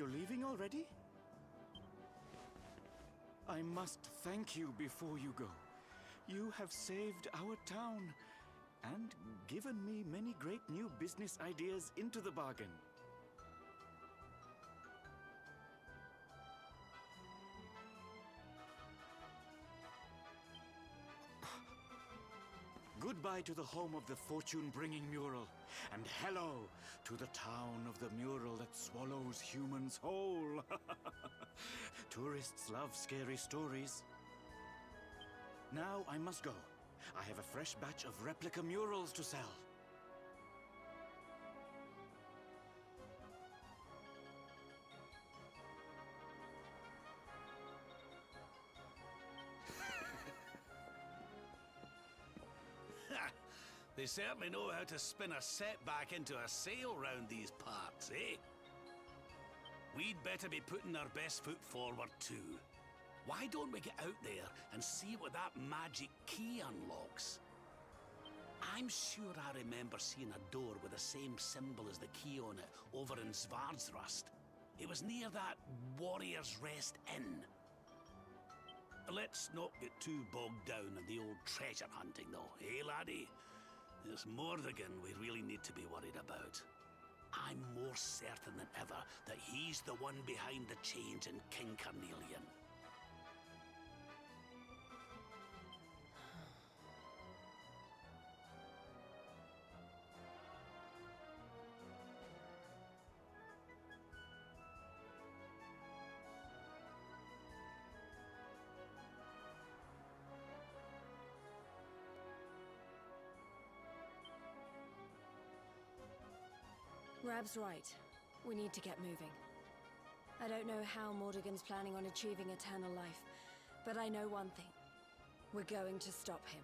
You're leaving already? I must thank you before you go. You have saved our town and given me many great new business ideas into the bargain. Goodbye to the home of the fortune-bringing mural, and hello to the town of the mural that swallows humans whole. Tourists love scary stories. Now I must go. I have a fresh batch of replica murals to sell. They certainly know how to spin a setback into a sail round these parts, eh? We'd better be putting our best foot forward too. Why don't we get out there and see what that magic key unlocks? I'm sure I remember seeing a door with the same symbol as the key on it over in Svardsrust. It was near that Warrior's Rest Inn. Let's not get too bogged down in the old treasure hunting though, eh laddie? It's Mordegon we really need to be worried about. I'm more certain than ever that he's the one behind the change in King Carnelian. Rab's right. We need to get moving. I don't know how Mordegon's planning on achieving eternal life, but I know one thing. We're going to stop him.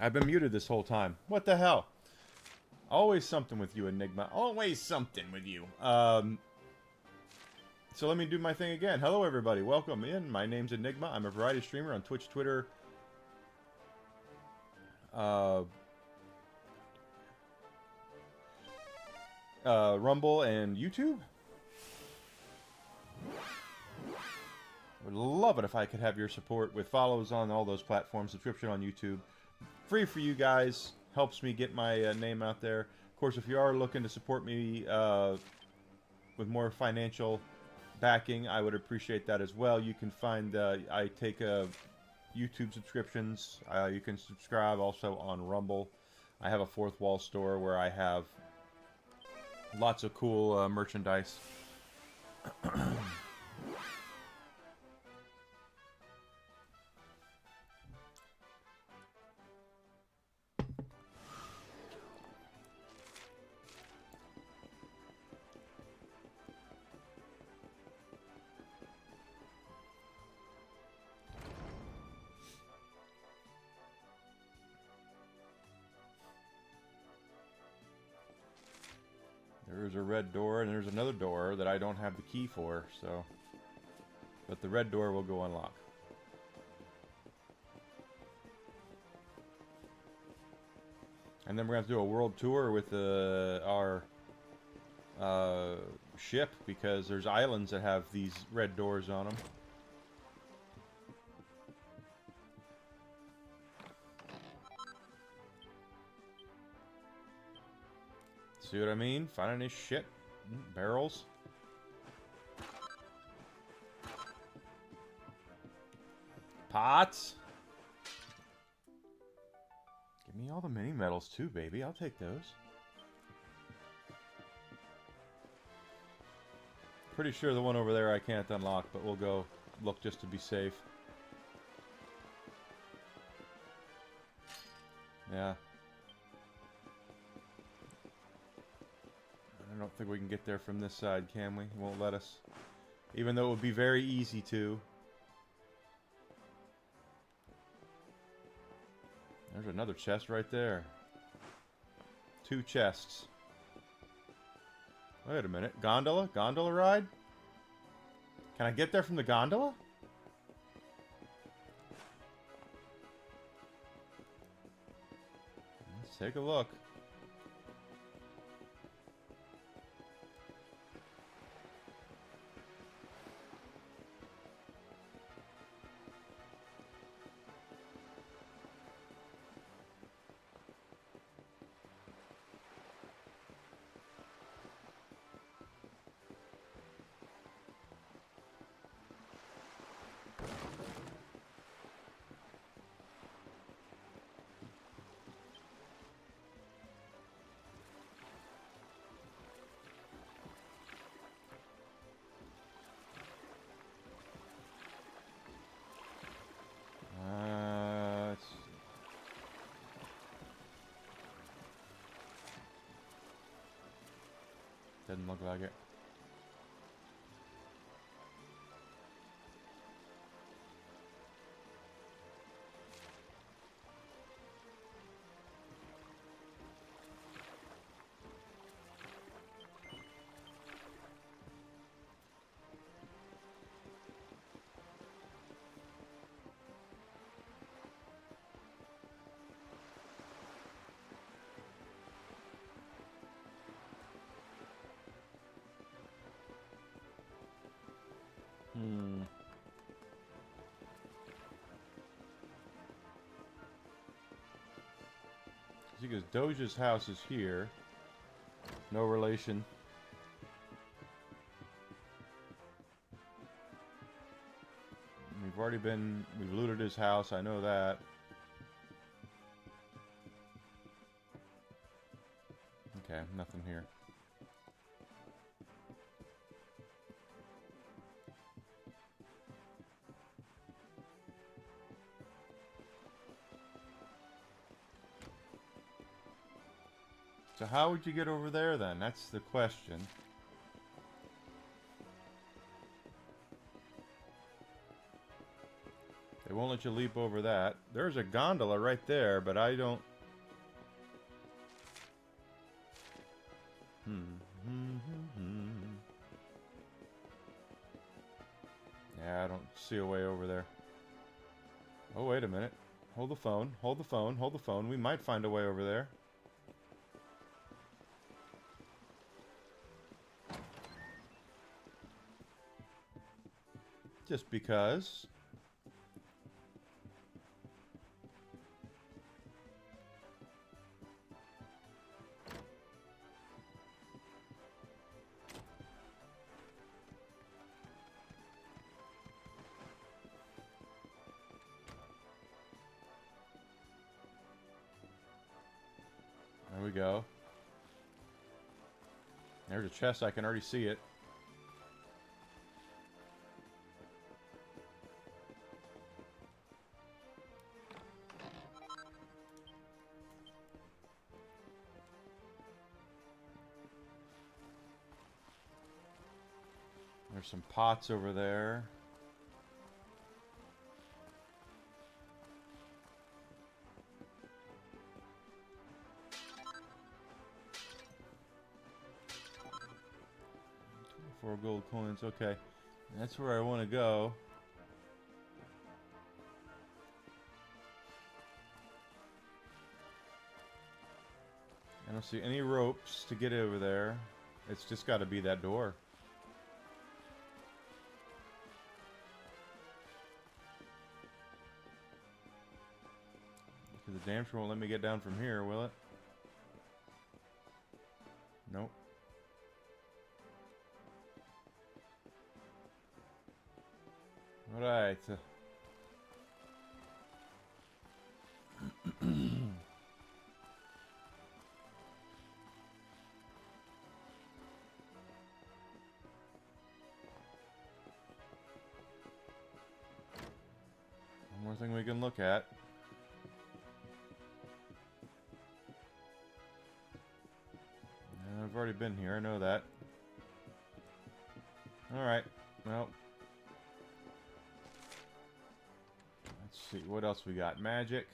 I've been muted this whole time. What the hell? Always something with you, Enigma. Always something with you. So let me do my thing again. Hello, everybody. Welcome in. My name's Enigma. I'm a variety streamer on Twitch, Twitter, Rumble, and YouTube. Would love it if I could have your support with follows on all those platforms, subscription on YouTube. Free for you guys. Helps me get my name out there. Of course, if you are looking to support me with more financial backing, I would appreciate that as well. You can find, I take YouTube subscriptions. You can subscribe also on Rumble. I have a Fourth Wall store where I have lots of cool merchandise. There's a red door, and there's another door that I don't have the key for, so... But the red door will go unlock. And then we're going to do a world tour with our ship, because there's islands that have these red doors on them. See what I mean? Finding this shit. Barrels. Pots. Give me all the mini medals too, baby. I'll take those. Pretty sure the one over there I can't unlock, but we'll go look just to be safe. Yeah. I don't think we can get there from this side, can we? It won't let us. Even though it would be very easy to. There's another chest right there. 2 chests. Wait a minute. Gondola? Gondola ride? Can I get there from the gondola? Let's take a look. Doesn't look like it. See, because Doja's house is here. No relation. We've looted his house, I know that. Okay, nothing here. So how would you get over there then? That's the question. It won't let you leap over that. There's a gondola right there, but I don't... Yeah, I don't see a way over there. Oh, wait a minute. Hold the phone, hold the phone, hold the phone. We might find a way over there. Just because. There we go. There's a chest. I can already see it. There's some pots over there. Four gold coins, okay. That's where I want to go. I don't see any ropes to get over there. It's just got to be that door. Because the damn sure won't let me get down from here, will it? Nope. Alright. One more thing we can look at. I've already been here, I know that. Alright, well. Let's see, what else we got? Magic.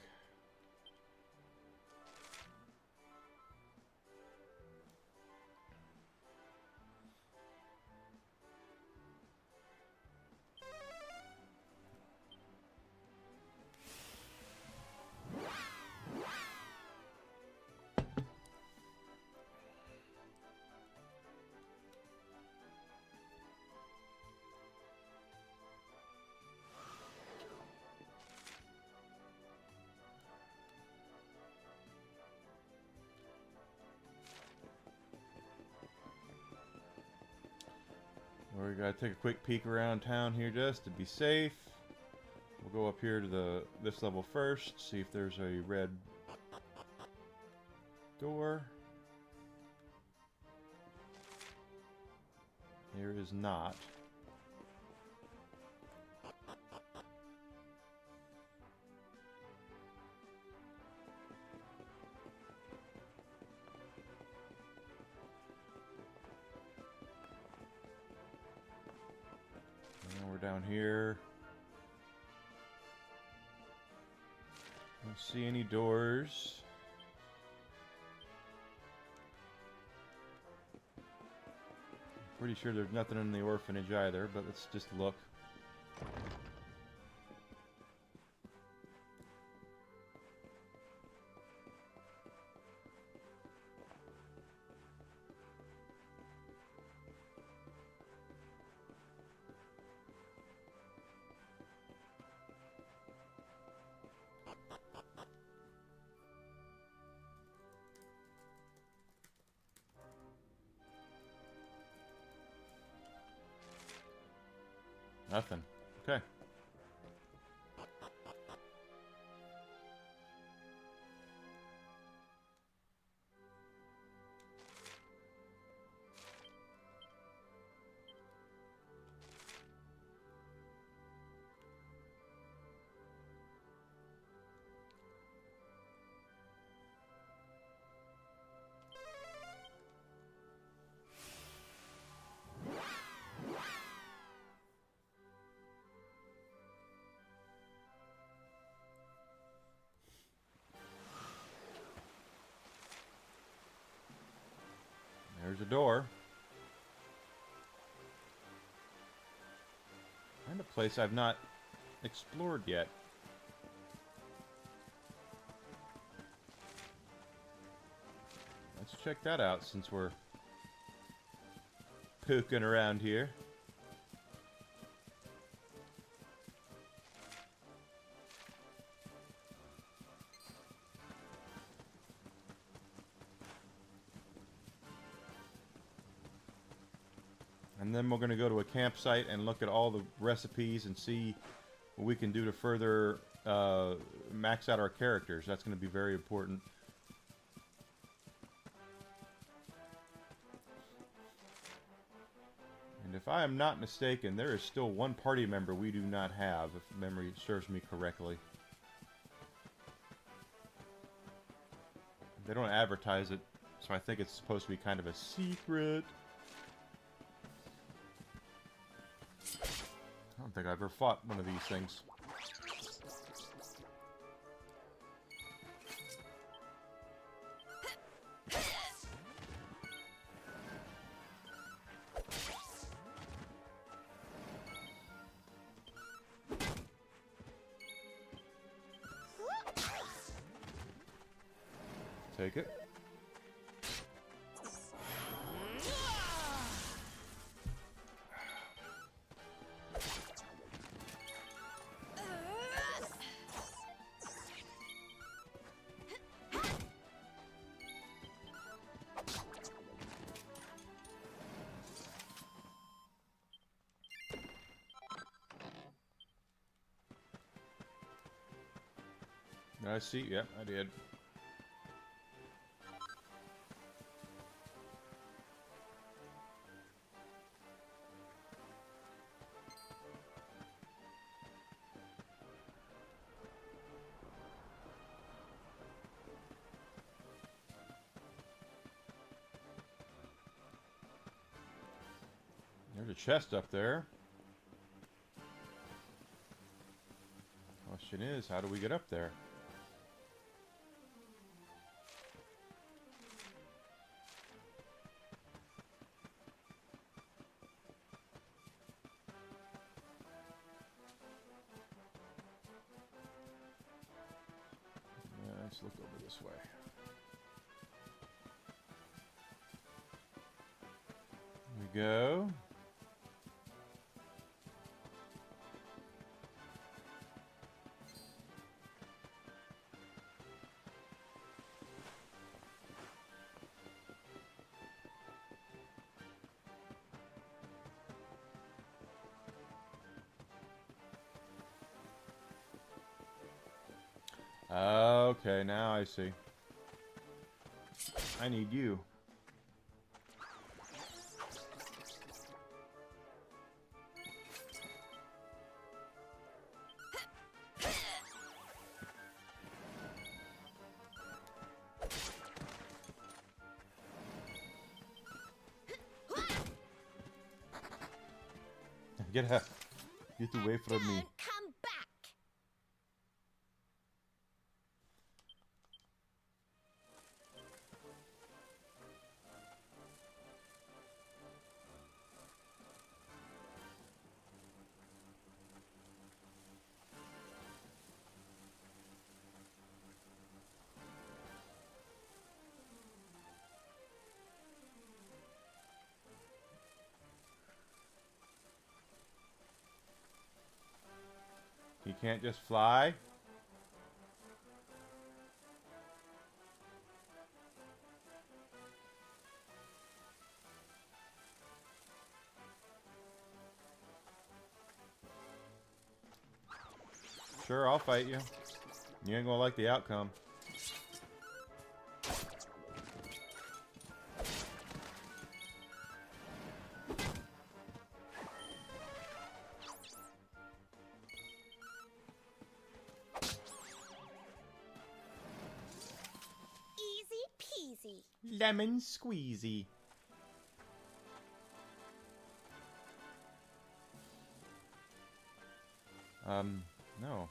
We gotta take a quick peek around town here just to be safe. We'll go up here to this level first, see if there's a red door. There is not. Down here. Don't see any doors. Pretty sure there's nothing in the orphanage either, but let's just look. Nothing. Okay. There's a door. And a place I've not explored yet. Let's check that out since we're poking around here. And then we're going to go to a campsite and look at all the recipes and see what we can do to further max out our characters. That's going to be very important. And if I am not mistaken, there is still one party member we do not have, if memory serves me correctly. They don't advertise it, so I think it's supposed to be kind of a secret. I don't think I've ever fought one of these things. Take it. Did I see? Yep, I did. There's a chest up there. Question is, how do we get up there? Let's look over this way. Here we go. Okay, now I see. I need you. Get away from me. Come back. You can't just fly? Sure, I'll fight you. You ain't gonna like the outcome. Lemon squeezy. No.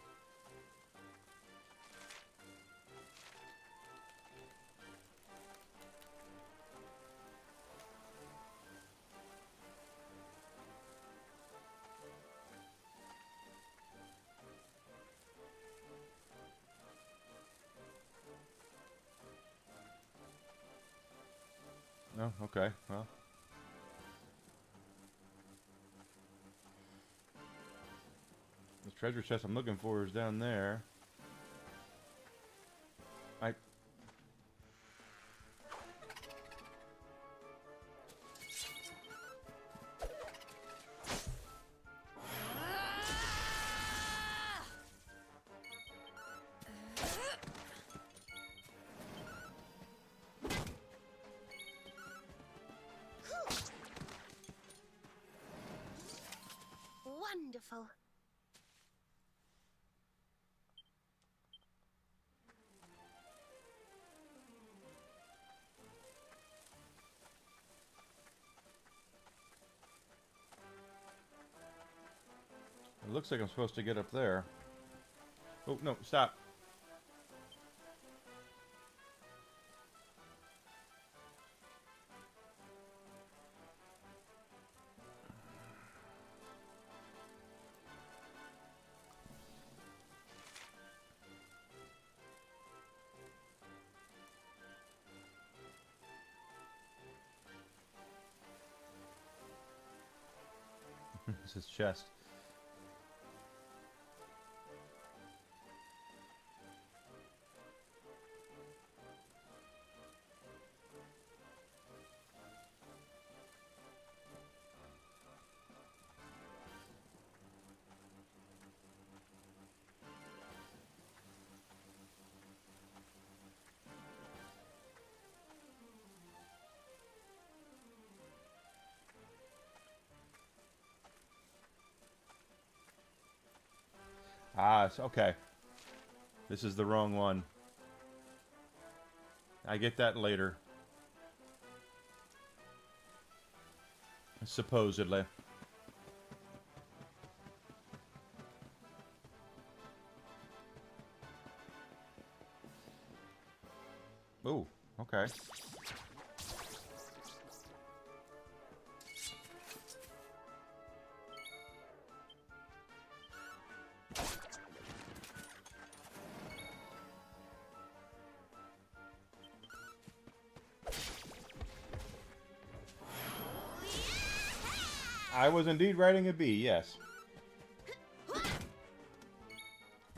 Oh, okay. Well. The treasure chest I'm looking for is down there. Wonderful. It looks like I'm supposed to get up there. Oh, no, stop. This is chest. Ah, okay. This is the wrong one. I get that later. Supposedly. Ooh, okay. I was indeed riding a bee, yes.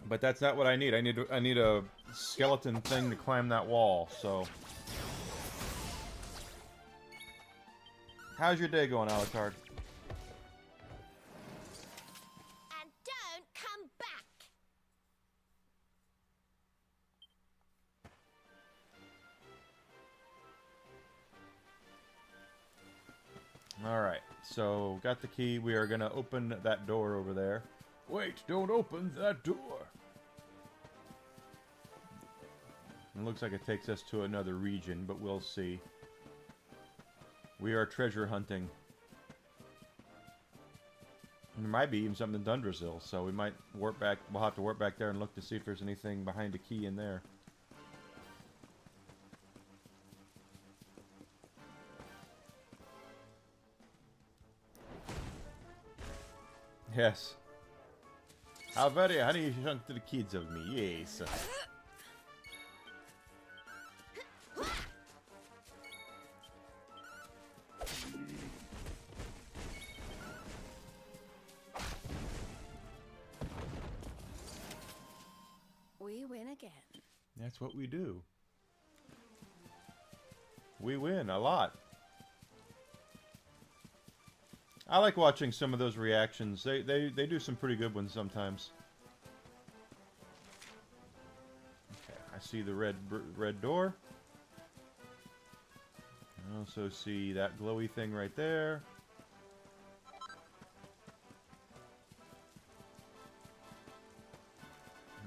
But that's not what I need. I need a skeleton thing to climb that wall, so. How's your day going, Alucard? And don't come back. Alright, so got the key. We are going to open that door over there. Wait, don't open that door. It looks like it takes us to another region, but we'll see. We are treasure hunting. And there might be even something in Dundrasil, so we might warp back. We'll have to warp back there and look to see if there's anything behind a key in there. Yes. How very honey shrunk to the kids of me, yes. We win again. That's what we do. We win a lot. I like watching some of those reactions. They do some pretty good ones sometimes. Okay, I see the red door. I also see that glowy thing right there.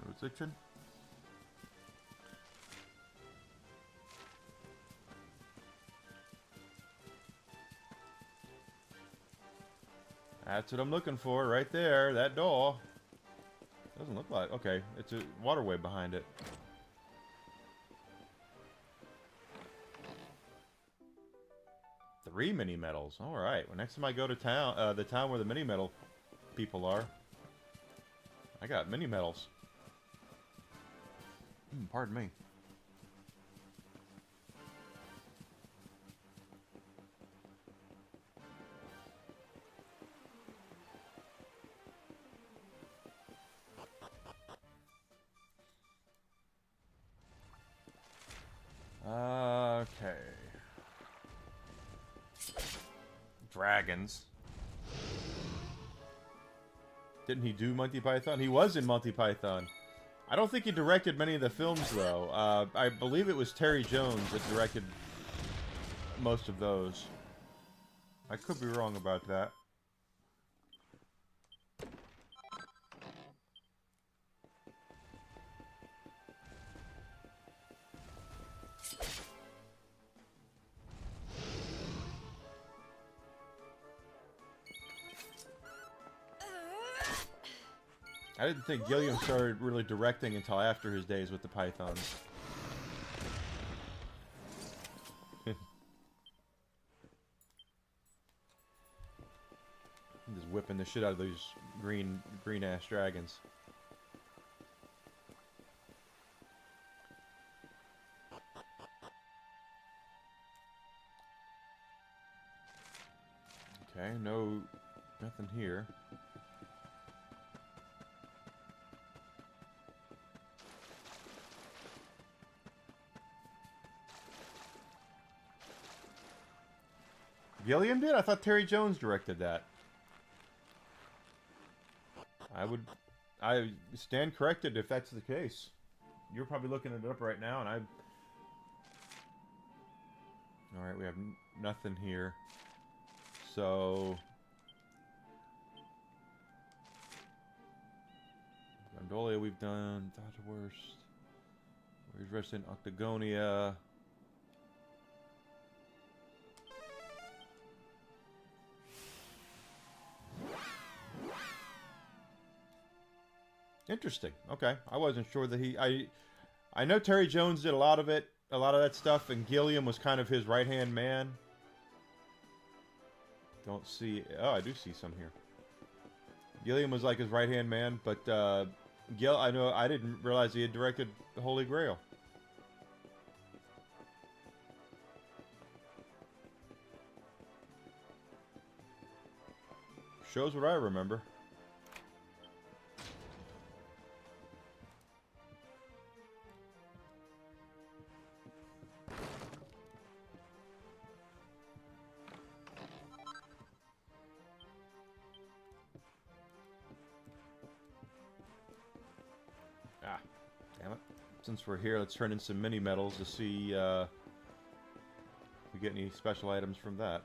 Who's itching? That's what I'm looking for right there, that door. Doesn't look like... Okay, it's a waterway behind it. Three mini medals. Alright, well, next time I go to town, the town where the mini medal people are, I got mini medals. Pardon me. dragons. Didn't he do Monty Python? He was in Monty Python. I don't think he directed many of the films, though. I believe it was Terry Jones that directed most of those. I could be wrong about that. I didn't think Gilliam started really directing until after his days with the Pythons. I'm just whipping the shit out of those green-ass dragons. Okay, nothing here. Gilliam did? I thought Terry Jones directed that. I stand corrected if that's the case. You're probably looking it up right now, and Alright, we have nothing here. So... Gondolia we've done. Dodge Worst. Where's Resident Octagonia? Interesting. Okay. I wasn't sure that I know Terry Jones did a lot of that stuff, and Gilliam was kind of his right-hand man. Don't see... Oh, I do see some here. Gilliam was like his right-hand man, but I didn't realize he had directed The Holy Grail. Shows what I remember. Since we're here, let's turn in some mini medals to see if we get any special items from that.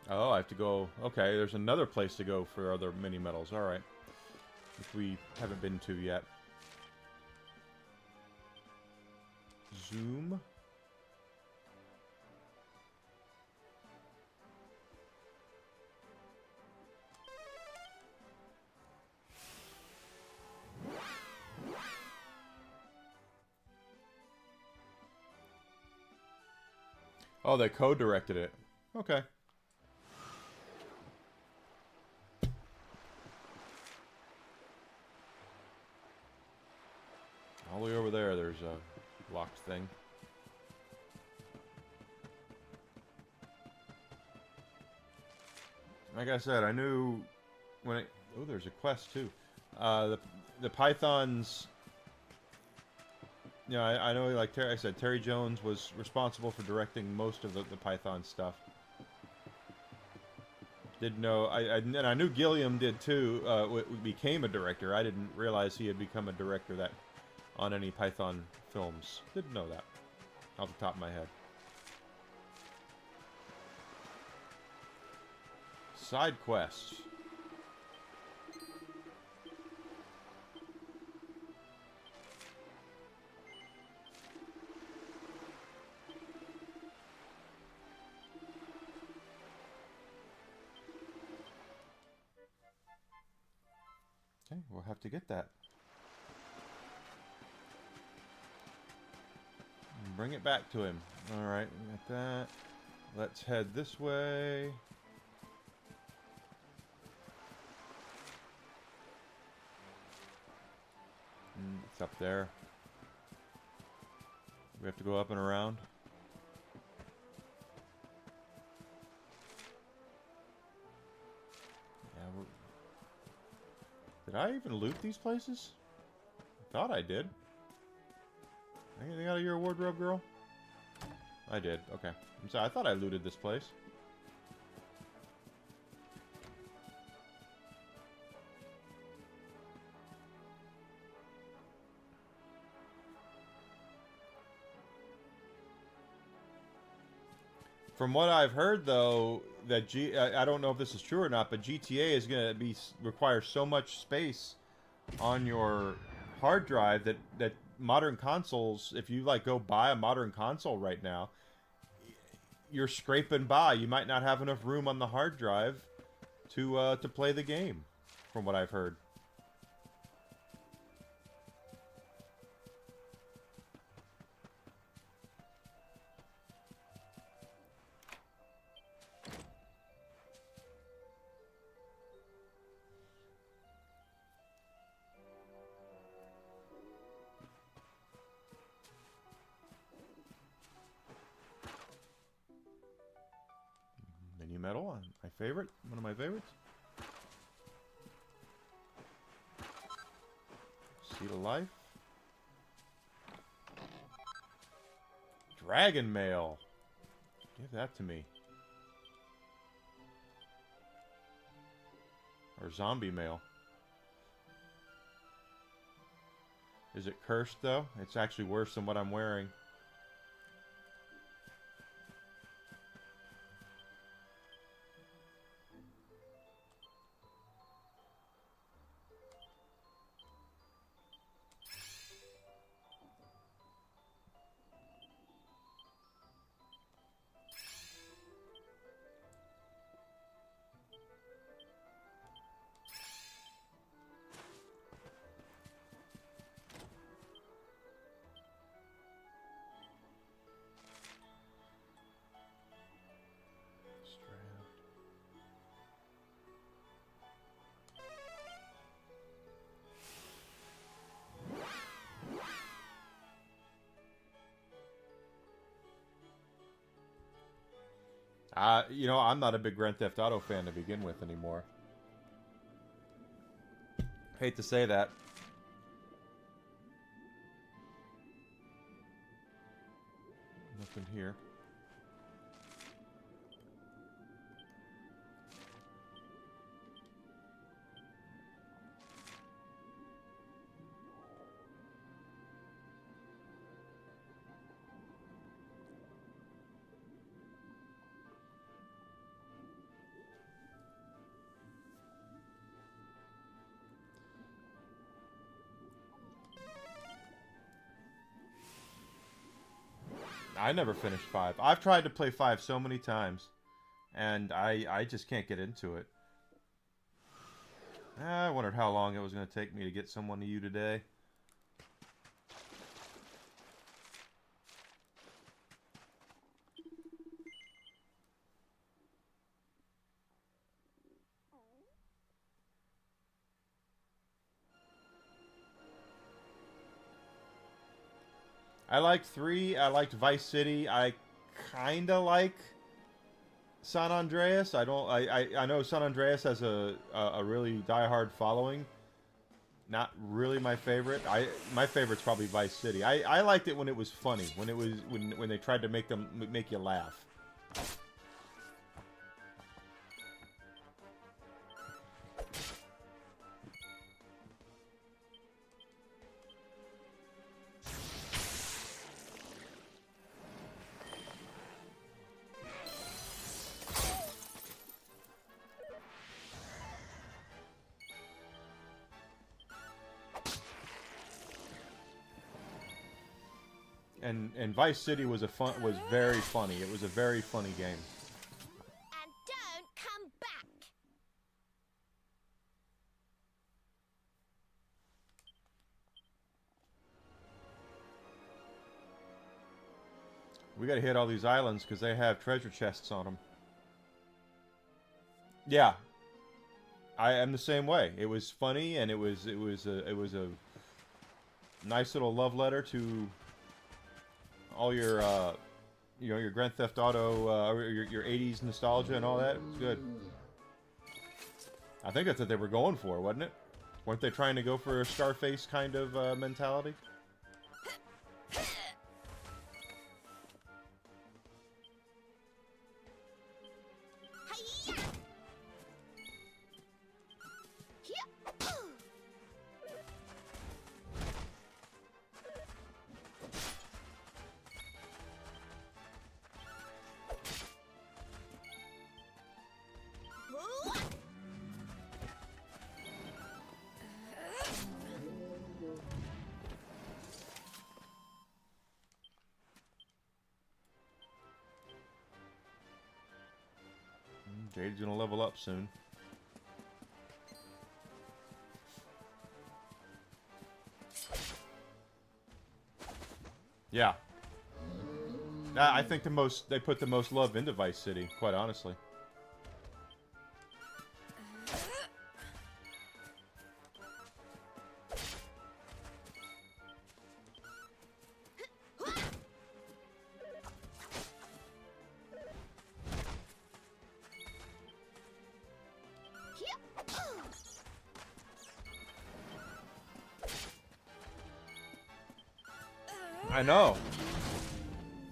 Oh, I have to go... Okay, there's another place to go for other mini medals. Alright. Which we haven't been to yet. Zoom. Oh, they co-directed it. Okay. All the way over there, there's a locked thing. Like I said, I knew when it... Oh, there's a quest, too. The Pythons... You know, I know, like I said, Terry Jones was responsible for directing most of the Python stuff. Didn't know... and I knew Gilliam did, too. Became a director. I didn't realize he had become a director on any Python films. Didn't know that. Off the top of my head. Side quests. Okay, we'll have to get that. Bring it back to him. Alright, we got that. Let's head this way. It's up there. We have to go up and around. Did I even loot these places? I thought I did. Anything out of your wardrobe, girl? I did. Okay. I'm sorry. I thought I looted this place. From what I've heard, though, that I don't know if this is true or not, but GTA is going to require so much space on your hard drive that modern consoles, if you like go buy a modern console right now, you're scraping by. You might not have enough room on the hard drive to play the game, from what I've heard. Menu metal, my favorite, one of my favorites. Seed of Life. Dragon Mail. Give that to me. Or Zombie Mail. Is it cursed, though? It's actually worse than what I'm wearing. You know, I'm not a big Grand Theft Auto fan to begin with anymore. Hate to say that. Nothing here. I never finished 5. I've tried to play 5 so many times, and I just can't get into it. I wondered how long it was going to take me to get someone to you today. I liked 3. I liked Vice City. I kind of like San Andreas. I know San Andreas has a really diehard following. Not really my favorite. My favorite's probably Vice City. I liked it when it was funny. When they tried to make you laugh. And Vice City was very funny. It was a very funny game. And don't come back. We gotta hit all these islands because they have treasure chests on them. Yeah, I am the same way. It was funny, and it was a nice little love letter to all your you know, your Grand Theft Auto, your 80s nostalgia and all that. It was good. I think that's what they were going for, wasn't it? Weren't they trying to go for a Scarface kind of mentality? Hi-ya! Here. Ooh. Jade's gonna level up soon. Yeah. I think they put the most love into Vice City, quite honestly. I know.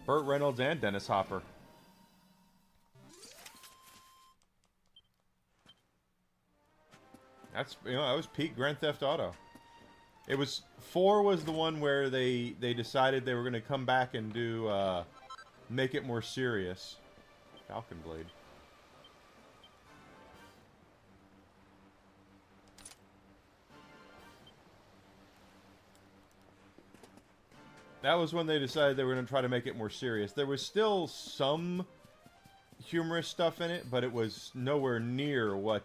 Burt Reynolds and Dennis Hopper. That was peak Grand Theft Auto. It was 4 was the one where they decided they were going to come back and do make it more serious. Falcon Blade. That was when they decided they were going to try to make it more serious. There was still some humorous stuff in it, but it was nowhere near what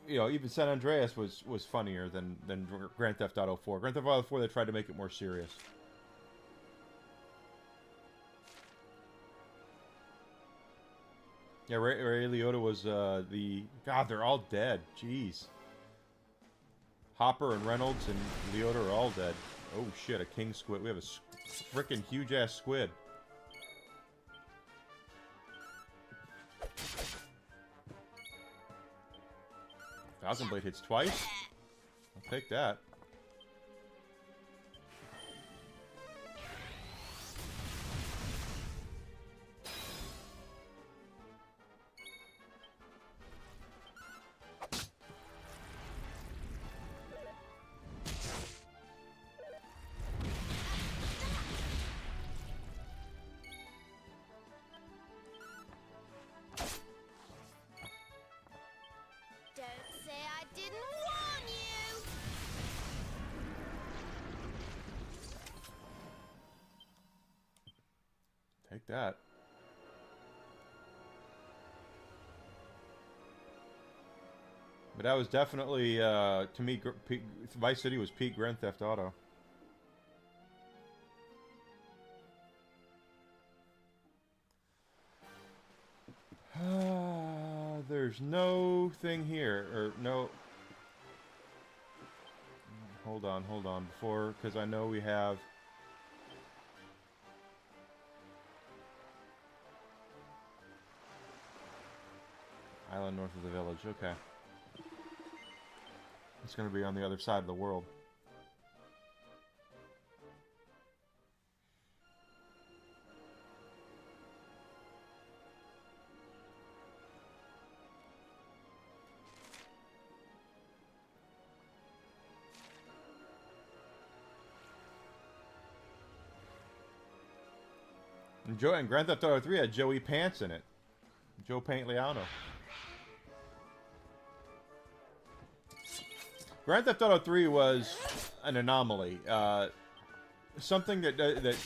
even San Andreas was funnier than Grand Theft Auto 4. Grand Theft Auto 4, they tried to make it more serious. Yeah, Ray Liotta was God, they're all dead. Jeez. Hopper and Reynolds and Liotta are all dead. Oh shit, a king squid. We have a freaking huge ass squid. Falcon Blade hits twice. I'll take that. Don't say I didn't warn you! Take that. But that was definitely, to me, Vice City was peak Grand Theft Auto. There's no thing here, or no... Hold on, before, because I know we have... Island north of the village, okay. It's going to be on the other side of the world. And Grand Theft Auto 3 had Joey Pants in it. Joe Pantoliano. Grand Theft Auto 3 was an anomaly. Something that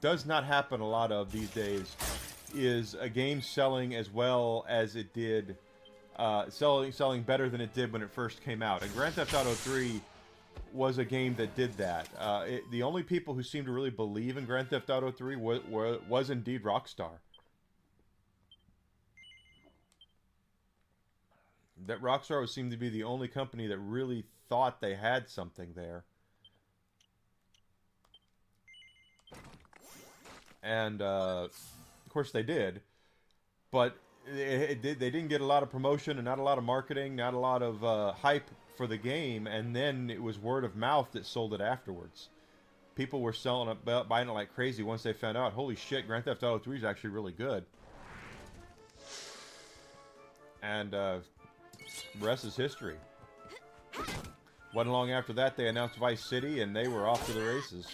does not happen a lot of these days is a game selling as well as it did, selling better than it did when it first came out. And Grand Theft Auto 3 was a game that did that. The only people who seemed to really believe in Grand Theft Auto 3 was indeed Rockstar. That Rockstar seemed to be the only company that really thought they had something there. And, of course they did. But they didn't get a lot of promotion and not a lot of marketing, not a lot of hype for the game, and then it was word of mouth that sold it afterwards. People were selling it, buying it like crazy once they found out, holy shit, Grand Theft Auto 3 is actually really good. And rest is history. Wasn't long after that they announced Vice City, and they were off to the races.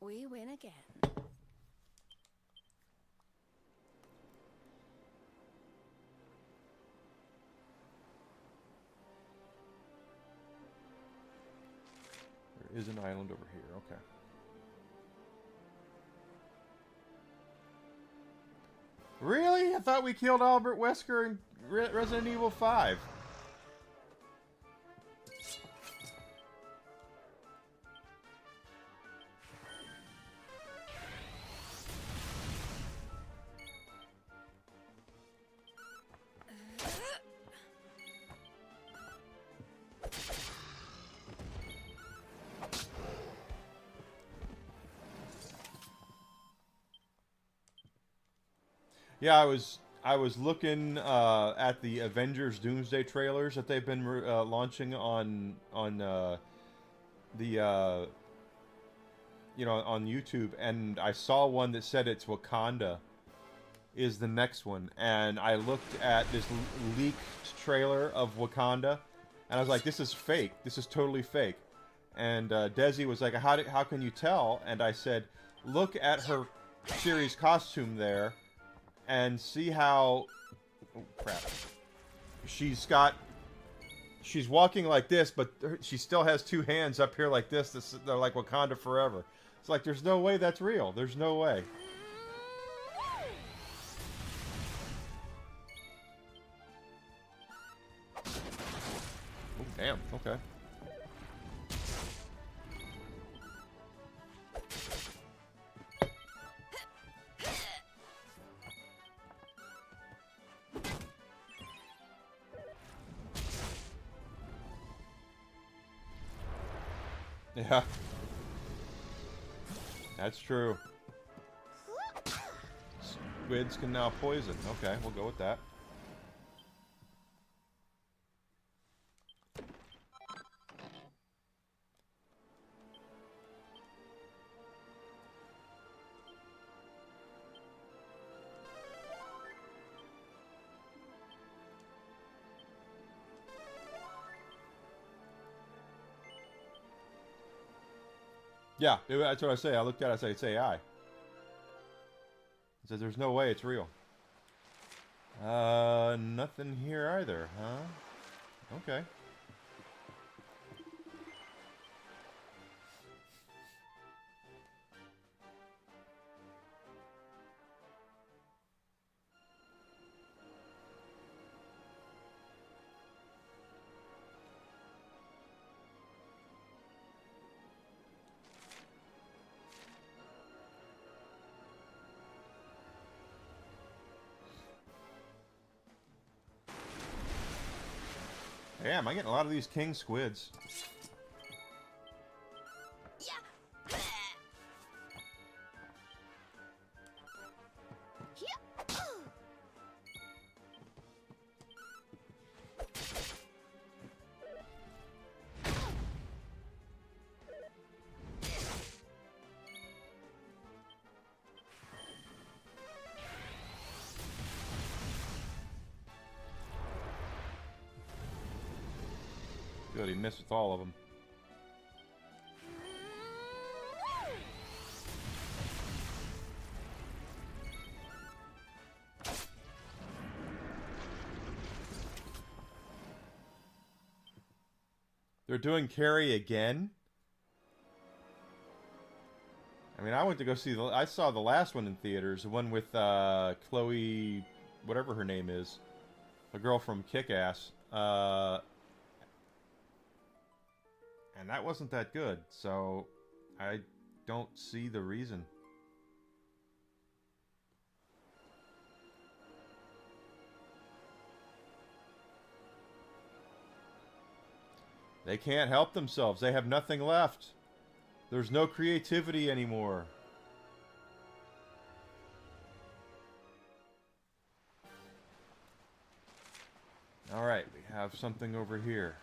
We win again. There is an island over here, okay. Really? I thought we killed Albert Wesker in Resident Evil 5. Yeah, I was looking at the Avengers Doomsday trailers that they've been launching on the you know, on YouTube, and I saw one that said it's Wakanda is the next one, and I looked at this leaked trailer of Wakanda, and I was like, this is fake. This is totally fake. And Desi was like, how can you tell? And I said, look at her series costume there. And see how, oh crap, she's walking like this, but she still has two hands up here like this. They're like Wakanda Forever. It's like, there's no way that's real. There's no way. Oh, damn, okay. Yeah. That's true. Squids can now poison. Okay, we'll go with that. Yeah, that's what I say. I looked at it, I say, it's AI. It says there's no way it's real. Nothing here either, huh? Okay. Damn, I'm getting a lot of these king squids. Good, he missed with all of them. They're doing Carrie again? I mean, I went to go see I saw the last one in theaters, the one with Chloe, whatever her name is, a girl from Kick-Ass. And that wasn't that good, so I don't see the reason. They can't help themselves. They have nothing left. There's no creativity anymore. Alright, we have something over here.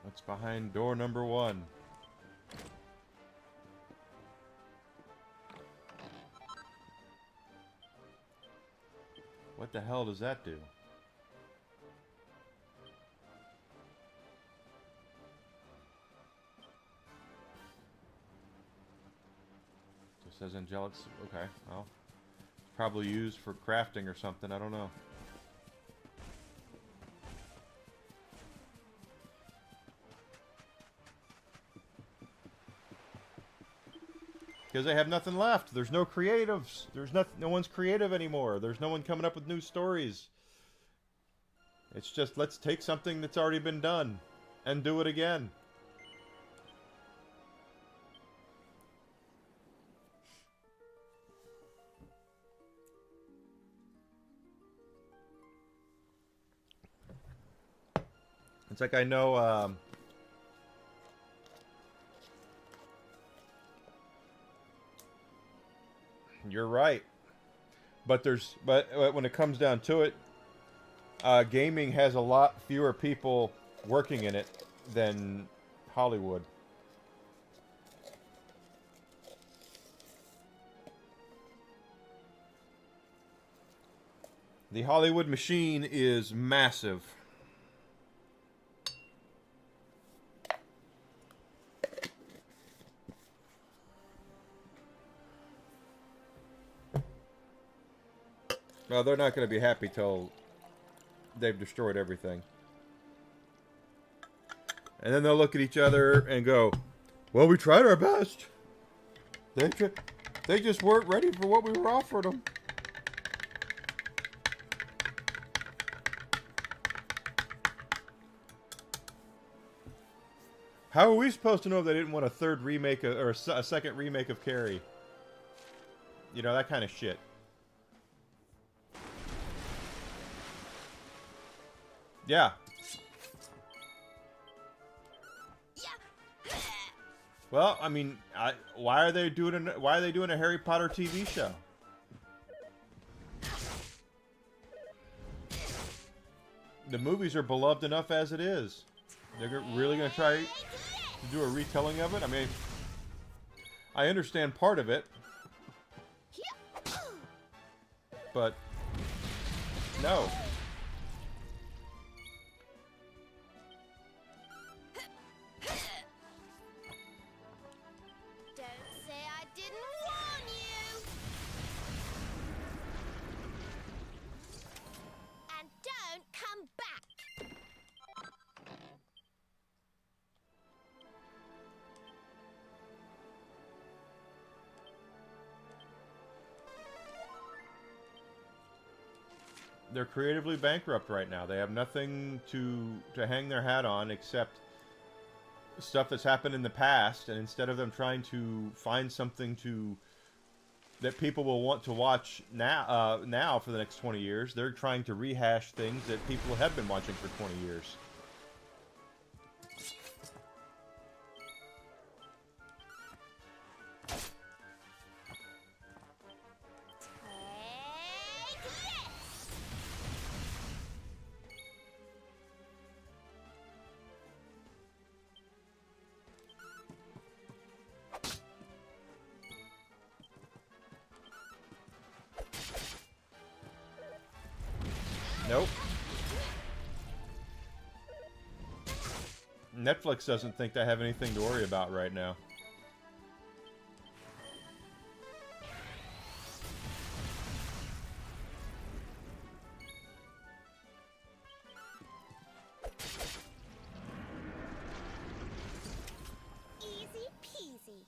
What's behind door number 1? What the hell does that do? Just says angelic. Okay, well, probably used for crafting or something. I don't know. Because they have nothing left. There's no creatives. No one's creative anymore. There's no one coming up with new stories. It's just, let's take something that's already been done and do it again. It's like I know, you're right. But when it comes down to it, gaming has a lot fewer people working in it than Hollywood. The Hollywood machine is massive. Well, they're not going to be happy till they've destroyed everything. And then they'll look at each other and go, well, we tried our best. They just weren't ready for what we were offering them. How are we supposed to know if they didn't want a third remake or a second remake of Carrie? You know, that kind of shit. Yeah. Well, I mean, why are they doing a Harry Potter TV show? The movies are beloved enough as it is. They're really going to try to do a retelling of it? I mean, I understand part of it. But no. They're creatively bankrupt right now. They have nothing to hang their hat on except stuff that's happened in the past, and instead of them trying to find something that people will want to watch now for the next 20 years, they're trying to rehash things that people have been watching for 20 years. Nope. Netflix doesn't think they have anything to worry about right now. Easy peasy.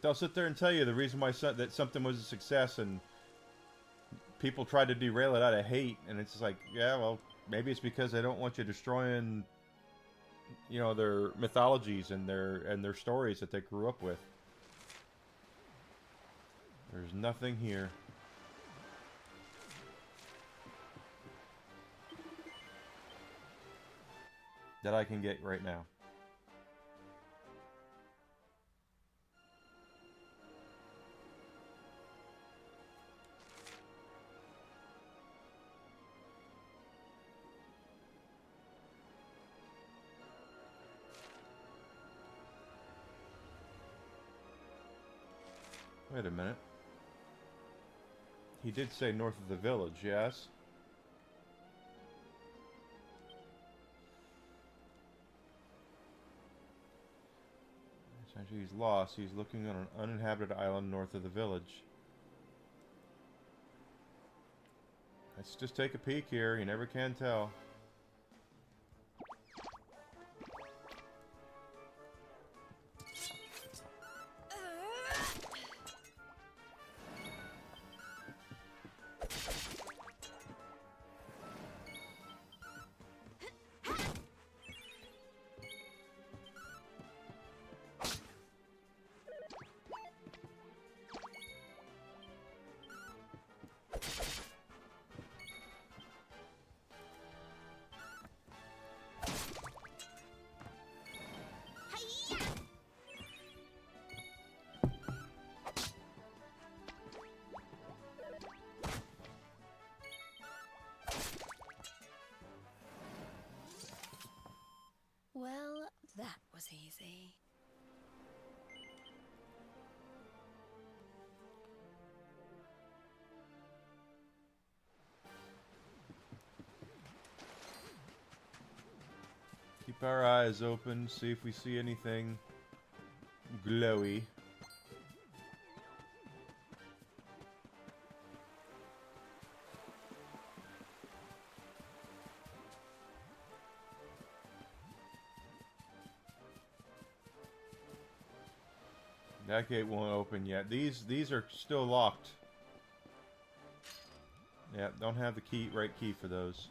They'll sit there and tell you the reason why that something was a success, and people tried to derail it out of hate, and it's just like, yeah, well, maybe it's because they don't want you destroying, you know, their mythologies and their stories that they grew up with. There's nothing here. That I can get right now. Wait a minute. He did say north of the village, yes? Essentially, he's lost. He's looking on an uninhabited island north of the village. Let's just take a peek here. You never can tell. Well, that was easy. Keep our eyes open, see if we see anything glowy. That gate won't open yet. These are still locked. Yeah, don't have the right key for those.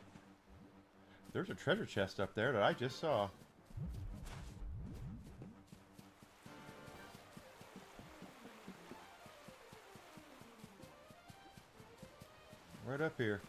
There's a treasure chest up there that I just saw. Right up here.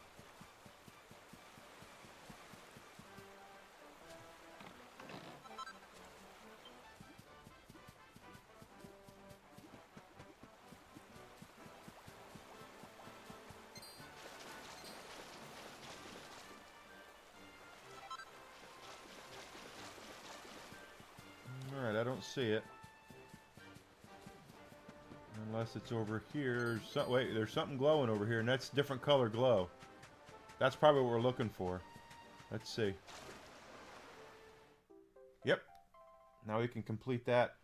Alright, I don't see it. Unless it's over here. Wait, there's something glowing over here, and that's different color glow. That's probably what we're looking for. Let's see. Yep. Now we can complete that.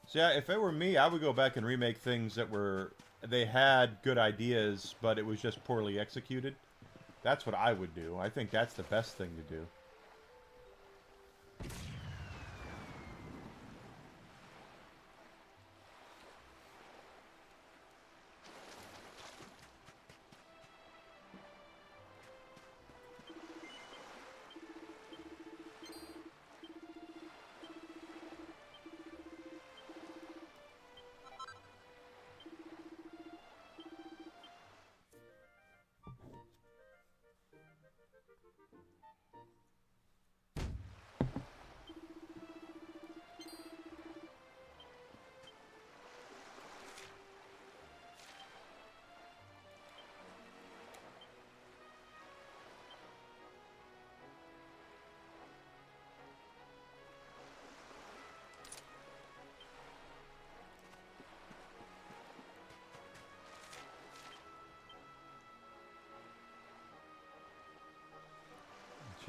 So yeah, if it were me, I would go back and remake things that they had good ideas, but it was just poorly executed. That's what I would do. I think that's the best thing to do.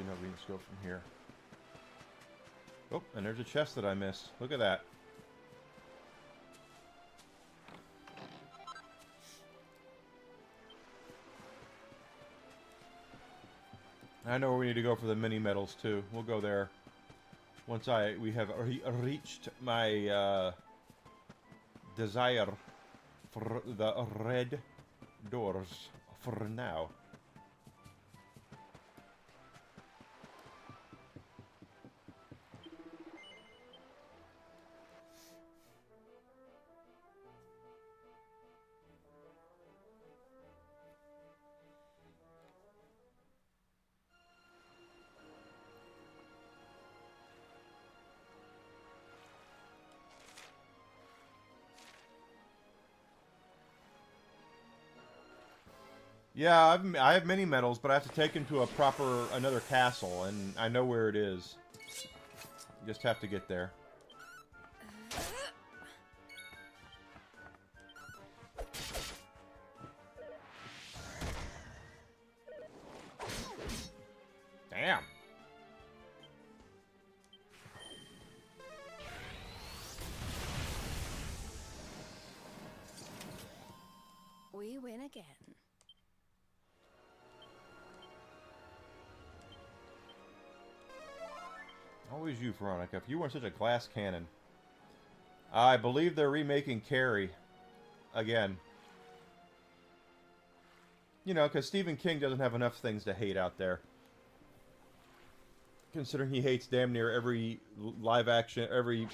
Actually, no, we can just go from here. Oh, and there's a chest that I missed. Look at that. I know where we need to go for the mini medals too. We'll go there once we have reached my desire for the red doors for now. Yeah, I have mini medals, but I have to take him to another castle, and I know where it is. Just have to get there. Damn. We win again. Always you, Veronica. If you weren't such a glass cannon. I believe they're remaking Carrie. Again. You know, because Stephen King doesn't have enough things to hate out there. Considering he hates damn near every live action, every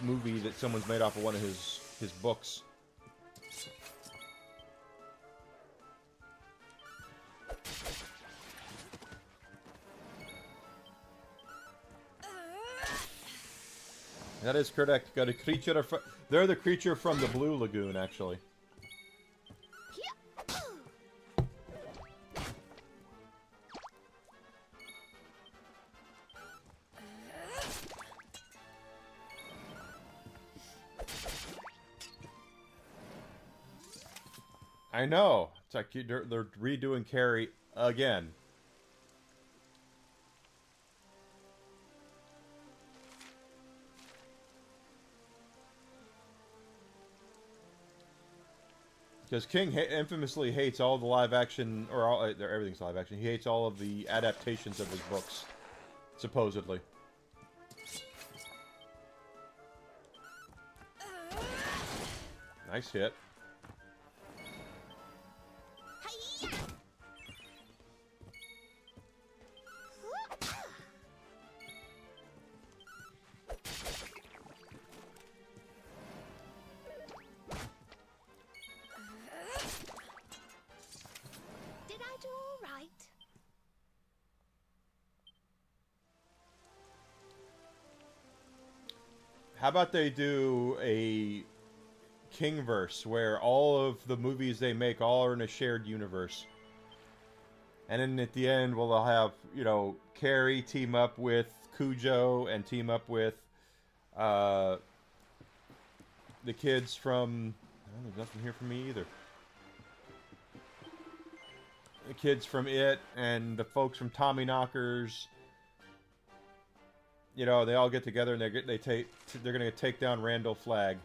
movie that someone's made off of one of his books. That is correct. Got a creature. They're the creature from the Blue Lagoon, actually. I know. It's like they're redoing Carrie again. Because King infamously hates all the live action, or all, everything's live action. He hates all of the adaptations of his books, supposedly. Nice hit. How about they do a Kingverse where all of the movies they make all are in a shared universe? And then at the end, well, they'll have, you know, Carrie team up with Cujo and team up with the kids from... Oh, there's nothing here for me either. The kids from It and the folks from Tommyknockers. You know, they all get together and they're going to take down Randall Flagg.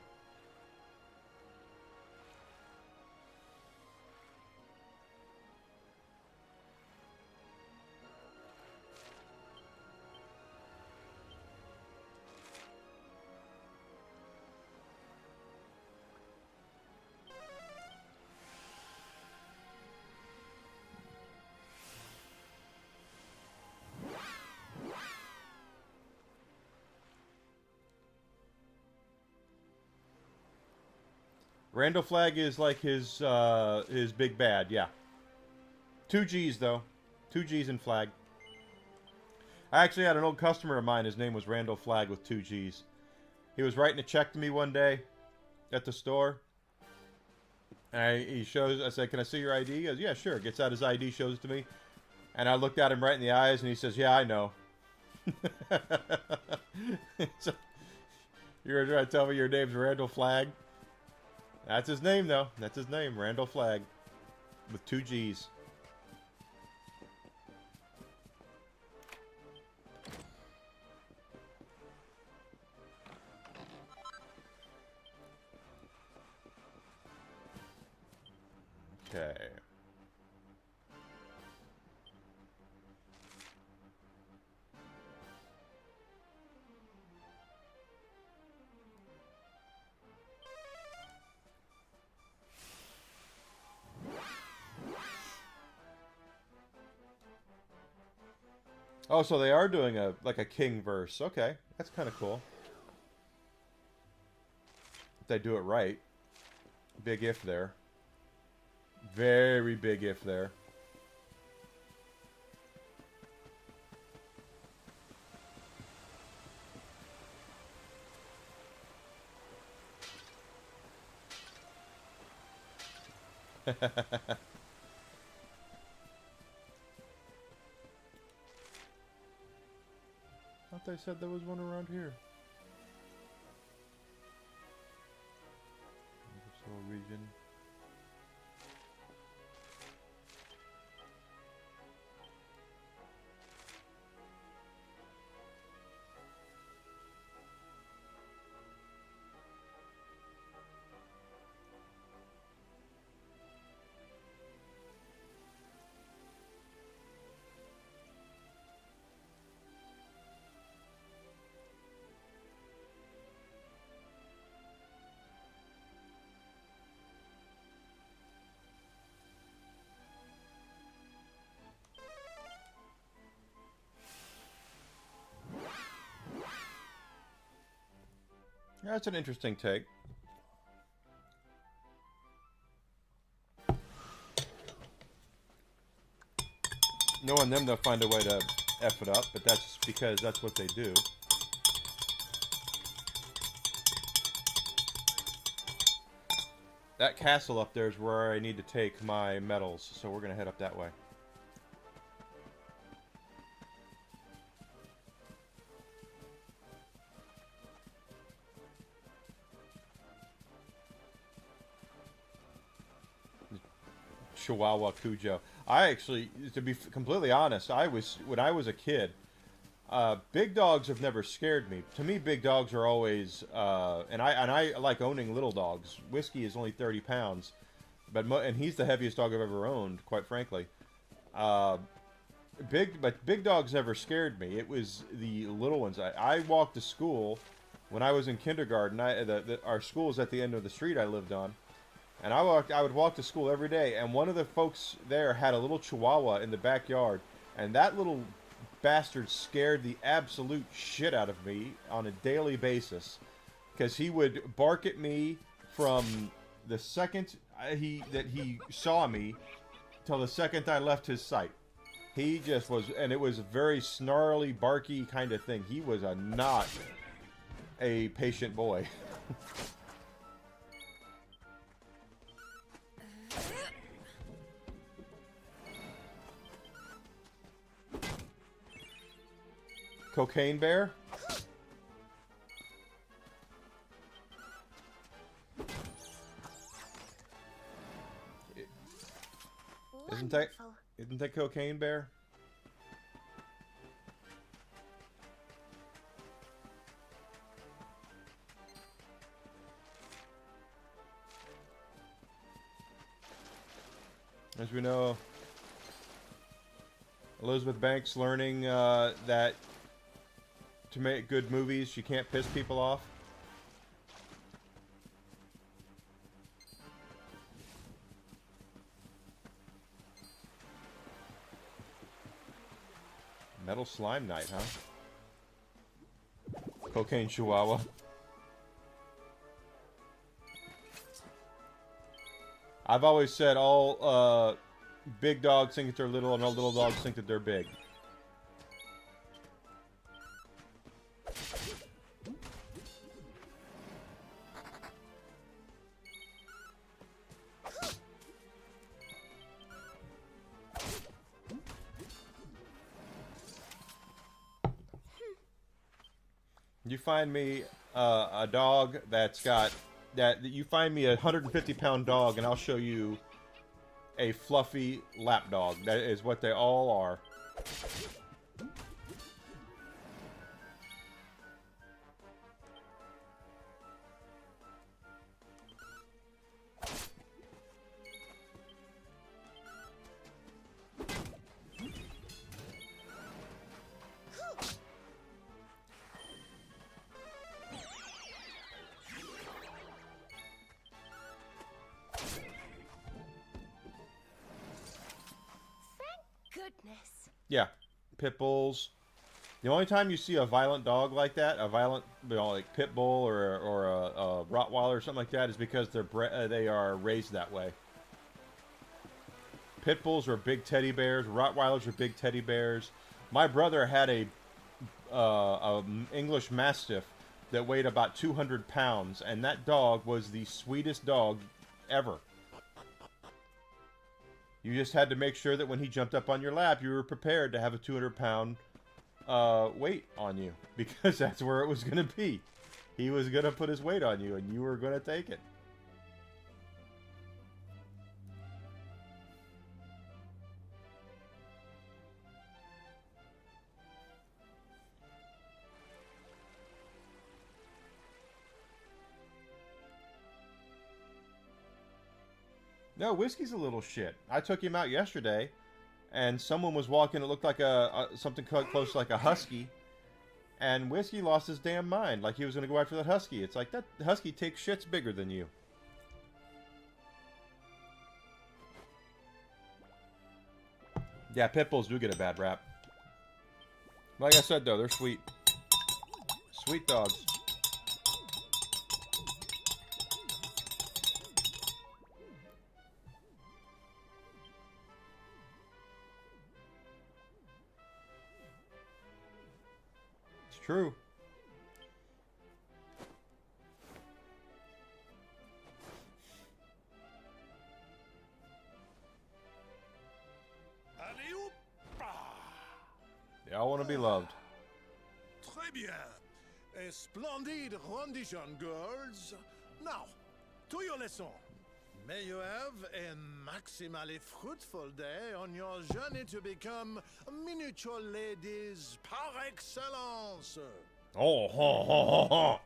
Randall Flagg is like his big bad, yeah. 2 G's, though. 2 G's in Flagg. I actually had an old customer of mine. His name was Randall Flagg with 2 G's. He was writing a check to me one day at the store. And I said, "Can I see your ID?" He goes, "Yeah, sure." Gets out his ID, shows it to me. And I looked at him right in the eyes, and he says, "Yeah, I know." So, you're going to try to tell me your name's Randall Flagg? That's his name, though. That's his name, Randall Flagg. With 2 G's. Okay. Oh, so they are doing a like a king verse. Okay, that's kind of cool. If they do it right. Big if there. Very big if there. I thought they said there was one around here. Universal region. Yeah, that's an interesting take. Knowing them, they'll find a way to F it up, but that's because that's what they do. That castle up there is where I need to take my medals, so we're going to head up that way. Chihuahua Cujo. I actually, to be completely honest, when I was a kid, big dogs have never scared me. To me, big dogs are always, and I like owning little dogs. Whiskey is only 30 pounds, and he's the heaviest dog I've ever owned, quite frankly. Big dogs never scared me. It was the little ones. I walked to school when I was in kindergarten. Our school was at the end of the street I lived on. And I would walk to school every day, and one of the folks there had a little chihuahua in the backyard, and that little bastard scared the absolute shit out of me on a daily basis, because he would bark at me from the second he saw me till the second I left his sight. He just was, and it was a very snarly, barky kind of thing. He was not a patient boy. Cocaine Bear? Isn't that Cocaine Bear? As we know, Elizabeth Banks learning that to make good movies, she can't piss people off. Metal Slime Knight, huh? Cocaine Chihuahua. I've always said all big dogs think that they're little and all little dogs think that they're big. You find me a dog that's got you find me a 150-pound dog, and I'll show you a fluffy lap dog. That is what they all are. goodness. Yeah, pit bulls. The only time you see a violent dog like that, a violent, like pit bull or a Rottweiler or something like that, is because they are raised that way. Pit bulls are big teddy bears. Rottweilers are big teddy bears. My brother had a English Mastiff that weighed about 200 pounds, and that dog was the sweetest dog ever. You just had to make sure that when he jumped up on your lap, you were prepared to have a 200-pound weight on you, because that's where it was going to be. He was going to put his weight on you, and you were going to take it. No, Whiskey's a little shit. I took him out yesterday, and someone was walking. It looked like something close to like a husky, and Whiskey lost his damn mind. Like he was going to go after that husky. It's like that husky takes shits bigger than you. Yeah, pit bulls do get a bad rap. Like I said, though, they're sweet. Sweet dogs. True. They all want to be loved. Très bien. A splendid rendition, girls. Now, to your lesson. May you have a maximally fruitful day on your journey to become miniature ladies par excellence. Oh, ha, ha, ha, ha.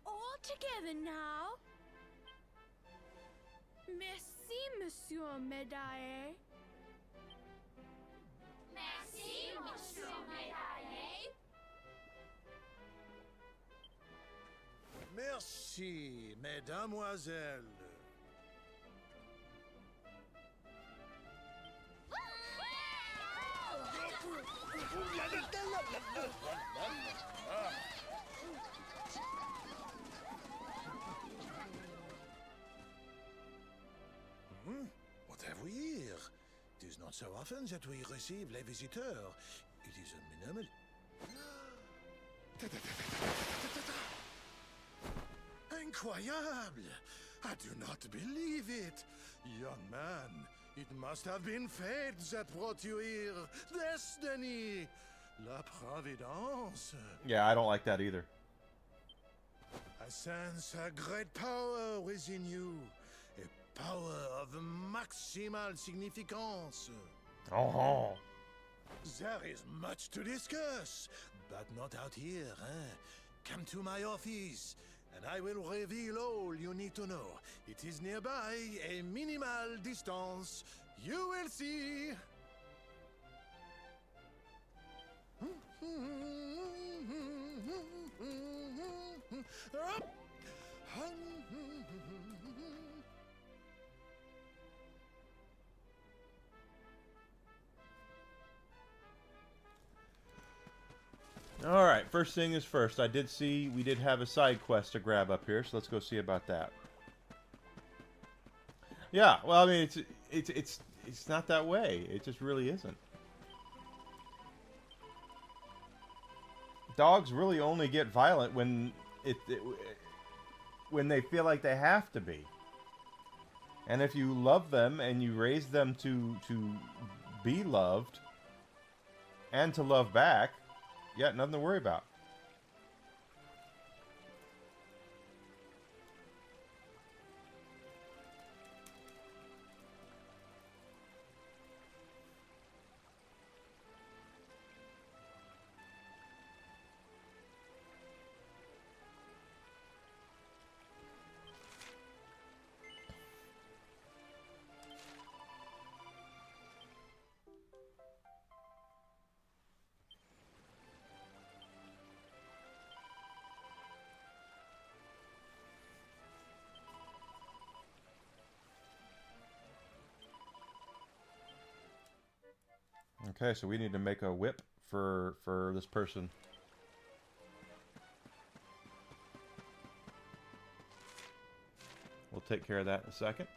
All together now. Merci, Monsieur Médaille. Merci, Monsieur Médaille. Merci, mesdemoiselles. What have we here? It is not so often that we receive les visiteurs. It is a minimal. Incroyable! I do not believe it. Young man, it must have been fate that brought you here. Destiny! La Providence. Yeah, I don't like that either. I sense a great power within you. A power of maximal significance. Oh, There is much to discuss, but not out here, eh? Come to my office, and I will reveal all you need to know. It is nearby, a minimal distance. You will see. Alright, first thing is first. I did see we did have a side quest to grab up here, so let's go see about that. Yeah, well, I mean, it's not that way. It just really isn't. Dogs really only get violent when when they feel like they have to be. And if you love them and you raise them to be loved and to love back, yeah, nothing to worry about. Okay, so we need to make a whip for this person. We'll take care of that in a second.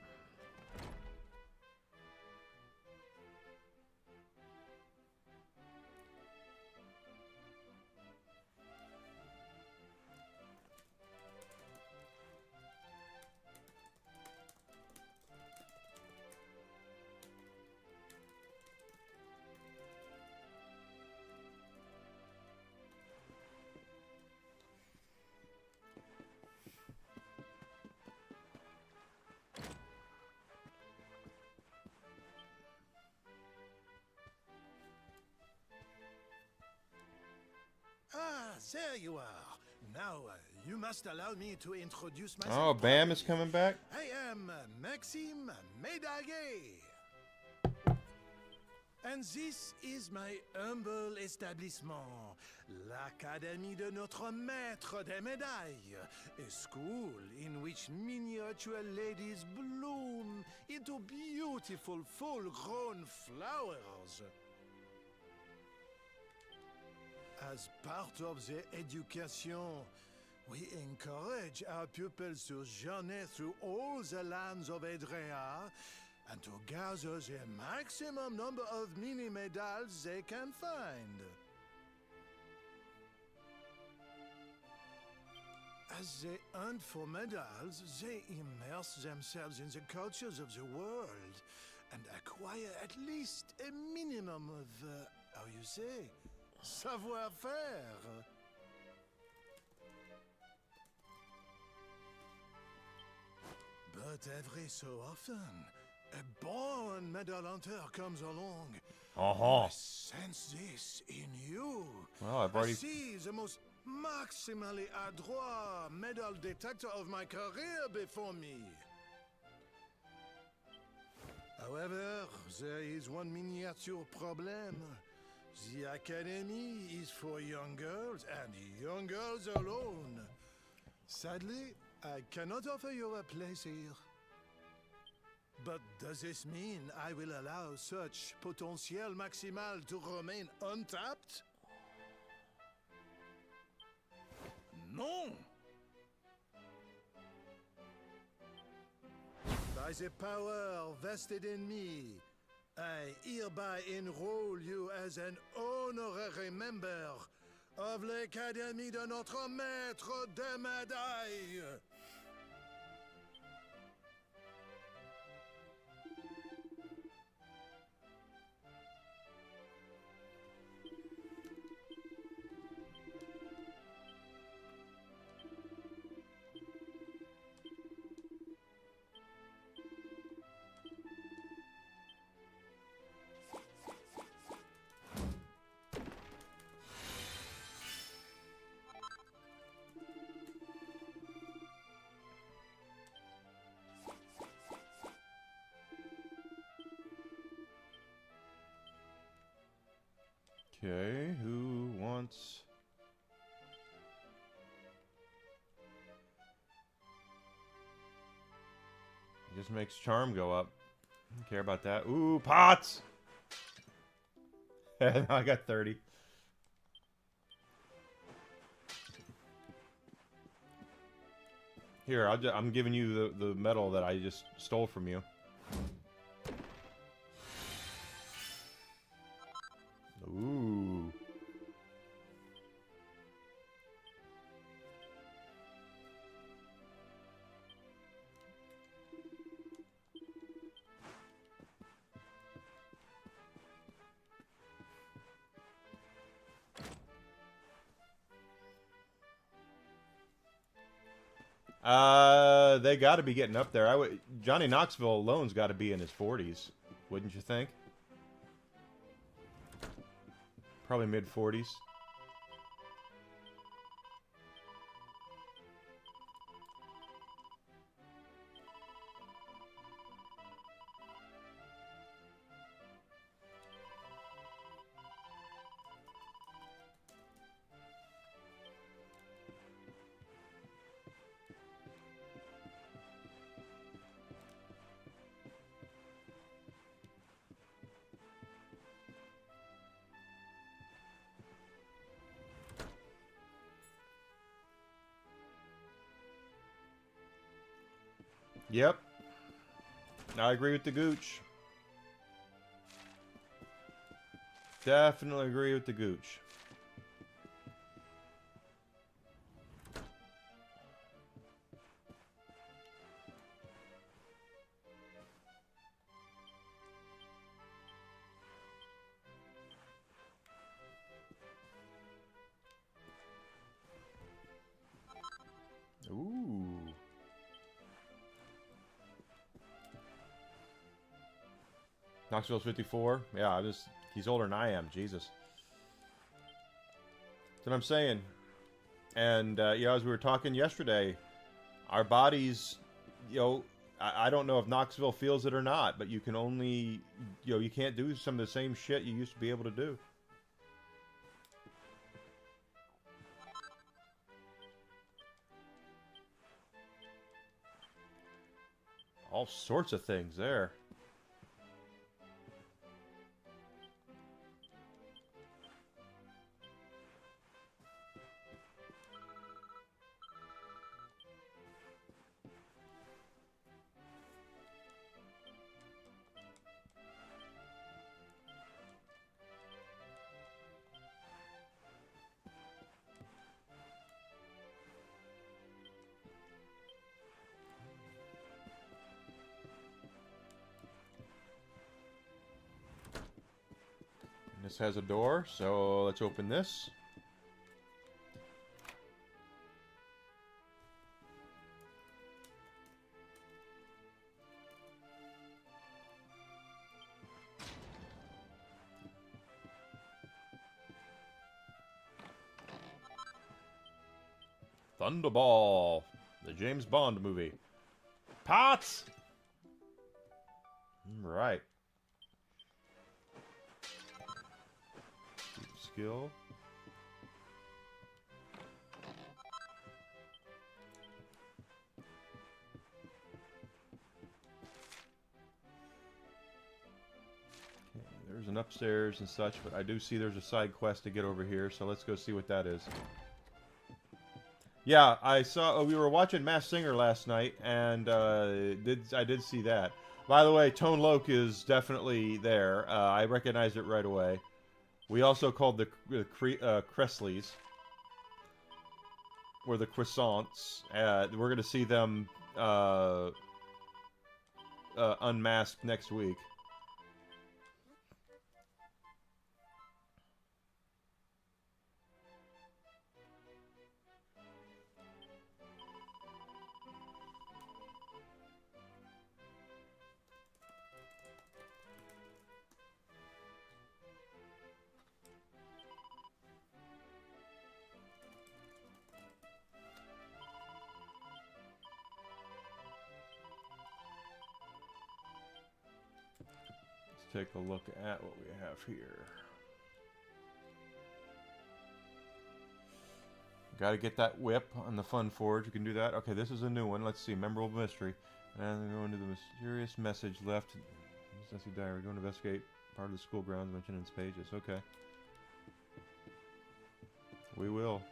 Ah, there you are. Now, you must allow me to introduce myself. Oh, Bam is coming back? I am Maxime Médaguet. And this is my humble establishment, l'Académie de Notre Maître des Médailles, a school in which miniature ladies bloom into beautiful full-grown flowers. As part of the education, we encourage our pupils to journey through all the lands of Edrea and to gather the maximum number of mini medals they can find. As they hunt for medals, they immerse themselves in the cultures of the world and acquire at least a minimum of, how you say, savoir-faire. But every so often, a born medal hunter comes along. I sense this in you. Well, I've already... I see the most maximally adroit medal detector of my career before me. However, there is one miniature problem. The Academy is for young girls, and young girls alone. Sadly, I cannot offer you a place here. But does this mean I will allow such potentiel maximal to remain untapped? No! By the power vested in me, I hereby enroll you as an honorary member of l'Académie de Notre Maître des Médailles. Okay, who wants... It just makes charm go up. Don't care about that. Ooh, pots! I got 30. Here, I'm giving you the medal that I just stole from you. Ooh. They got to be getting up there. Johnny Knoxville alone's got to be in his 40s, wouldn't you think? Probably mid-40s. Yep. I agree with the Gooch. Definitely agree with the Gooch. Ooh. Knoxville's 54. Yeah, he's older than I am. Jesus. That's what I'm saying. And, as we were talking yesterday, our bodies, I don't know if Knoxville feels it or not, but you can only, you can't do some of the same shit you used to be able to do. All sorts of things there. This has a door, so let's open this. Thunderball, the James Bond movie. Pots! Right. Skill. Okay, there's an upstairs and such, but I do see there's a side quest to get over here, so let's go see what that is. Yeah, I saw. We were watching Masked Singer last night, and I did see that. By the way, Tone Loc is definitely there. I recognized it right away. We also called the Cressleys, or the Croissants. We're going to see them unmasked next week. Take a look at what we have here. Got to get that whip on the Fun Forge. You can do that. Okay, this is a new one. Let's see. Memorable mystery. And then go into the mysterious message left. Necessity diary. We're going to investigate part of the school grounds mentioned in its pages. Okay. We will.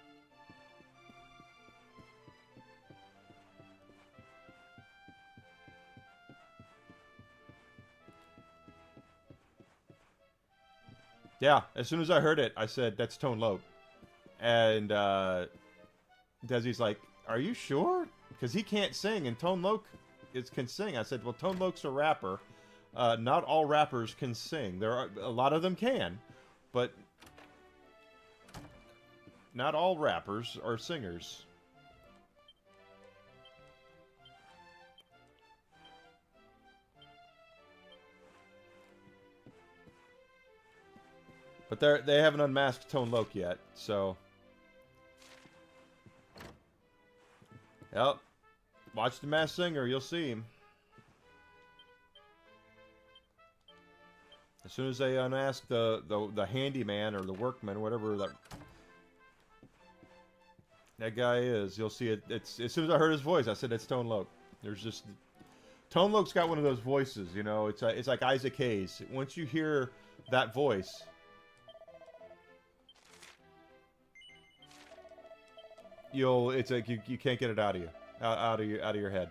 Yeah, as soon as I heard it, I said, that's Tone Loc. And Desi's like, are you sure? Because he can't sing, and Tone Loc can sing. I said, well, Tone Loc's a rapper. Not all rappers can sing. A lot of them can, but not all rappers are singers. But they haven't unmasked Tone Loc yet, so. Yep. Watch The Masked Singer, you'll see him. As soon as they unmask the handyman or the workman, whatever that guy is, you'll see it. It's as soon as I heard his voice, I said it's Tone Loc. There's just Tone Loc's got one of those voices, you know. It's like Isaac Hayes. Once you hear that voice, it's like you can't get it out of you, out of your head.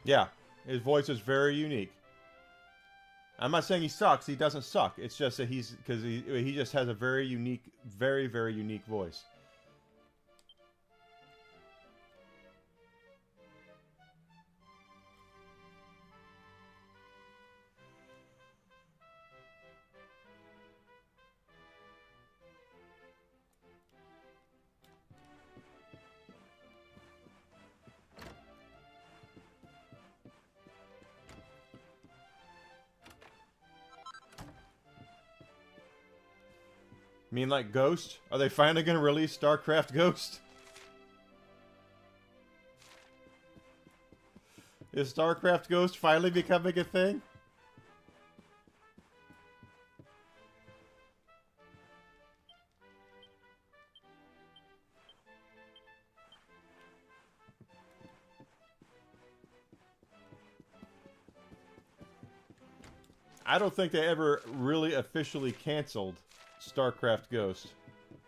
Yeah, his voice is very unique. I'm not saying he sucks. He doesn't suck. It's just that because he just has a very unique, very, very unique voice. You mean like Ghost? Are they finally going to release StarCraft Ghost? Is StarCraft Ghost finally becoming a thing? I don't think they ever really officially canceled StarCraft Ghost.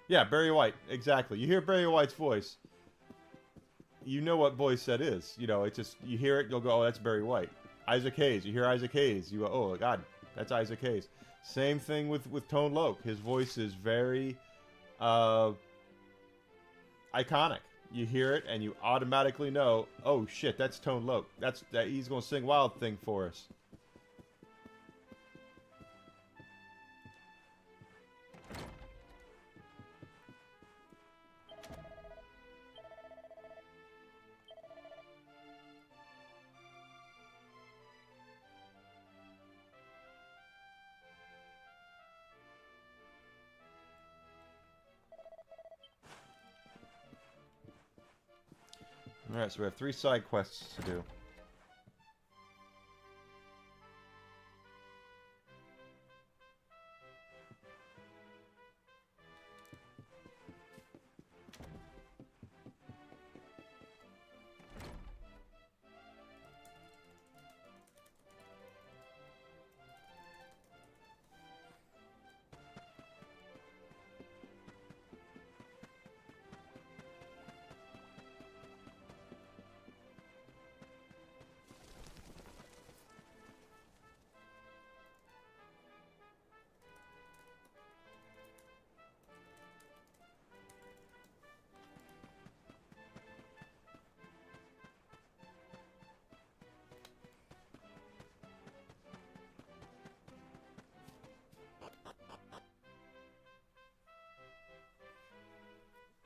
Yeah, Barry White. Exactly. You hear Barry White's voice, you know what voice that is. You know, it's just, you hear it, you'll go, oh, that's Barry White. Isaac Hayes. You hear Isaac Hayes, you go, oh, God, that's Isaac Hayes. Same thing with Tone Loc. His voice is very iconic. You hear it, and you automatically know, oh, shit, that's Tone Loc. He's going to sing Wild Thing for us. Alright, so we have 3 side quests to do.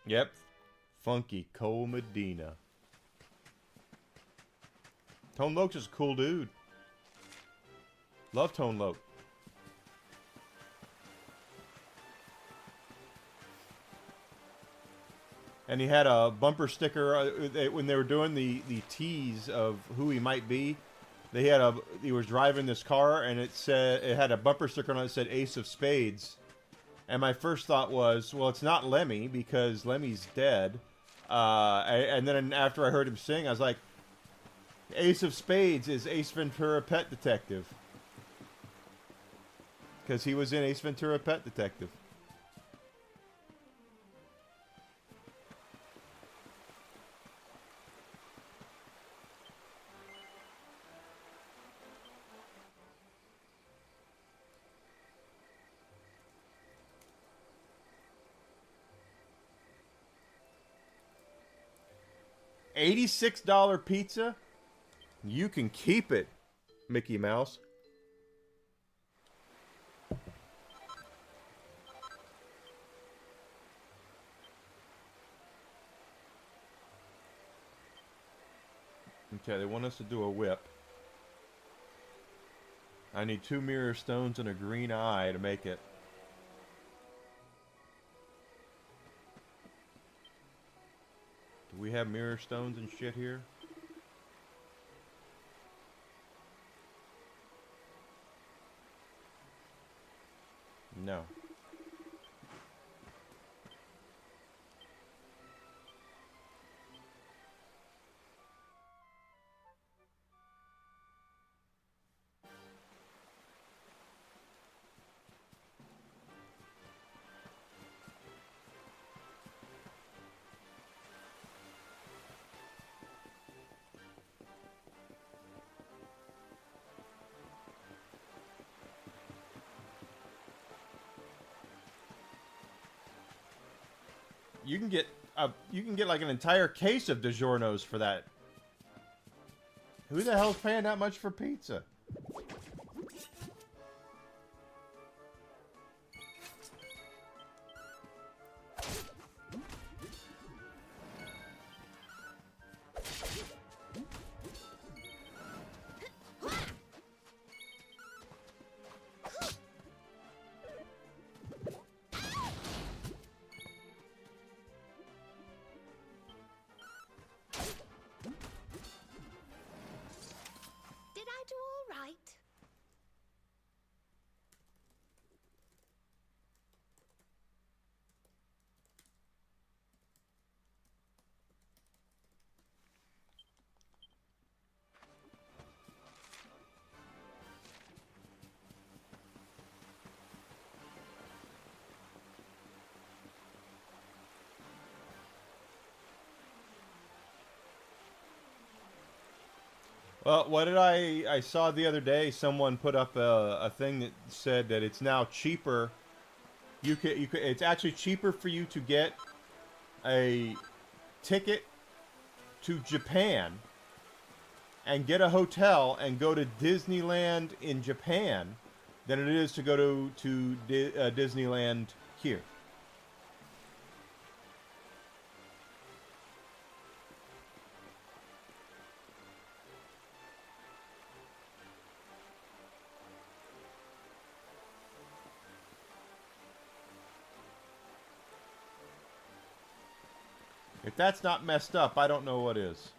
Yep. Funky Cole Medina. Tone Loc's just a cool dude. Love Tone Loc. And he had a bumper sticker when they were doing the tease of who he might be. He was driving this car and it had a bumper sticker on it that said Ace of Spades. And my first thought was, well, it's not Lemmy because Lemmy's dead. And then after I heard him sing, I was like, Ace of Spades is Ace Ventura Pet Detective. Because he was in Ace Ventura Pet Detective. $86 pizza? You can keep it, Mickey Mouse. Okay, they want us to do a whip. I need 2 mirror stones and a green eye to make it. Do we have mirror stones and shit here? No. You can get like an entire case of DiGiorno's for that. Who the hell's paying that much for pizza? Did I do all right? Well, what did I saw the other day? Someone put up a thing that said that it's now cheaper. It's actually cheaper for you to get a ticket to Japan and get a hotel and go to Disneyland in Japan than it is to go to Disneyland here. If that's not messed up, I don't know what is.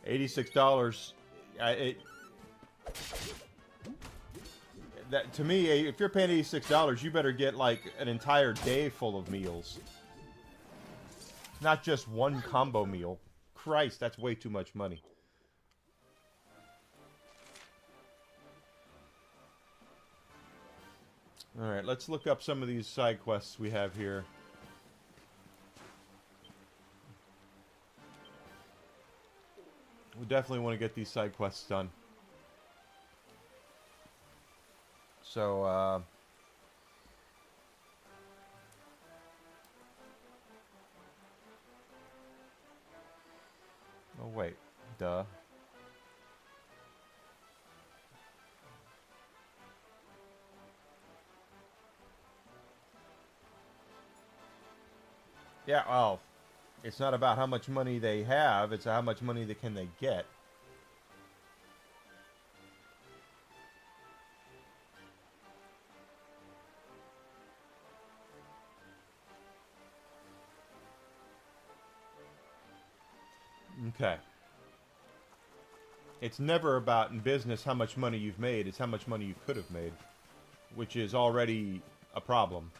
$86. That to me, if you're paying $86, you better get like an entire day full of meals, not just one combo meal. Christ, that's way too much money. All right, let's look up some of these side quests we have here. We definitely want to get these side quests done. So, oh wait, duh. Yeah, well, it's not about how much money they have, it's how much money can they get. Okay. It's never about, in business, how much money you've made. It's how much money you could have made, which is already a problem.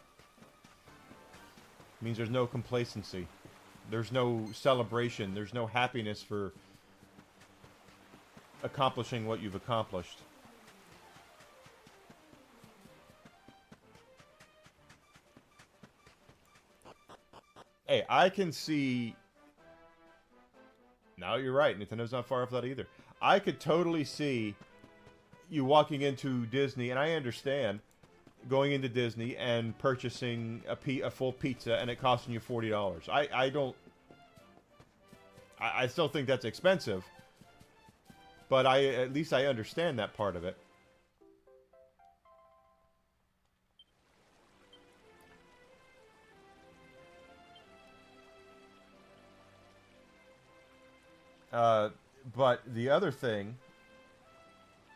It means there's no complacency. There's no celebration. There's no happiness for accomplishing what you've accomplished. Hey, I can see... No, you're right. Nintendo's not far off that either. I could totally see you walking into Disney, and I understand going into Disney and purchasing a full pizza and it costing you $40. I still think that's expensive, but at least I understand that part of it. But the other thing,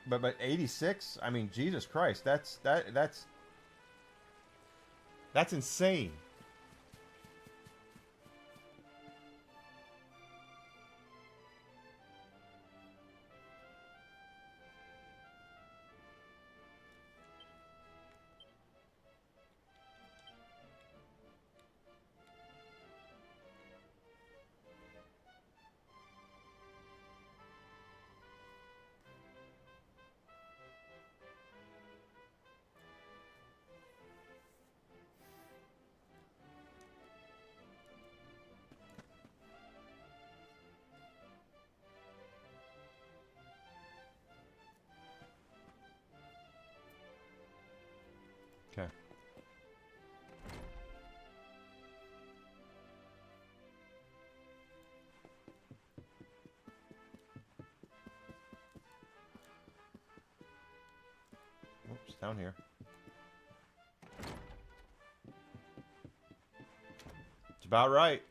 but 86. I mean, Jesus Christ, that's insane. Down here. It's about right.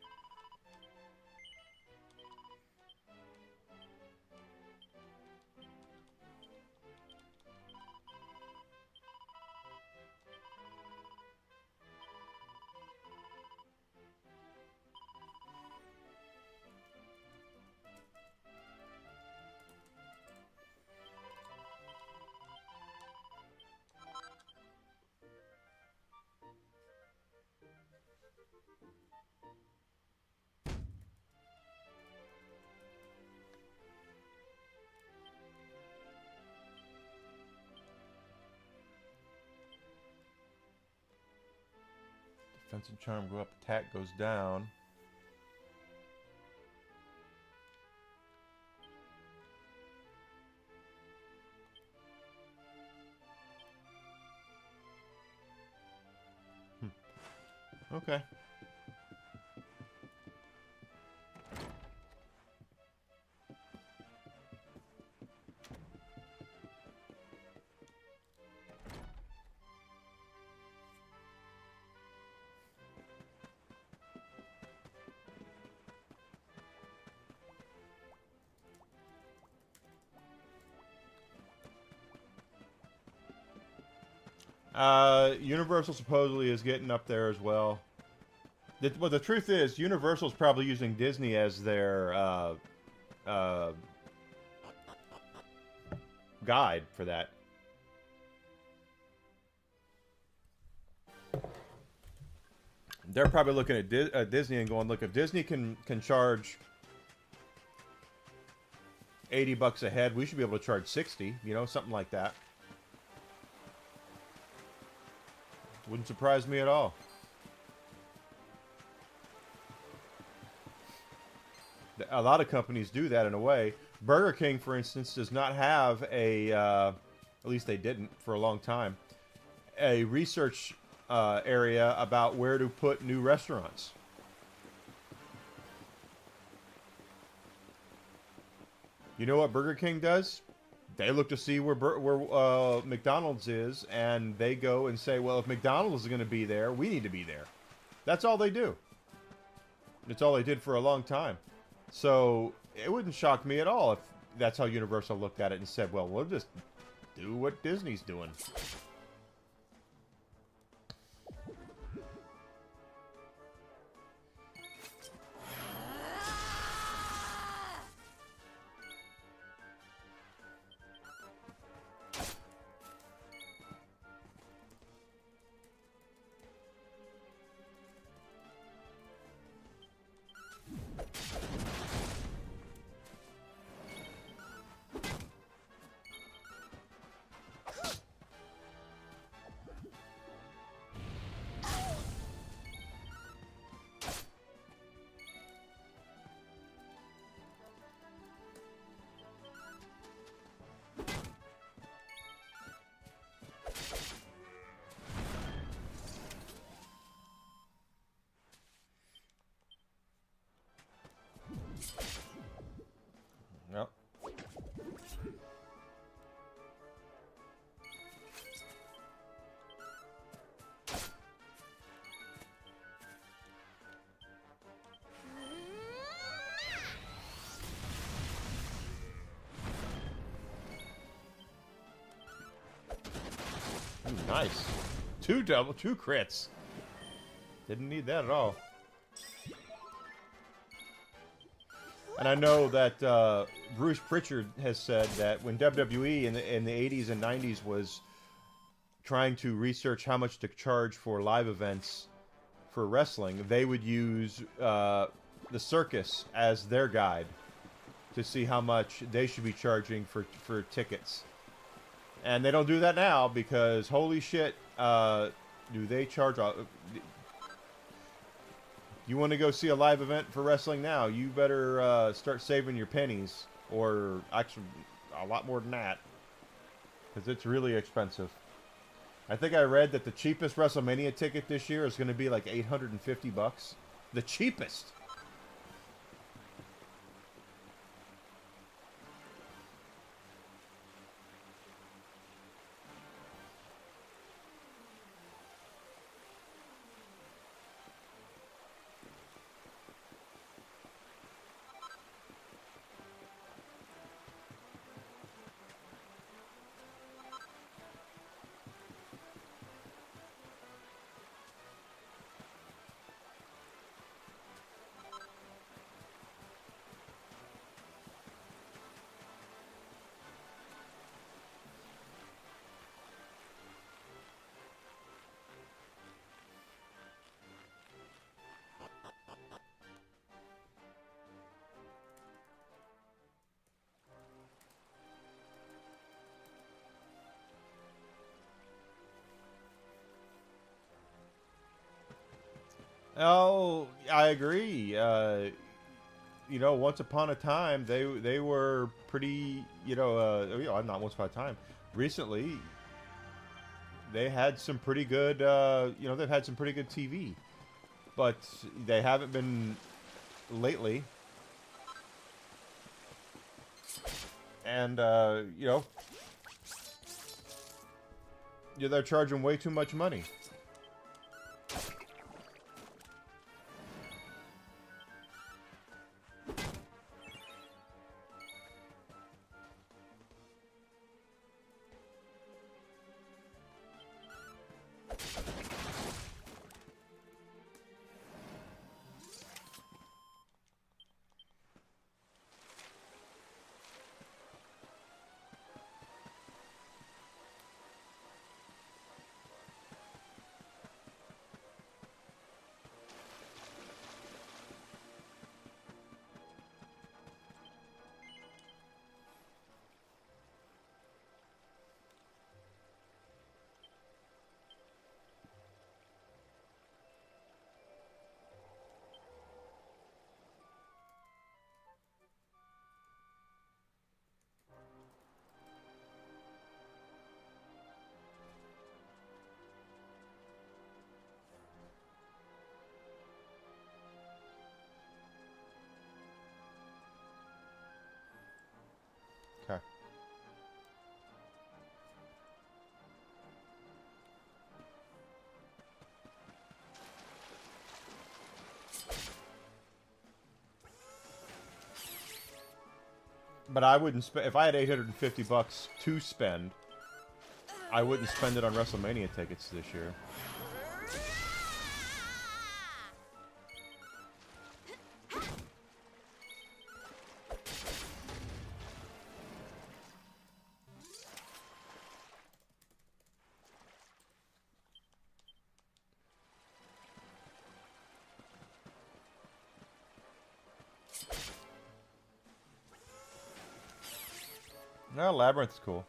Defense and charm go up, attack goes down. Okay. Universal supposedly is getting up there as well. Well, the truth is, Universal's probably using Disney as their guide for that. They're probably looking at Disney and going, look, if Disney can charge $80 a head, we should be able to charge 60, you know, something like that. Wouldn't surprise me at all. A lot of companies do that in a way. Burger King, for instance, does not have a, at least they didn't for a long time, a research area about where to put new restaurants. You know what Burger King does? They look to see where McDonald's is, and they go and say, well, if McDonald's is going to be there, we need to be there. That's all they do. It's all they did for a long time. So it wouldn't shock me at all if that's how Universal looked at it and said, well, we'll just do what Disney's doing. Yep. Ooh, nice. Two crits. Didn't need that at all. And I know that Bruce Pritchard has said that when WWE in the 80s and 90s was trying to research how much to charge for live events for wrestling, they would use the circus as their guide to see how much they should be charging for tickets. And they don't do that now because, holy shit, do they charge... You want to go see a live event for wrestling now, you better start saving your pennies, or actually a lot more than that, because it's really expensive. I think I read that the cheapest WrestleMania ticket this year is going to be like $850. The cheapest! Oh, I agree. You know, once upon a time, they were pretty. Not once upon a time. Recently, they had some pretty good. They've had some pretty good TV, but they haven't been lately. And they're charging way too much money. Okay. But I wouldn't spend if I had $850 to spend. I wouldn't spend it on WrestleMania tickets this year. No, Labyrinth's cool.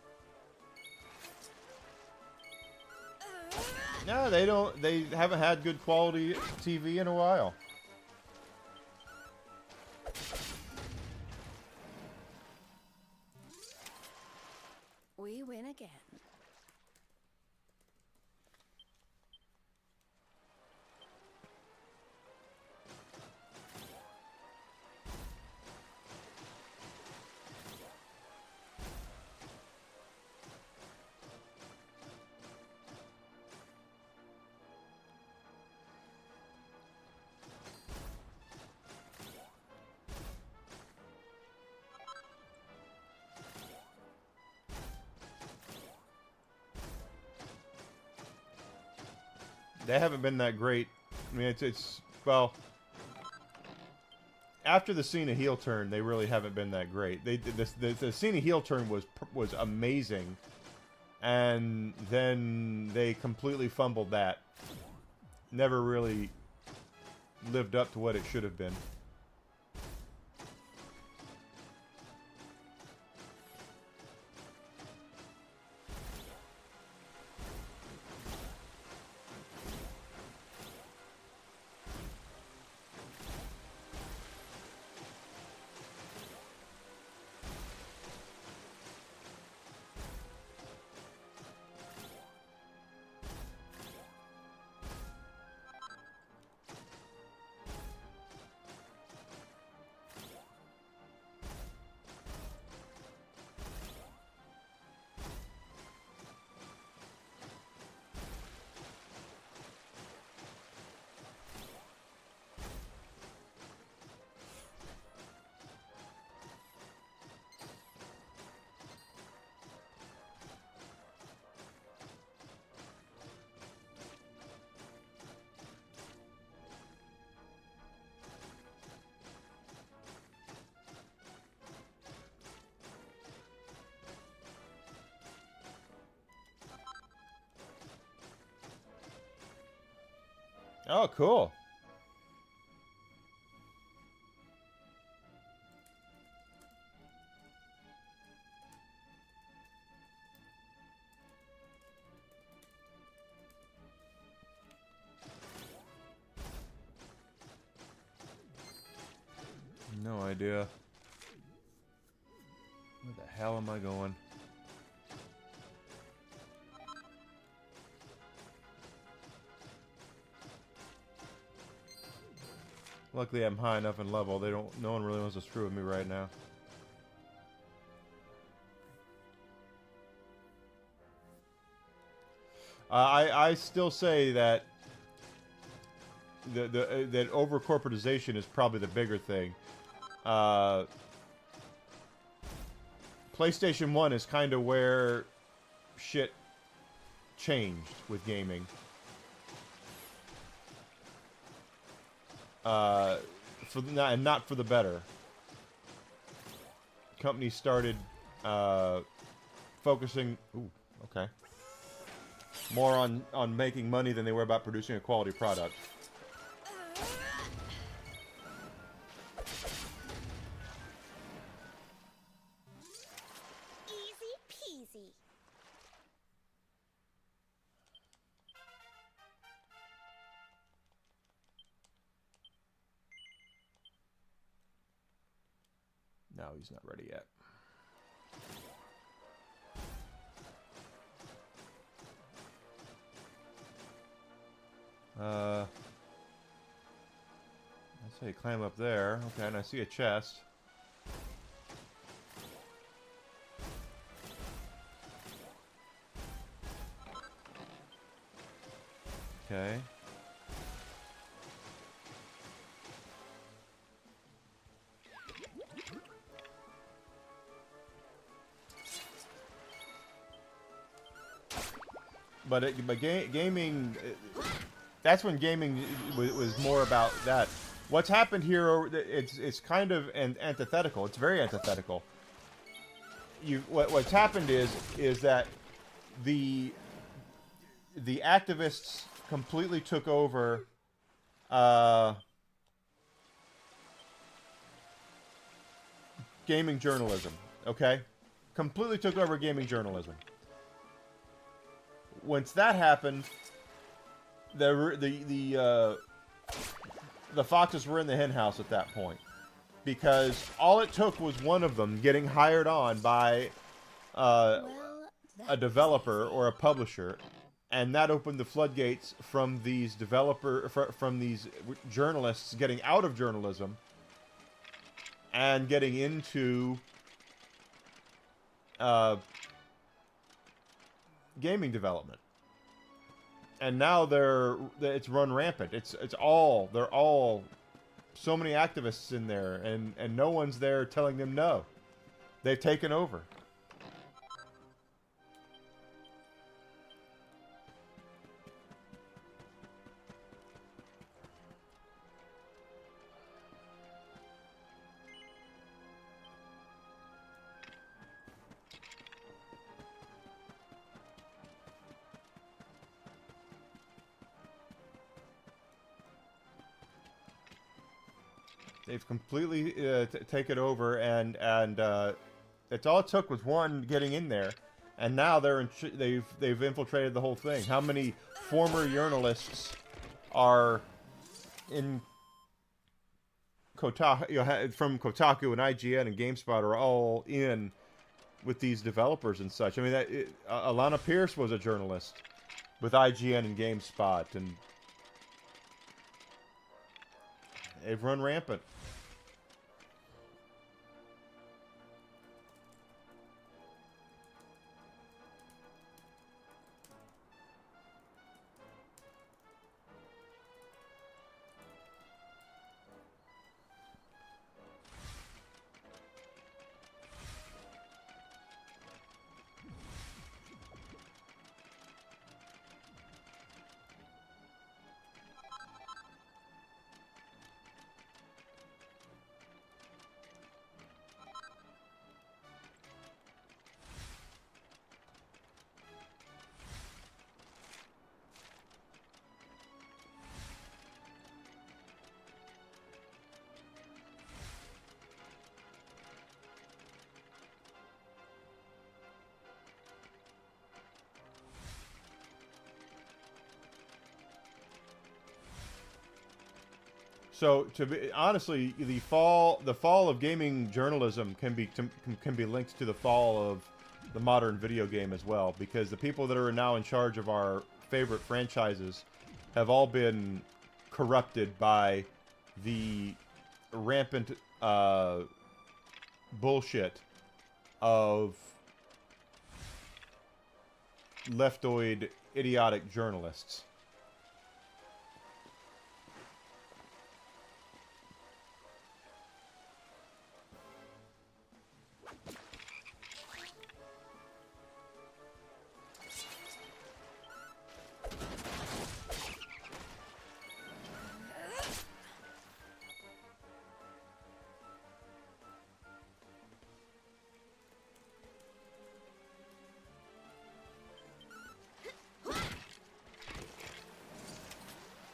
No, they don't. They haven't had good quality TV in a while. We win again. They haven't been that great. I mean, it's well. After the Cena heel turn, they really haven't been that great. The Cena heel turn was amazing, and then they completely fumbled that. Never really lived up to what it should have been. Oh, cool. No idea. Where the hell am I going? Luckily, I'm high enough in level. No one really wants to screw with me right now. I still say that that over corporatization is probably the bigger thing. PlayStation 1 is kind of where shit changed with gaming. And not for the better. Companies started focusing. Ooh, okay. More on making money than they were about producing a quality product. Easy peasy. No, he's not ready yet. I say climb up there. Okay, and I see a chest. Okay. Gaming, that's when gaming was more about that. What's happened here, it's kind of antithetical. It's very antithetical. What's happened is that the activists completely took over gaming journalism. Okay, completely took over gaming journalism. Once that happened, the foxes were in the henhouse at that point, because all it took was one of them getting hired on by a developer or a publisher, and that opened the floodgates from these from these journalists getting out of journalism and getting into gaming development. And now it's run rampant. They're all so many activists in there, and no one's there telling them no. They've taken over. They've completely taken over, and it's all it took was one getting in there, and now they've infiltrated the whole thing. How many former journalists are in Kotaku, from Kotaku and IGN and GameSpot are all in with these developers and such? I mean, Alana Pierce was a journalist with IGN and GameSpot, and they've run rampant. So to be honestly, the fall of gaming journalism can be linked to the fall of the modern video game as well, because the people that are now in charge of our favorite franchises have all been corrupted by the rampant bullshit of leftoid idiotic journalists.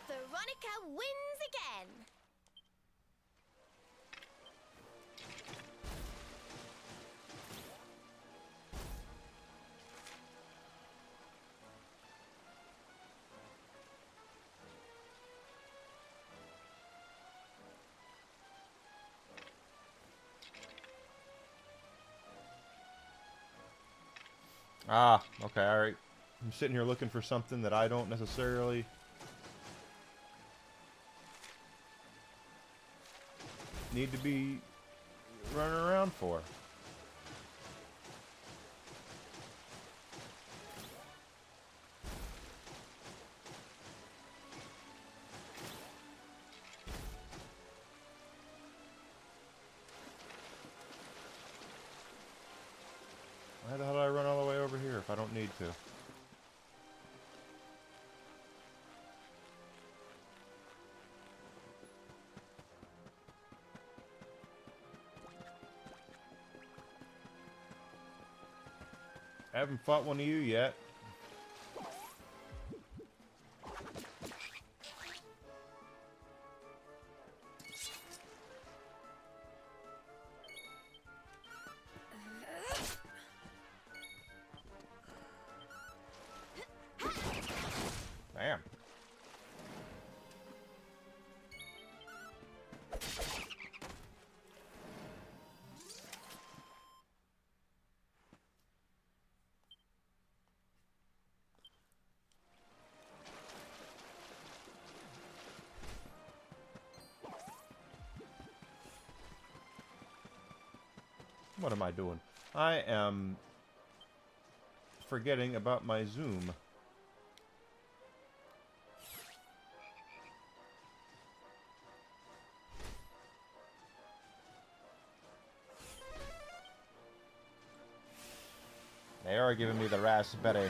Veronica wins again. Ah, okay, alright. I'm sitting here looking for something that I don't necessarily need to be running around for. Why the hell do I run all the way over here if I don't need to? I haven't fought one of you yet. Damn. What am I doing? I am forgetting about my zoom. They are giving me the raspberry.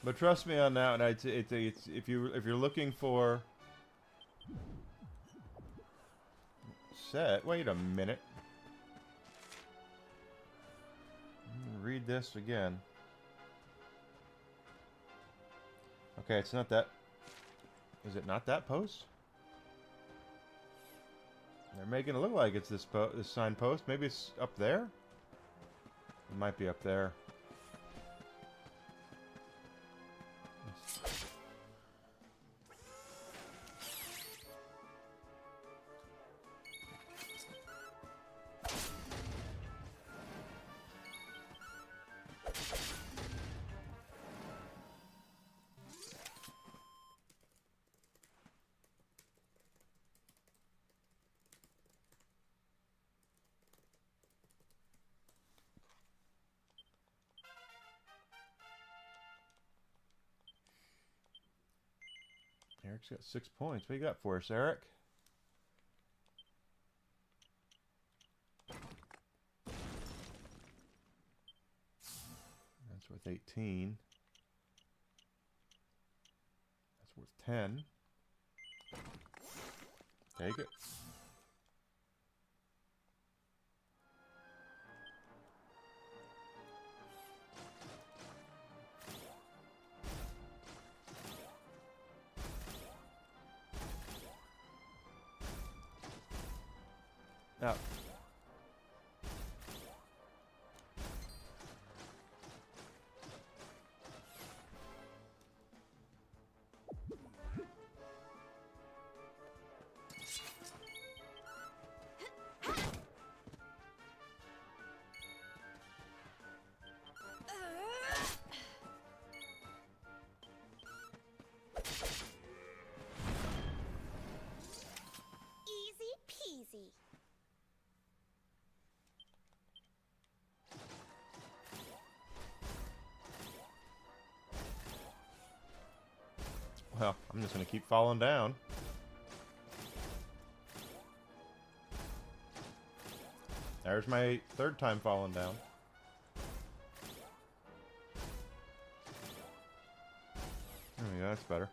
But trust me on that one. It's if you're looking for set. Wait a minute. Read this again. Okay, it's not that. Is it not that post? They're making it look like it's this signpost. Maybe it's up there. It might be up there. Eric's got 6 points. What you got for us, Eric? That's worth 18. That's worth 10. Take it. Out. Easy peasy. Well, I'm just gonna keep falling down. There's my third time falling down. There we go, that's better.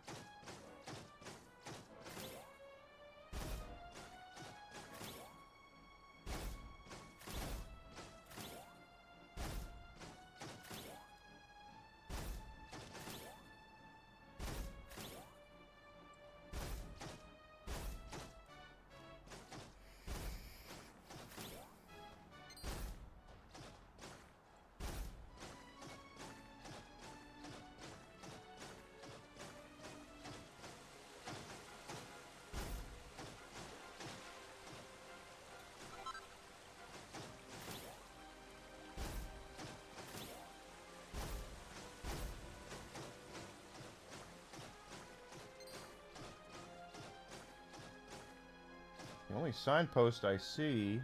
The only signpost I see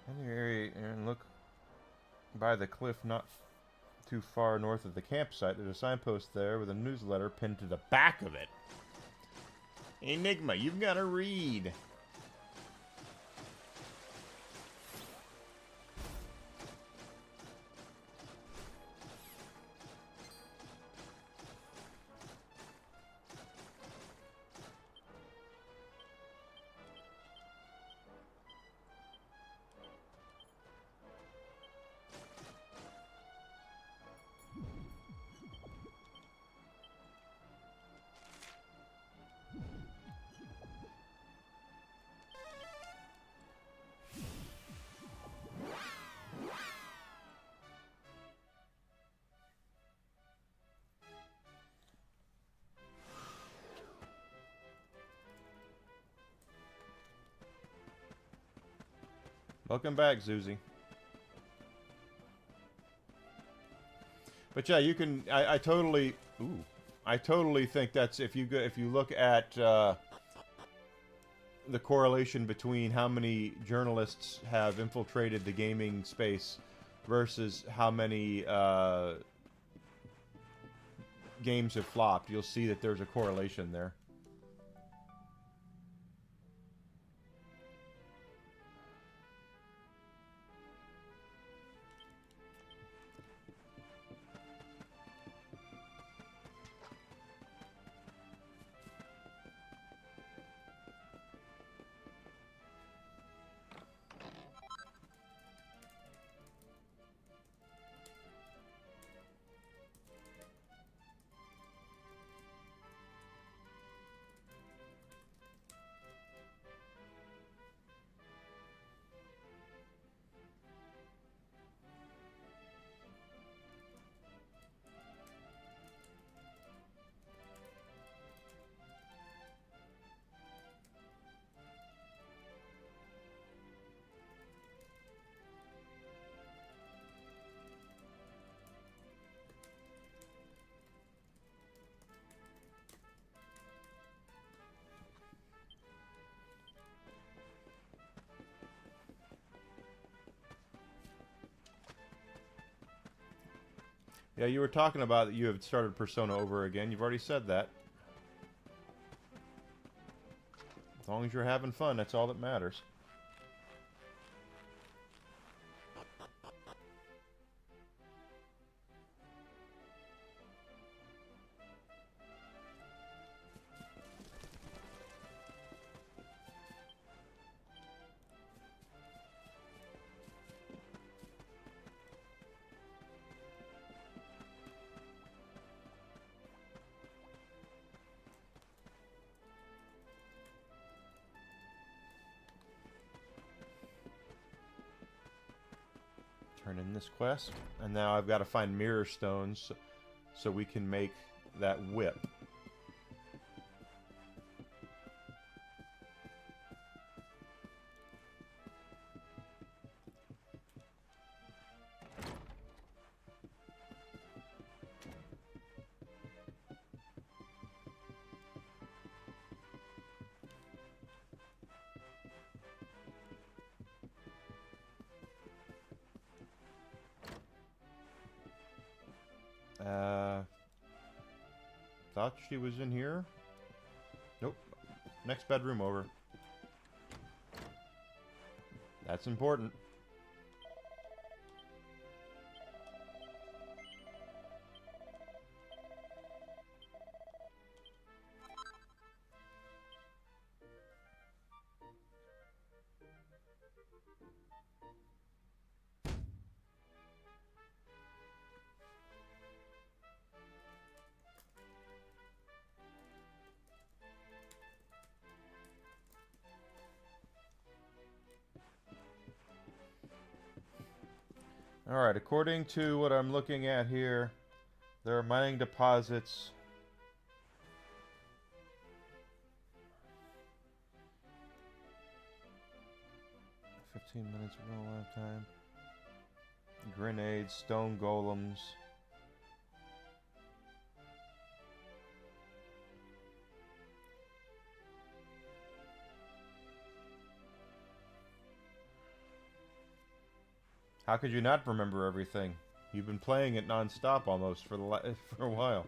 in the area, and look by the cliff not too far north of the campsite. There's a signpost there with a newsletter pinned to the back of it. Enigma, you've got to read. Welcome back, Zuzi. But yeah, you can. I totally. Ooh, I totally think that's if you look at the correlation between how many journalists have infiltrated the gaming space versus how many games have flopped, you'll see that there's a correlation there. Yeah, you were talking about that you have started Persona over again. You've already said that. As long as you're having fun, that's all that matters. Turn in this quest, and now I've got to find mirror stones so we can make that whip. Thought she was in here. Nope. Next bedroom over. That's important. Alright, according to what I'm looking at here, there are mining deposits. "15 minutes of real lifetime. Grenades, stone golems. How could you not remember everything? You've been playing it non-stop almost for a while.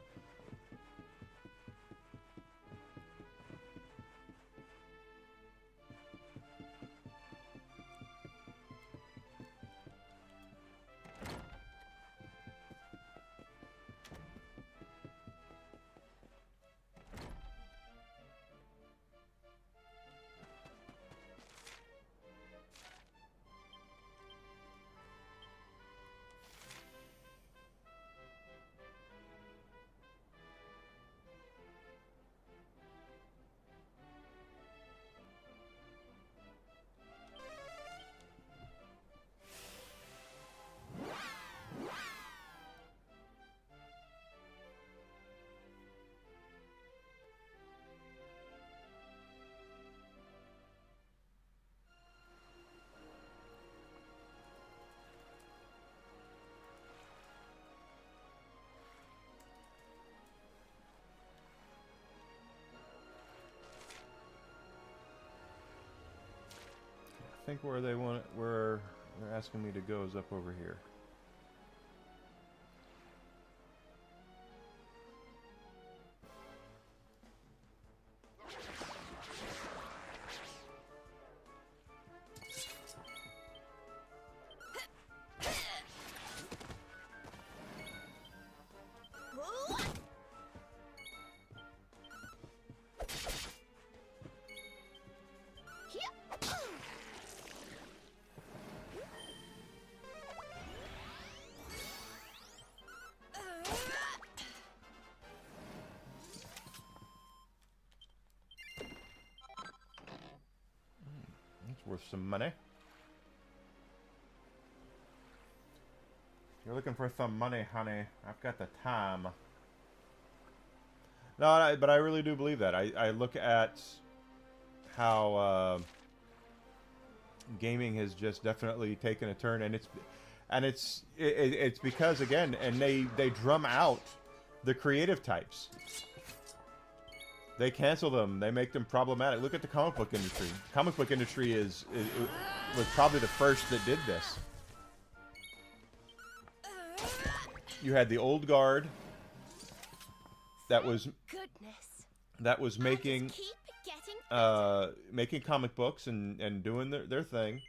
I think where they're asking me to go is up over here. Worth some money. You're looking for some money, honey. I've got the time. No, but I really do believe that. I look at how gaming has just definitely taken a turn, and it's because, again, and they drum out the creative types. They cancel them. They make them problematic. Look at the comic book industry. The comic book industry was probably the first that did this. You had the old guard that was making making comic books and doing their thing.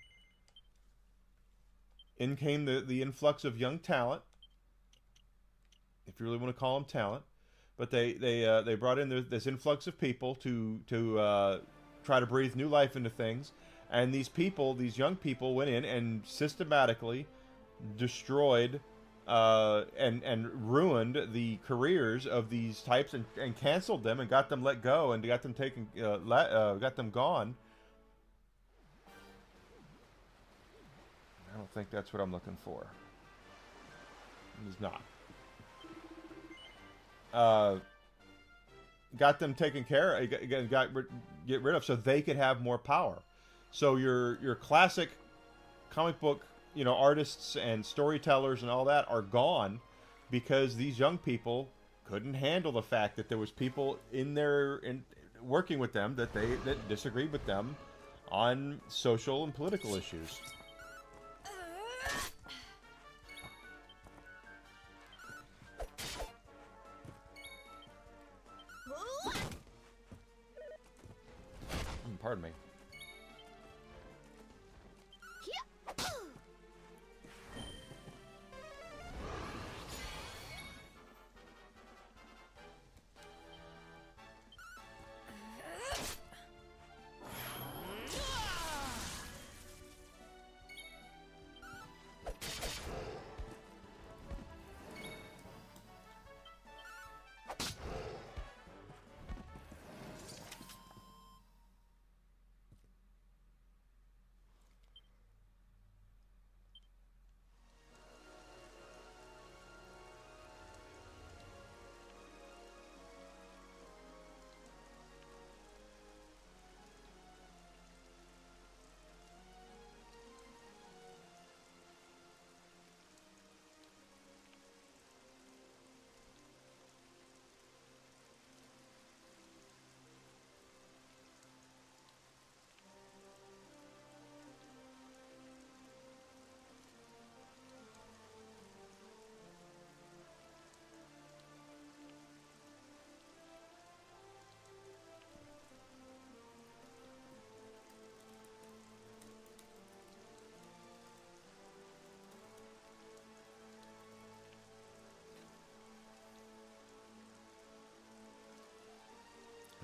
In came the influx of young talent, if you really want to call them talent. But they brought in this influx of people to try to breathe new life into things, and these young people, went in and systematically destroyed and ruined the careers of these types and canceled them and got them let go and got them got them gone. I don't think that's what I'm looking for. It's not. Got them taken care of, get rid of so they could have more power. So your classic comic book, you know, artists and storytellers and all that are gone because these young people couldn't handle the fact that there was people working with them that disagreed with them on social and political issues. Pardon me.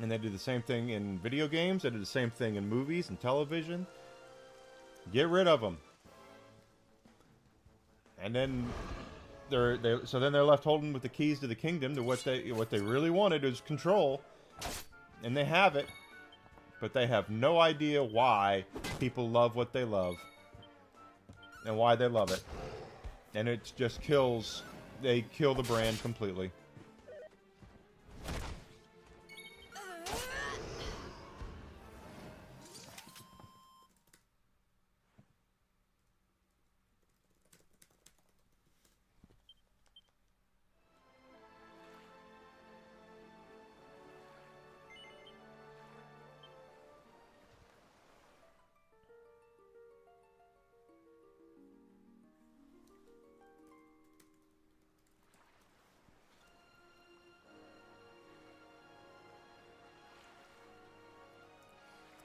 And they do the same thing in video games. They do the same thing in movies and television. Get rid of them. And then they're left holding with the keys to the kingdom to what they really wanted is control. And they have it. But they have no idea why people love what they love. And why they love it. And it just they kill the brand completely.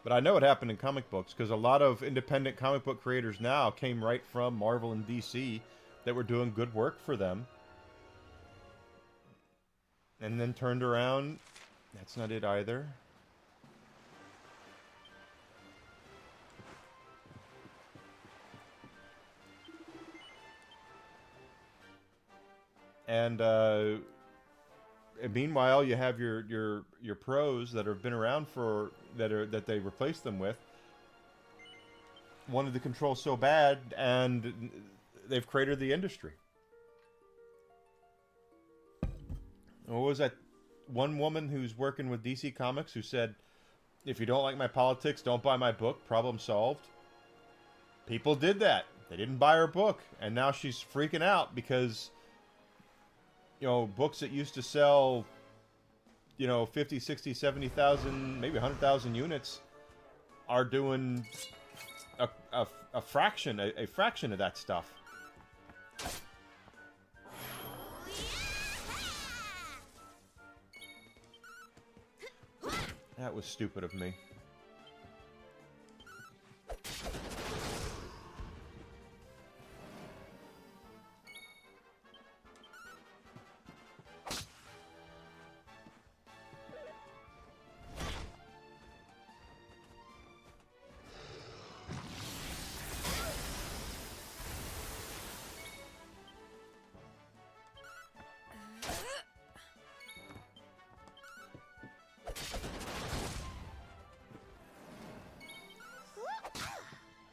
But I know it happened in comic books because a lot of independent comic book creators now came right from Marvel and DC that were doing good work for them. And then turned around. That's not it either. And meanwhile, you have your pros that have been around that they replaced them with wanted the control so bad, and they've cratered the industry. What was that one woman who's working with DC Comics who said, "If you don't like my politics, don't buy my book. Problem solved." People did that. They didn't buy her book, and now she's freaking out because, you know, books that used to sell, you know, 50, 60, 70,000, maybe 100,000 units are doing a fraction of that stuff. That was stupid of me.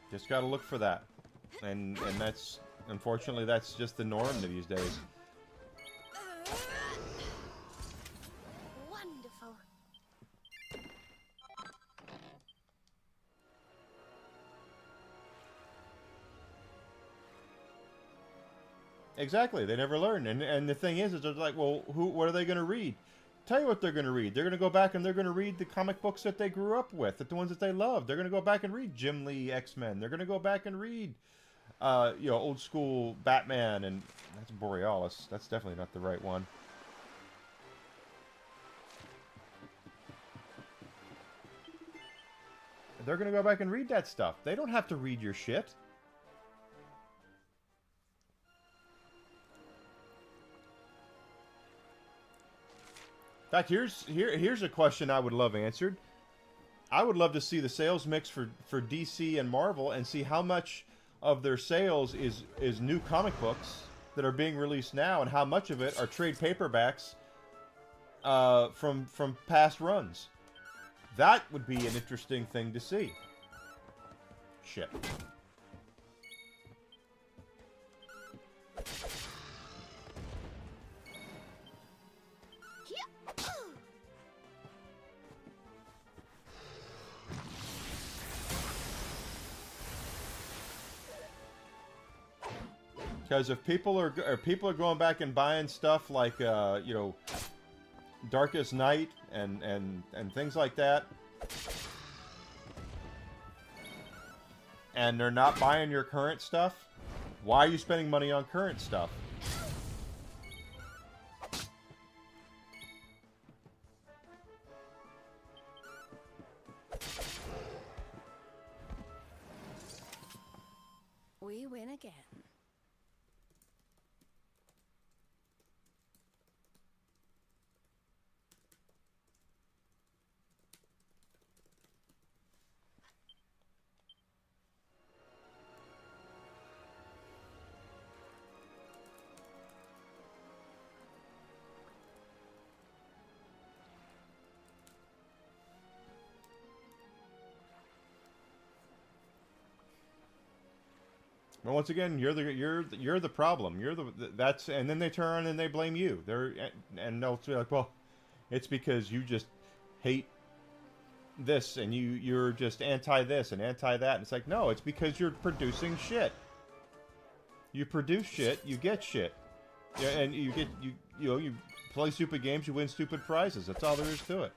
Just gotta look for that. and that's, unfortunately, that's just the norm these days. Wonderful. Exactly, they never learn, and the thing is they're like, well, what are they going to read? Tell you what they're going to read. They're going to go back and they're going to read the comic books that they grew up with, the ones that they love. They're going to go back and read Jim Lee X-Men. They're going to go back and read, old school Batman, and that's Borealis. That's definitely not the right one. They're going to go back and read that stuff. They don't have to read your shit. In fact, here's a question I would love answered. I would love to see the sales mix for DC and Marvel and see how much of their sales is new comic books that are being released now, and how much of it are trade paperbacks from past runs. That would be an interesting thing to see. Shit. Because if people are going back and buying stuff like Darkest Night and things like that, and they're not buying your current stuff, why are you spending money on current stuff? We win again. Well, once again, you're the problem. And then they turn around and they blame you. And they'll be like, well, it's because you just hate this and you're just anti this and anti that. And it's like, no, it's because you're producing shit. You produce shit, you get shit. Yeah, and you play stupid games, you win stupid prizes. That's all there is to it.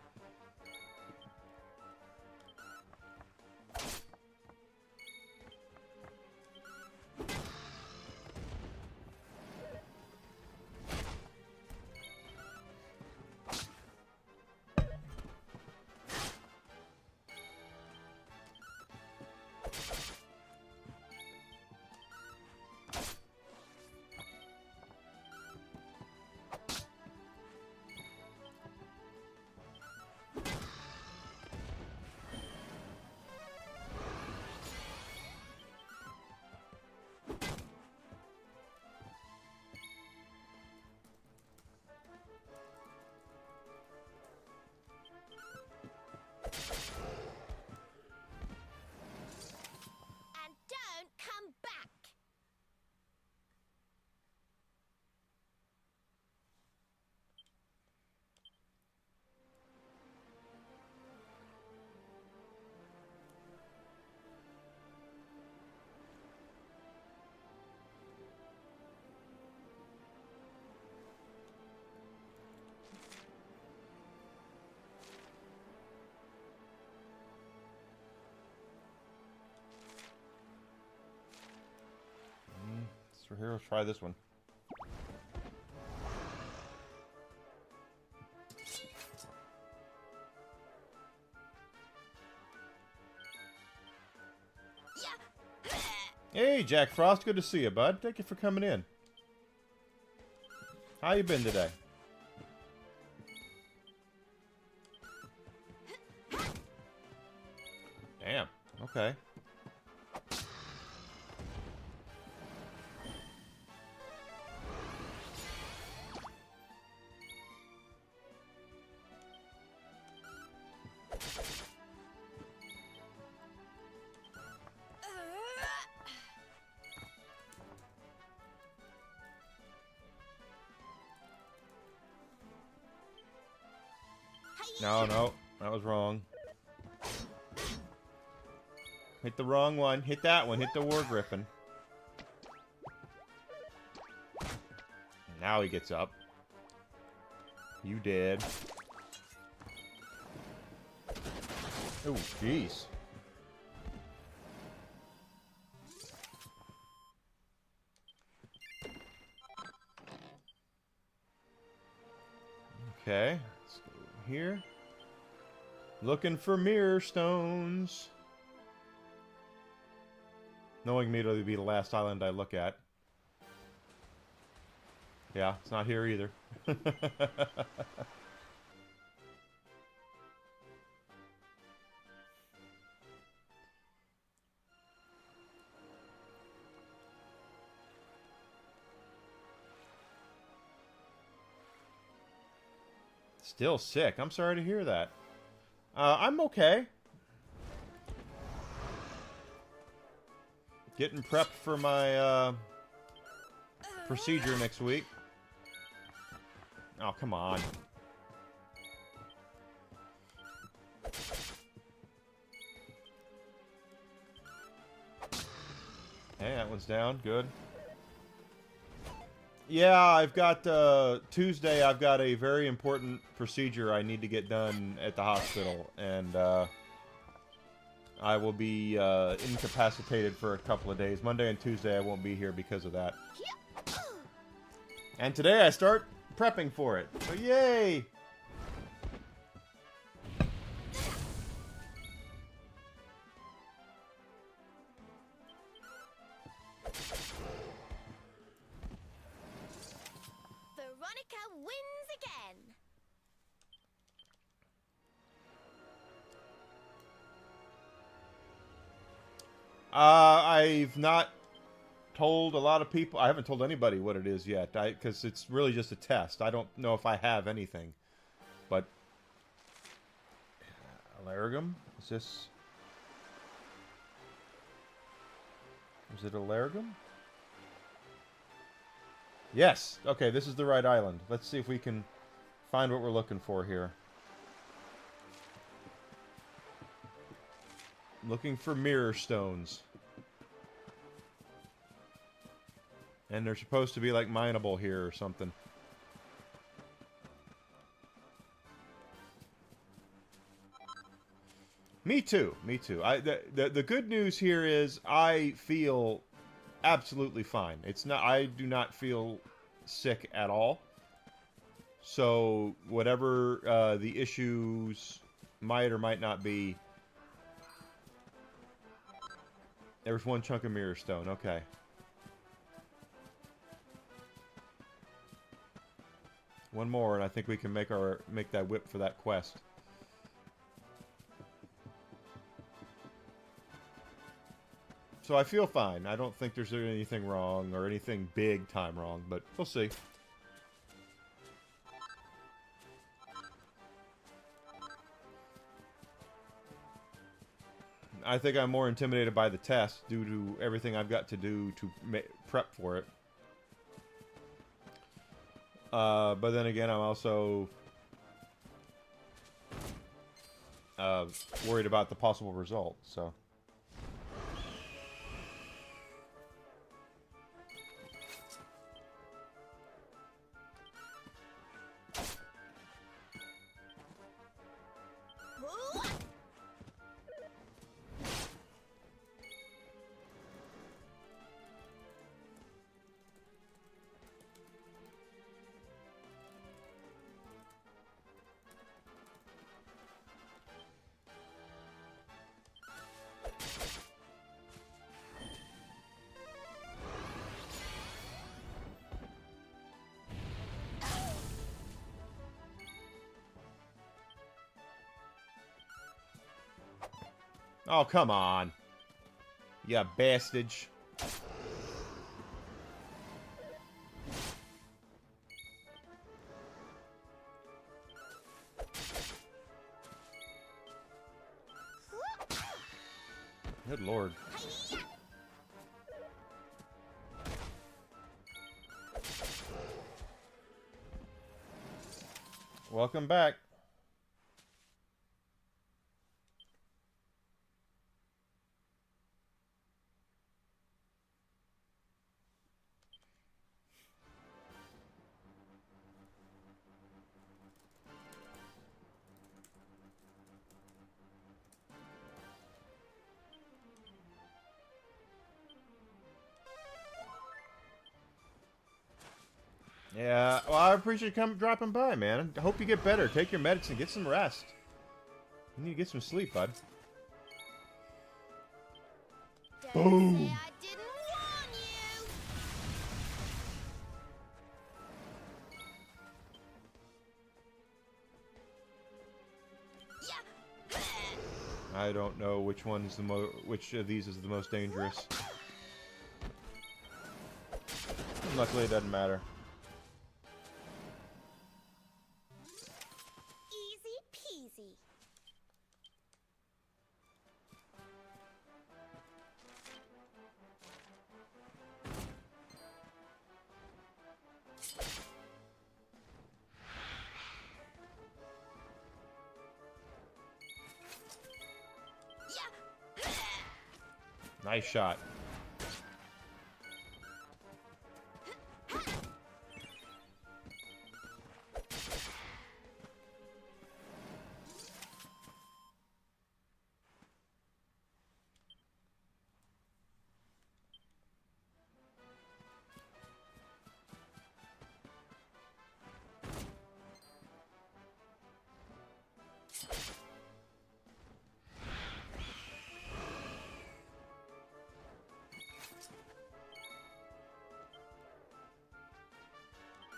And don't come back. So here, let's try this one. Hey, Jack Frost, good to see you, bud. Thank you for coming in. How you been today? Damn. Okay. No, no. That was wrong. Hit the wrong one. Hit that one. Hit the War Griffin. Now he gets up. You dead. Oh, jeez. Okay, let's go here. Looking for mirror stones. Knowing me, it'll be the last island I look at. Yeah, it's not here either. Still sick. I'm sorry to hear that. I'm okay. Getting prepped for my procedure next week. Oh, come on. Hey, that one's down. Good. Yeah, I've got, Tuesday, I've got a very important procedure I need to get done at the hospital, and, I will be, incapacitated for a couple of days. Monday and Tuesday I won't be here because of that. And today I start prepping for it, so yay! Veronica wins again. I've not told a lot of people. I haven't told anybody what it is yet, because it's really just a test. I don't know if I have anything. But Alargum? Is this? Is it Alargum? Yes. Okay, this is the right island. Let's see if we can find what we're looking for here. Looking for mirror stones. And they're supposed to be like mineable here or something. Me too. Me too. The good news here is I feel absolutely fine. It's not. I do not feel sick at all. So whatever the issues might or might not be, there's one chunk of mirror stone. Okay. One more, and I think we can make that whip for that quest. So I feel fine. I don't think there's anything wrong or anything big time wrong, but we'll see. I think I'm more intimidated by the test due to everything I've got to do to prep for it. But then again, I'm also worried about the possible result, so... Oh, come on. You bastard. Good lord. Welcome back. Yeah, well, I appreciate you dropping by, man. I hope you get better. Take your medicine, get some rest. You need to get some sleep, bud. Don't Boom. say I didn't warn you. Yeah. I don't know which one's the which of these is the most dangerous. Luckily, it doesn't matter. Easy peasy. Yeah. Nice shot.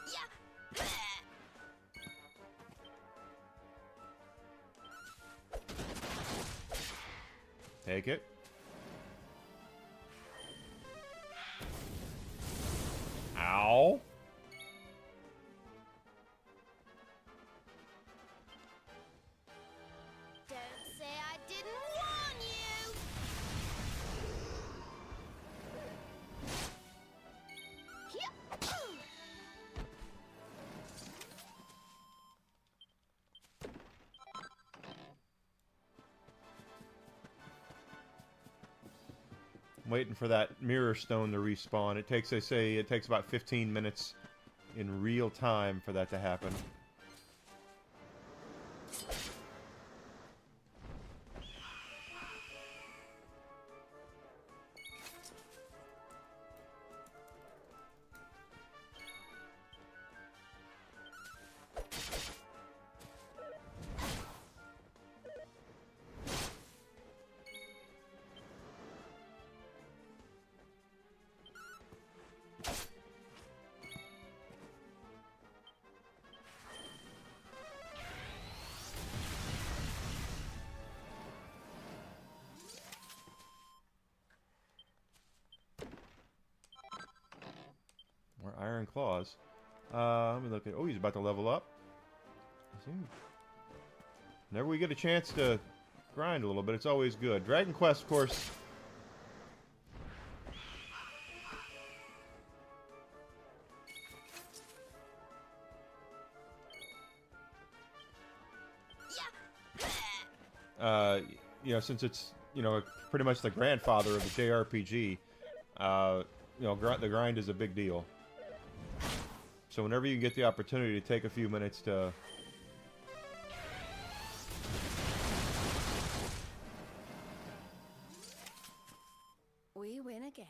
Yeah. Take it. Ow. Don't say I didn't warn you. Yeah. I'm waiting for that mirror stone to respawn. It takes, they say, it takes about 15 minutes in real time for that to happen. More Iron Claws. Let me look at... Oh, he's about to level up. Whenever we get a chance to grind a little bit, it's always good. Dragon Quest, of course... you know, since it's, you know, pretty much the grandfather of the JRPG, you know, the grind is a big deal. So whenever you get the opportunity to take a few minutes to... We win again.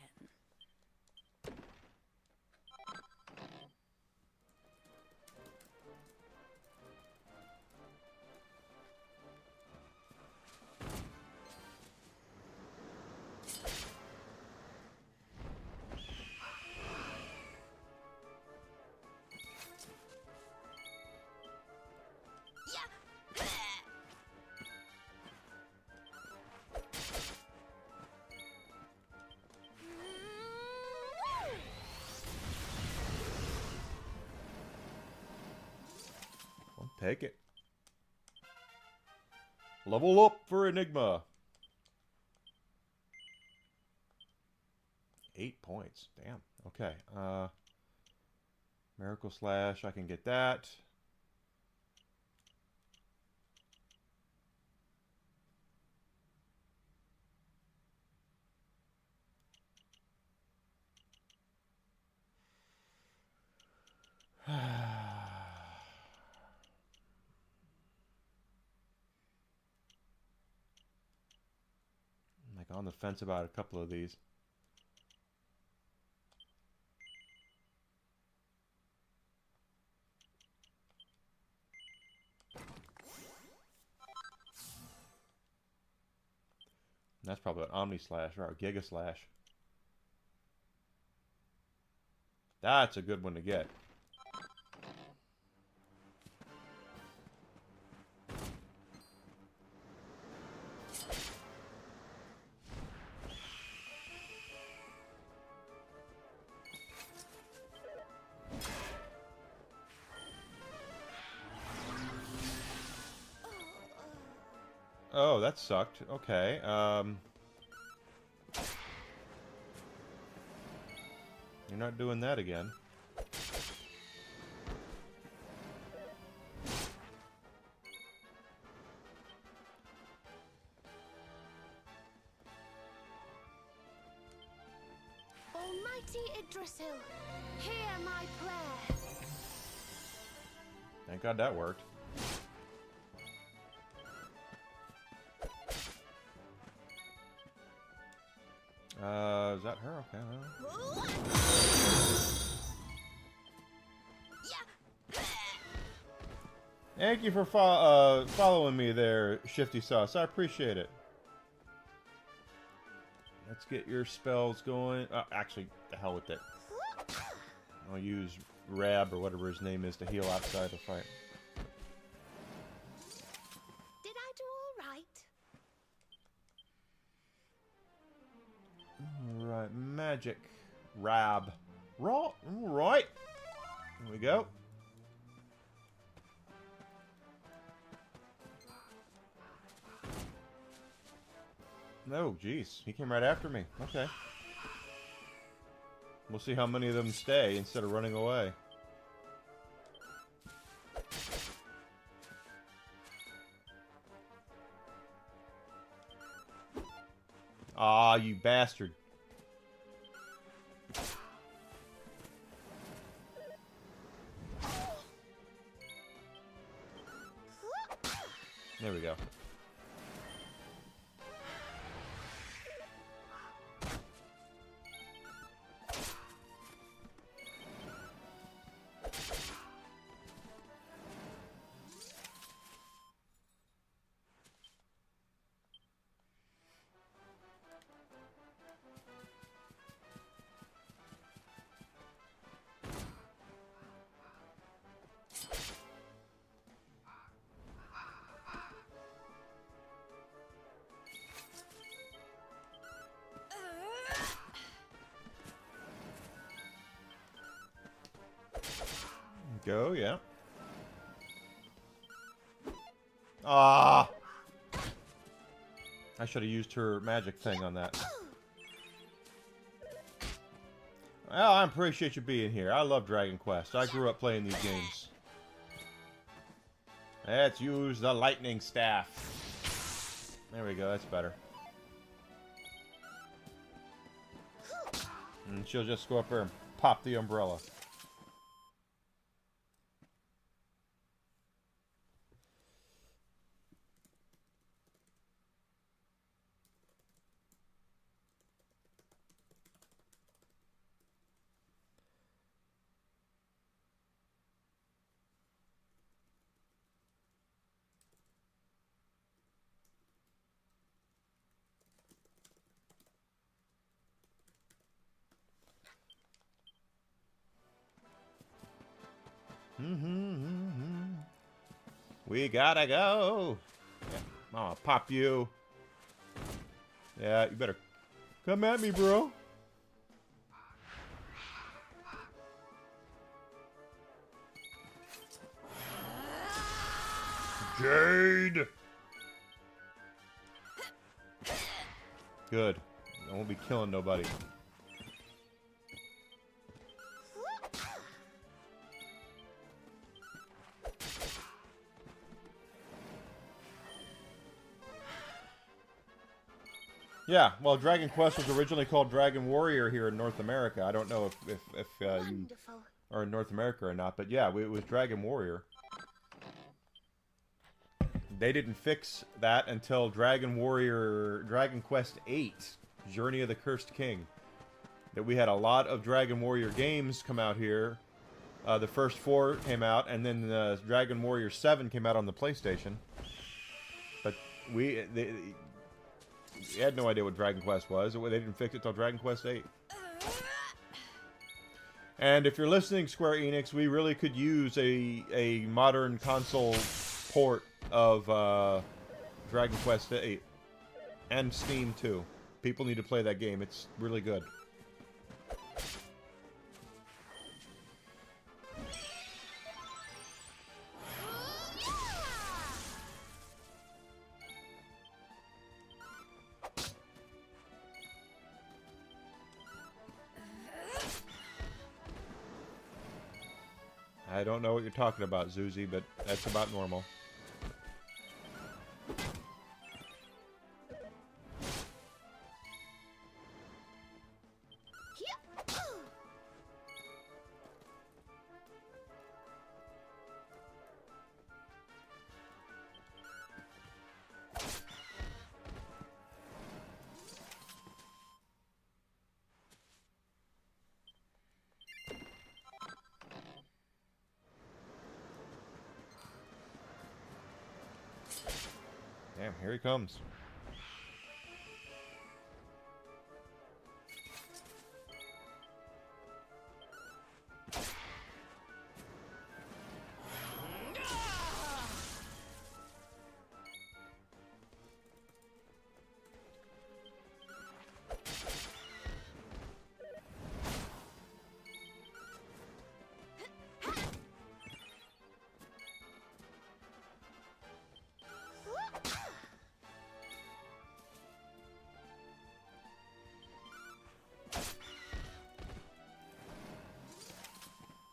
Well, take it. Level up for Enigma. 8 points. Damn. Okay. Miracle Slash, I can get that. I'm like on the fence about a couple of these. That's probably an Omni Slash or a Giga Slash. That's a good one to get. Oh, that sucked. Okay. You're not doing that again. Almighty Yggdrasil, hear my prayer. Thank God that worked. Is that her? Okay. Well. Thank you for following me there, Shifty Sauce. I appreciate it. Let's get your spells going. Actually, the hell with it. I'll use Rab or whatever his name is to heal outside the fight. Did I do all right? Alright, magic. Rab. Right. Here we go. No, jeez. He came right after me. Okay. We'll see how many of them stay instead of running away. Ah, you bastard. There we go. Go, yeah. Ah! I should have used her magic thing on that. Well, I appreciate you being here. I love Dragon Quest. I grew up playing these games. Let's use the lightning staff. There we go, that's better. And she'll just go up there and pop the umbrella. We gotta go. Yeah, I'm gonna pop you. Yeah, you better come at me, bro. Jade. Good. I won't be killing nobody. Yeah, well, Dragon Quest was originally called Dragon Warrior here in North America. I don't know if you are in North America or not, but yeah, it was Dragon Warrior. They didn't fix that until Dragon Quest VIII, Journey of the Cursed King. That we had a lot of Dragon Warrior games come out here. The first 4 came out, and then Dragon Warrior 7 came out on the PlayStation. But we had no idea what Dragon Quest was. They didn't fix it till Dragon Quest VIII. And if you're listening, Square Enix, we really could use a modern console port of Dragon Quest VIII. And Steam, too. People need to play that game. It's really good. I don't know what you're talking about, Zuzi, but that's about normal. Damn, here he comes.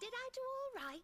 Did I do all right?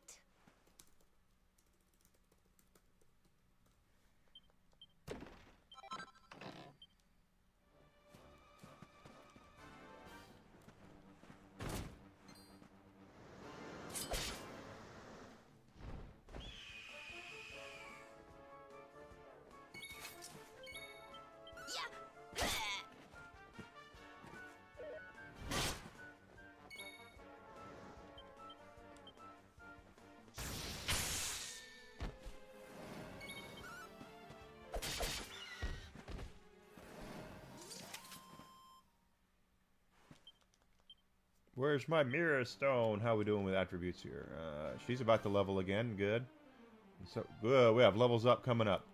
Where's my Mirror Stone? How we doing with attributes here? She's about to level again. Good. So good. We have levels up coming up.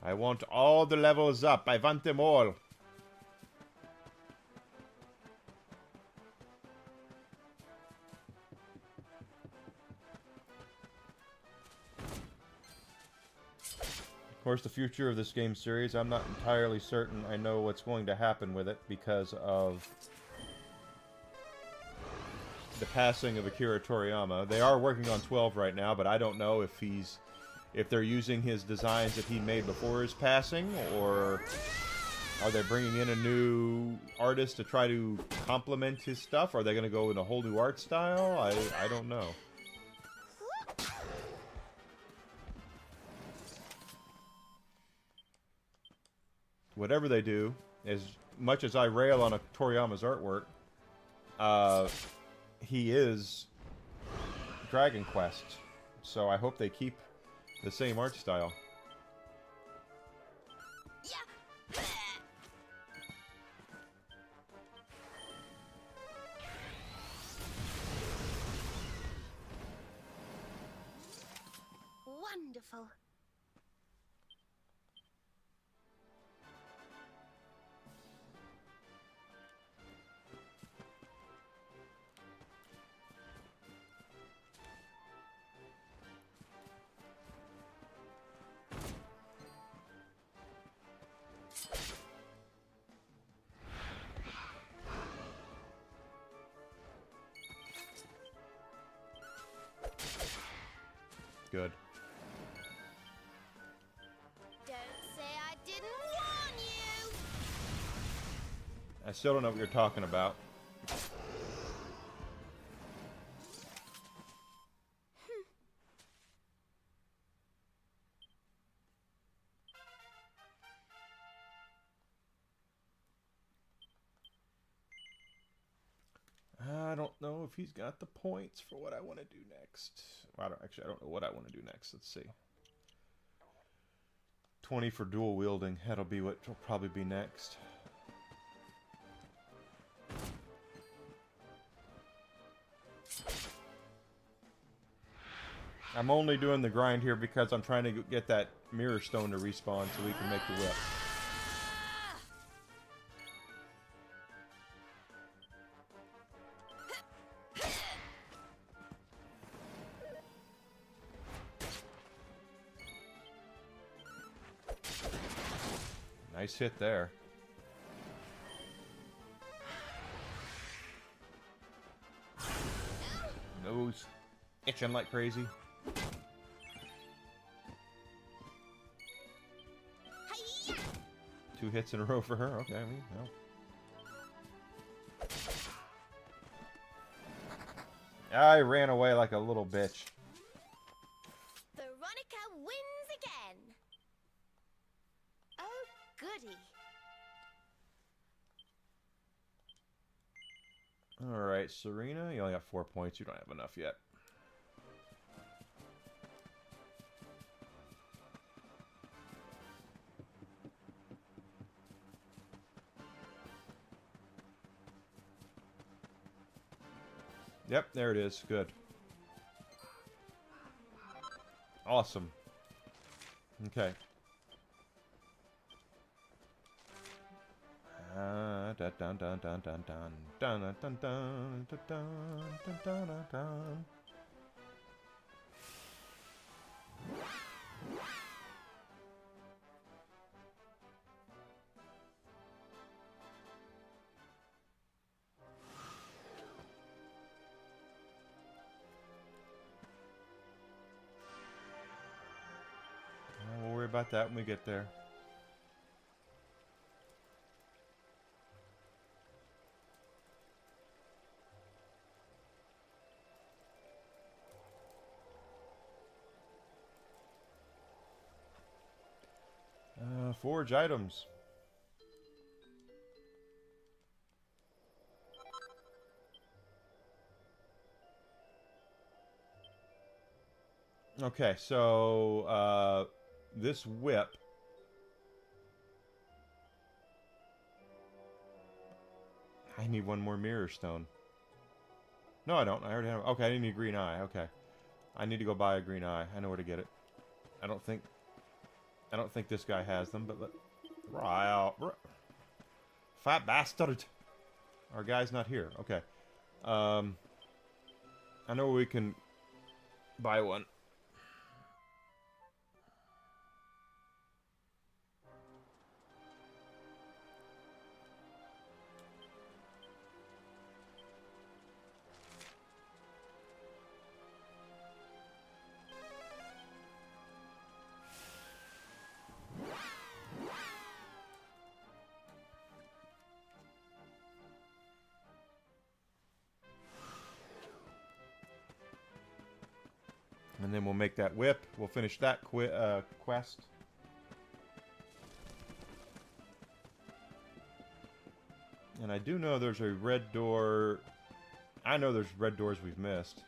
I want all the levels up. I want them all. Of course, the future of this game series, I'm not entirely certain I know what's going to happen with it because of the passing of Akira Toriyama. They are working on 12 right now, but I don't know if they're using his designs that he made before his passing, or are they bringing in a new artist to try to complement his stuff? Are they going to go in a whole new art style? I don't know. Whatever they do, as much as I rail on Toriyama's artwork, he is Dragon Quest, so I hope they keep the same art style. Wonderful. Good. Don't say I didn't warn you. I still don't know what you're talking about. I don't know if he's got the points for what I want to do next. I don't know what I want to do next. Let's see. 20 for dual wielding. That'll be what will probably be next. I'm only doing the grind here because I'm trying to get that mirror stone to respawn so we can make the whip. Nice hit there. Nose itching like crazy. Hi-ya! 2 hits in a row for her. Okay, I mean, no. I ran away like a little bitch. Veronica wins again. Oh, goody. Alright, Serena, you only got 4 points. You don't have enough yet. Yep, there it is. Good. Awesome. Okay. Dun dun dun dun dun dun dun dun dun dun dun dun dun. We'll worry about that when we get there. Forge items. Okay, so this whip. I need one more mirror stone. No, I don't. I already have. Okay, I need a green eye. Okay, I need to go buy a green eye. I know where to get it. I don't think this guy has them, but fat bastard. Our guy's not here. Okay. I know we can buy one. And then we'll make that whip. We'll finish that quest. And I do know there's a red door. I know there's red doors we've missed.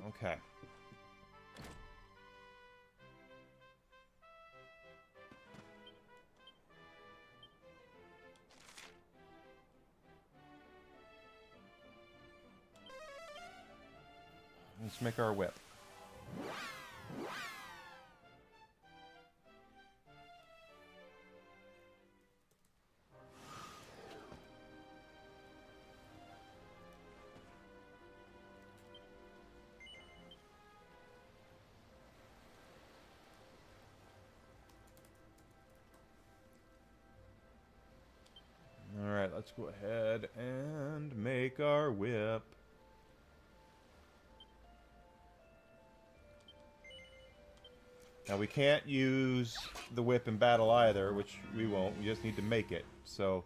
Okay. Let's make our whip. Alright, let's go ahead and make our whip. Now we can't use the whip in battle either, which we won't. We just need to make it. So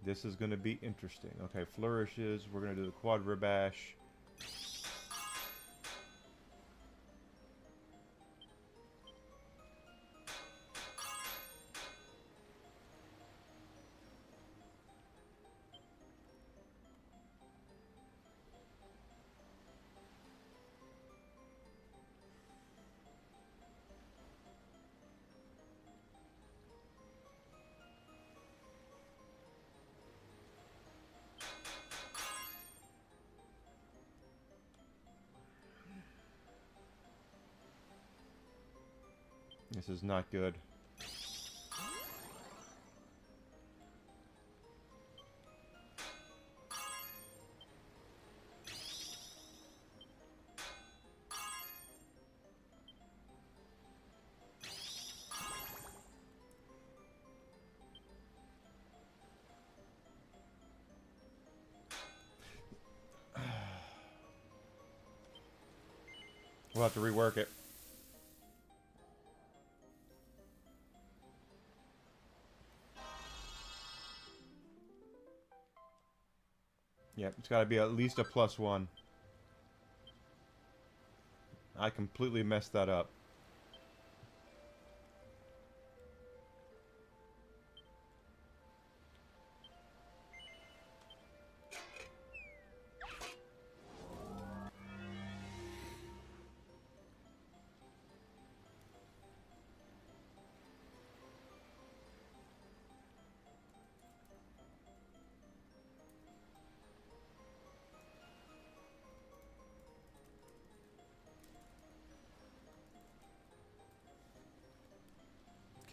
this is going to be interesting. Okay, flourishes. We're going to do the quadrabash. This is not good. We'll have to rework it. Yep, it's got to be at least a +1. I completely messed that up.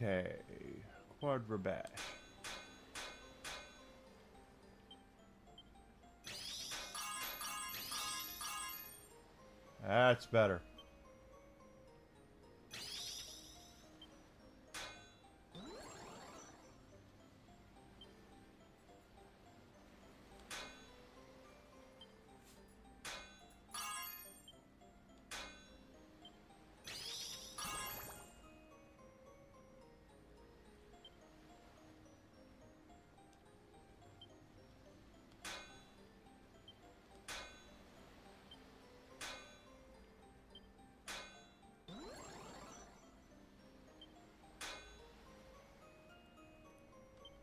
Okay, quadrabash. That's better.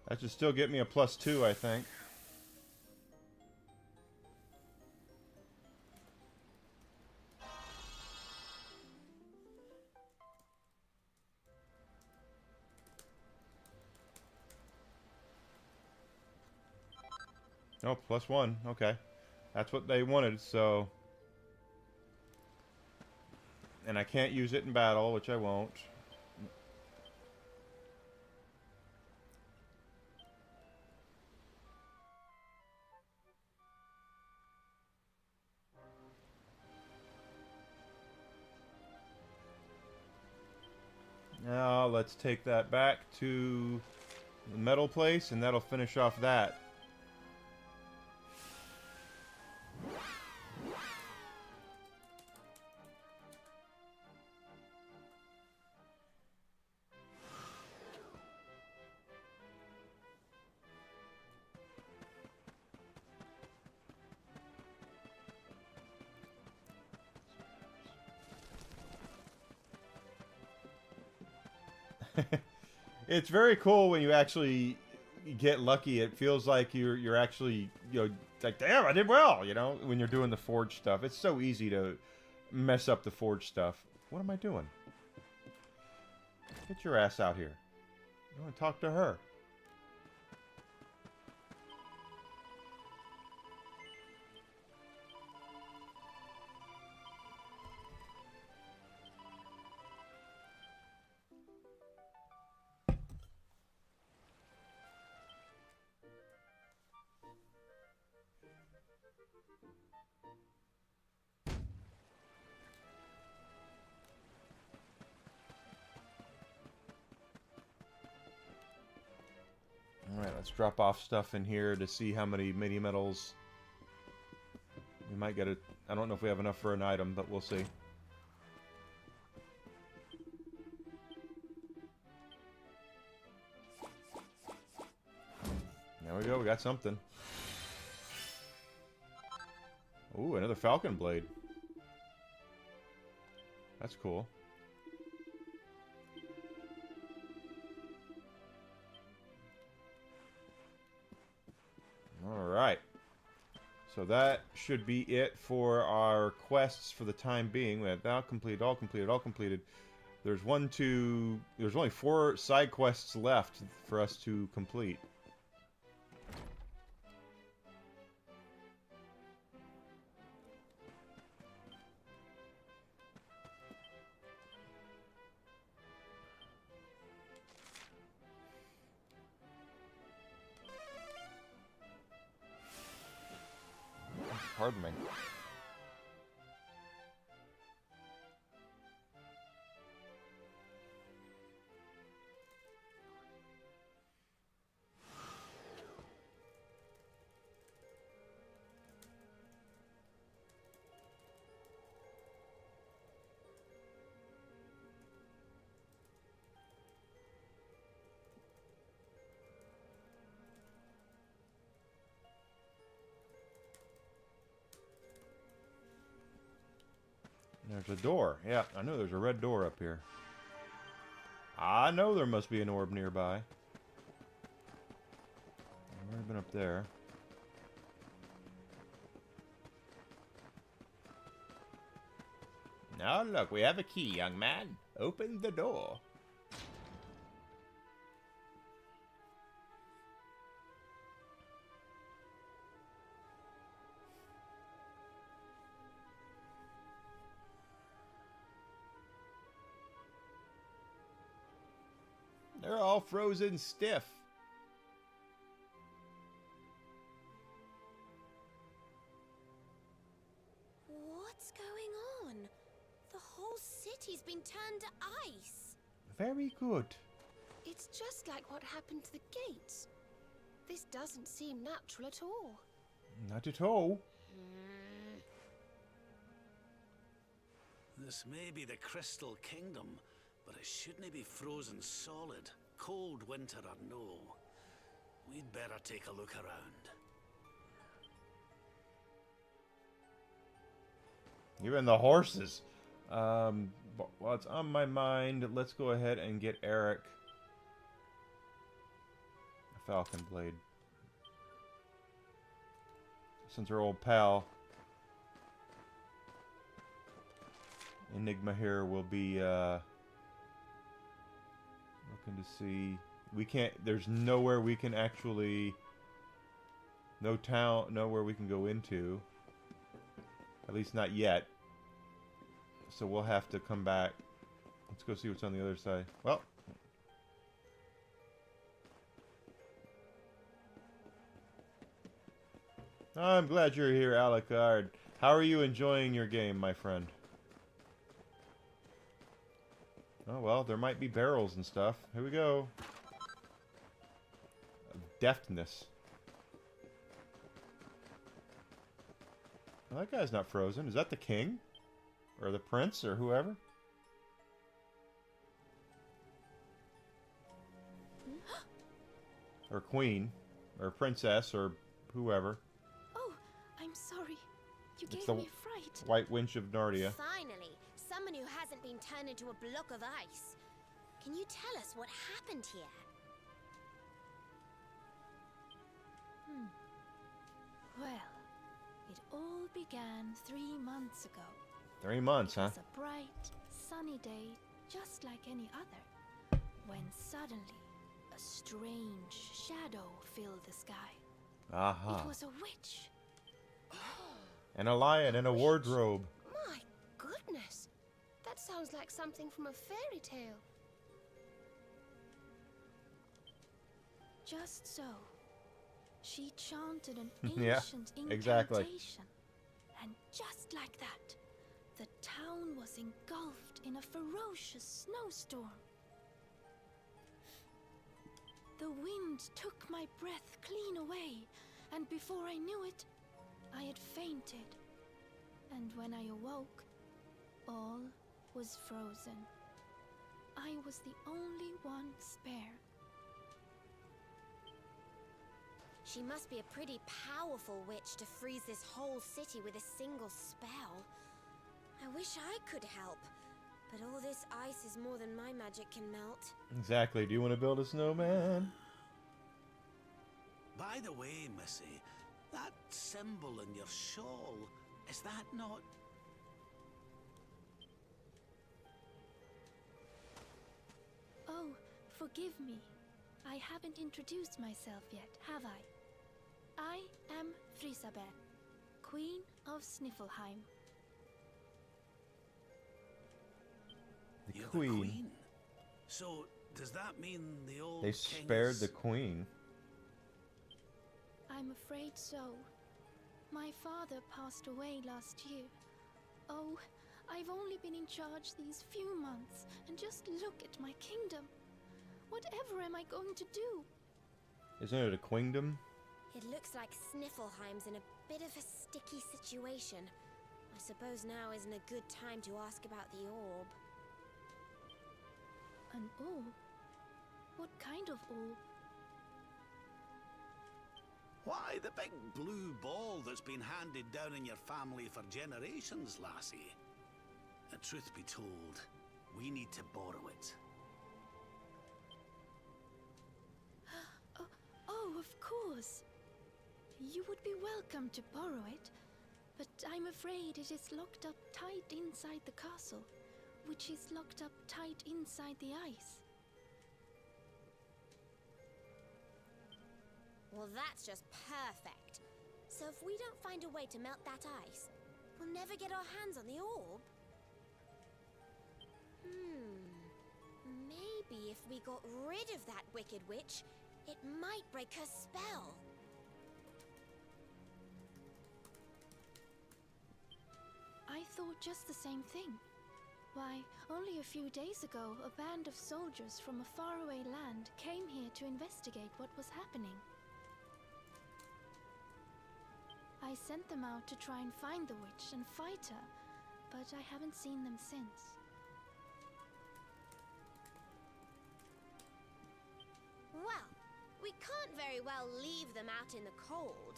That should still get me a +2, I think. Oh, +1. Okay. That's what they wanted, so... And I can't use it in battle, which I won't. Now let's take that back to the metal place, and that'll finish off that. It's very cool when you actually get lucky. It feels like you're actually, you know, like, damn, I did well, you know, when you're doing the forge stuff. It's so easy to mess up the forge stuff. What am I doing? Get your ass out here. I want to talk to her. Alright, Let's drop off stuff in here to see how many mini medals. We might get it. I don't know if we have enough for an item, but we'll see. There we go. We got something. Ooh, another Falcon Blade. That's cool. Alright. So that should be it for our quests for the time being. We have all completed, all completed, all completed. There's there's only 4 side quests left for us to complete. Pardon me. There's a door. Yeah, I know there's a red door up here. I know there must be an orb nearby. I've already been up there. Now look, we have a key, young man. Open the door. They're all frozen stiff. What's going on? The whole city's been turned to ice. Very good. It's just like what happened to the gates. This doesn't seem natural at all. Not at all. This may be the Crystal Kingdom, but it shouldn't be frozen solid. Cold winter or no. We'd better take a look around. Even the horses. But while it's on my mind, let's go ahead and get Eric a Falcon Blade. Since our old pal Enigma here will be looking to see. We can't. There's nowhere we can actually. No town. Nowhere we can go into. At least not yet. So we'll have to come back. Let's go see what's on the other side. Well. I'm glad you're here, Alucard. How are you enjoying your game, my friend? Oh, well, there might be barrels and stuff. Here we go. Deftness. Well, that guy's not frozen. Is that the king? Or the prince? Or whoever? Or queen. Or princess. Or whoever. Oh, I'm sorry. You It's gave the me a fright. White Winch of Narnia. Finally, someone who hasn't been turned into a block of ice. Can you tell us what happened here? Well, it all began 3 months ago. 3 months, It huh? was a bright, sunny day, just like any other, when suddenly a strange shadow filled the sky. Aha. It was a witch. And a lion in a wardrobe. My goodness! That sounds like something from a fairy tale. Just so. She chanted an Yeah, ancient exactly. incantation. And just like that, the town was engulfed in a ferocious snowstorm. The wind took my breath clean away, and before I knew it, I had fainted. And when I awoke, all was frozen. I was the only one spare. She must be a pretty powerful witch to freeze this whole city with a single spell. I wish I could help, but all this ice is more than my magic can melt. Exactly. Do you want to build a snowman? By the way, Missy, that symbol in your shawl, is that not... Oh, forgive me. I haven't introduced myself yet, have I? I am Frisabel, Queen of Sniffelheim. The You're queen. the queen? So, does that mean the old They king spared is- the queen. I'm afraid so. My father passed away last year. Oh, I've only been in charge these few months, and just look at my kingdom. Whatever am I going to do? Isn't it a queendom? It looks like Sniffleheim's in a bit of a sticky situation. I suppose now isn't a good time to ask about the orb. An orb? What kind of orb? Why, the big blue ball that's been handed down in your family for generations, lassie. The truth be told, we need to borrow it. Oh, of course. You would be welcome to borrow it, but I'm afraid it is locked up tight inside the castle, which is locked up tight inside the ice. Well, that's just perfect. So if we don't find a way to melt that ice, we'll never get our hands on the orb. Maybe if we got rid of that wicked witch, it might break her spell. I thought just the same thing. Why, only a few days ago, a band of soldiers from a faraway land came here to investigate what was happening. I sent them out to try and find the witch and fight her, but I haven't seen them since. Well, we can't very well leave them out in the cold.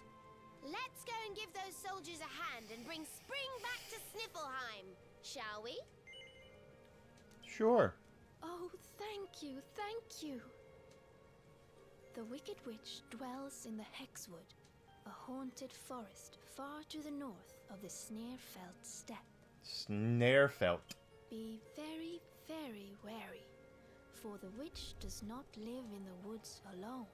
Let's go and give those soldiers a hand and bring spring back to Sniffleheim, shall we? Sure. Oh, thank you, thank you. The Wicked Witch dwells in the Hexwood, a haunted forest far to the north of the Snaerfelt steppe. Snaerfelt. Be very, very wary, for the witch does not live in the woods alone.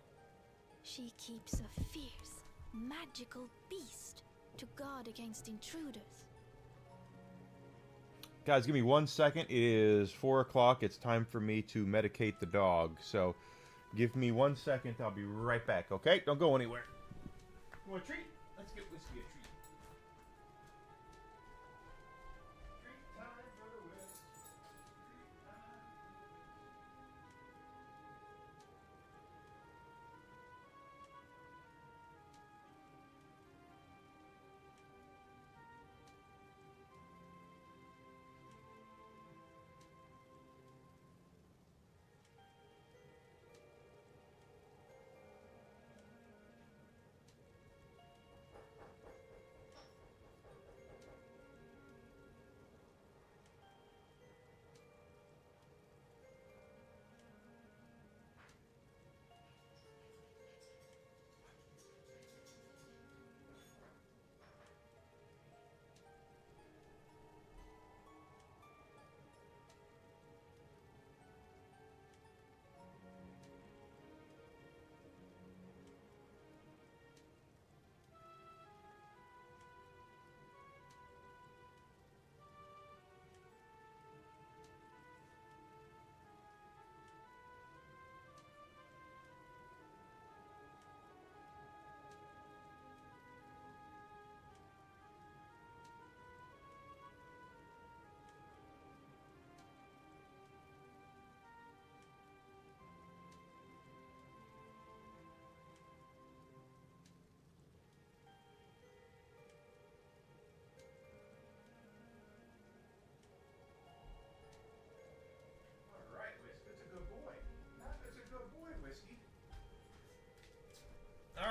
She keeps a fierce, magical beast to guard against intruders. Guys, give me 1 second. It is 4 o'clock. It's time for me to medicate the dog. So, give me 1 second. I'll be right back, okay? Don't go anywhere. You want a treat? Let's get Whiskey a treat. Treat time, Brother Whis. Treat time.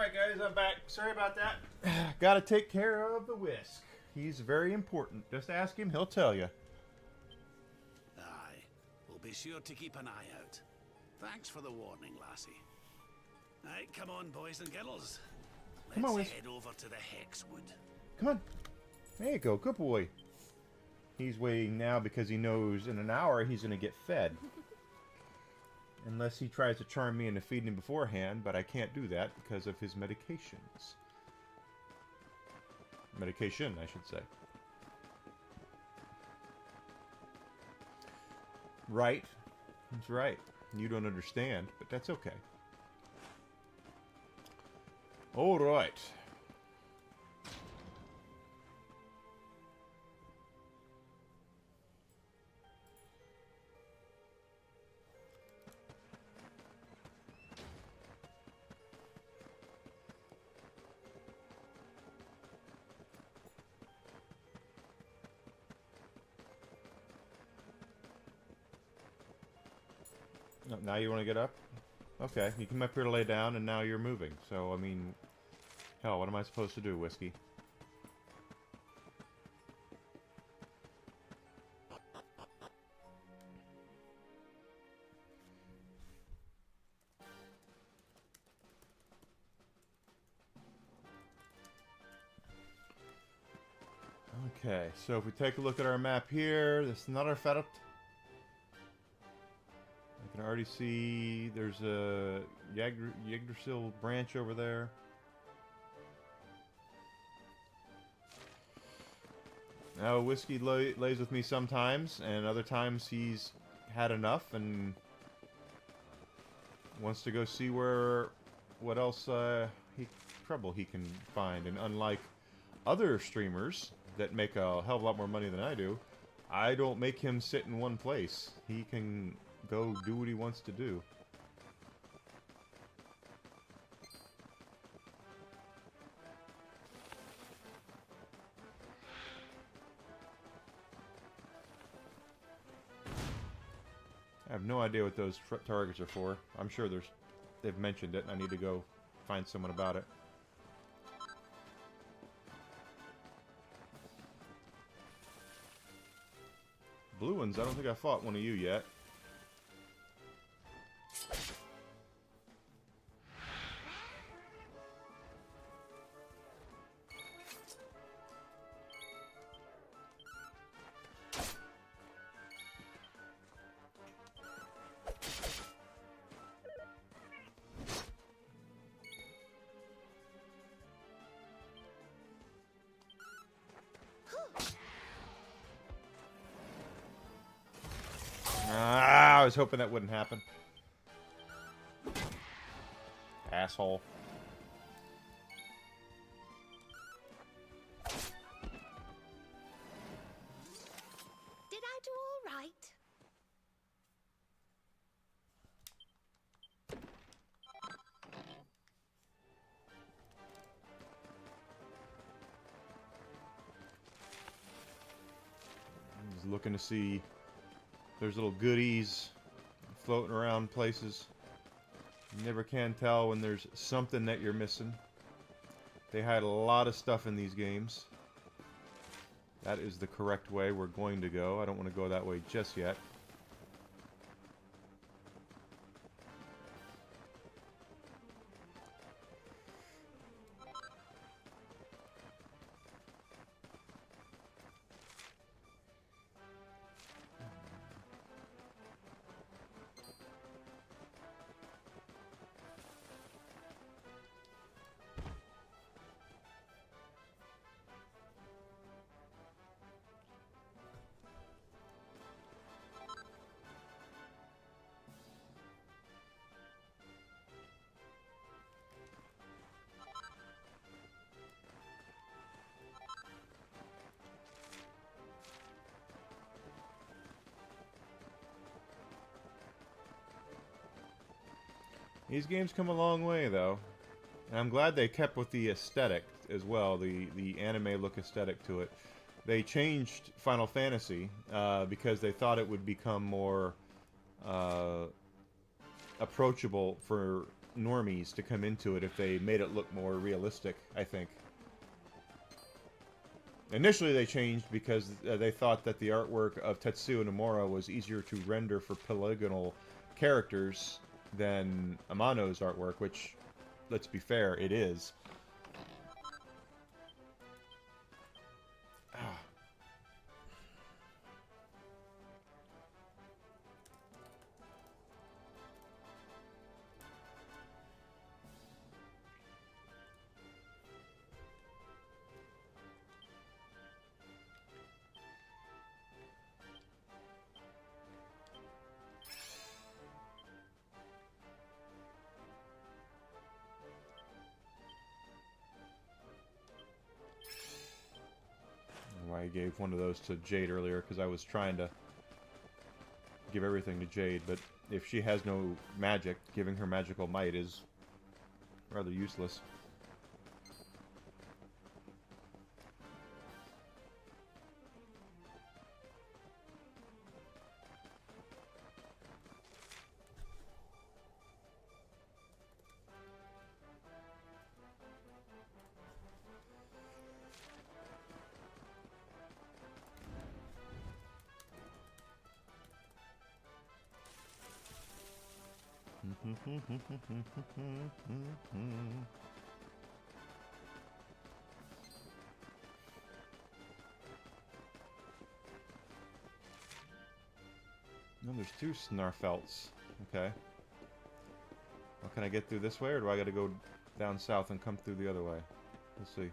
Alright guys, I'm back. Sorry about that. Gotta take care of the whisk. He's very important. Just ask him, he'll tell you. Aye. We'll be sure to keep an eye out. Thanks for the warning, lassie. Right, come on, boys and girls. Come on, Let's Whisk. head over to the Hexwood. Come on. There you go. Good boy. He's waiting now because he knows in an hour he's going to get fed. Unless he tries to charm me into feeding him beforehand, but I can't do that because of his medications. Medication, I should say. Right. That's right. You don't understand, but that's okay. All right. Oh, now you want to get up? Okay, you come up here to lay down, and now you're moving. So, I mean, hell, what am I supposed to do, Whiskey? Okay, so if we take a look at our map here, this is not our Ferret. I can already see there's a Yggdrasil branch over there. Now, Whiskey lays with me sometimes, and other times he's had enough and wants to go see what else trouble he can find. And unlike other streamers that make a hell of a lot more money than I do, I don't make him sit in one place. He can go do what he wants to do. I have no idea what those targets are for. I'm sure they've mentioned it, and I need to go find someone about it. Blue ones, I don't think I fought one of you yet. I was hoping that wouldn't happen. Asshole. Did I do all right? I'm just looking to see if there's little goodies floating around places. You never can tell when there's something that you're missing. They hide a lot of stuff in these games. That is the correct way we're going to go. I don't want to go that way just yet. These games come a long way, though. And I'm glad they kept with the aesthetic as well, the anime look aesthetic to it. They changed Final Fantasy because they thought it would become more approachable for normies to come into it if they made it look more realistic, I think. Initially they changed because they thought that the artwork of Tetsuya Nomura was easier to render for polygonal characters than Amano's artwork, which, let's be fair, it is. I gave one of those to Jade earlier because I was trying to give everything to Jade, but if she has no magic, giving her magical might is rather useless. No, there's two Snarfelts. Okay. Well, can I get through this way, or do I gotta go down south and come through the other way? Let's see.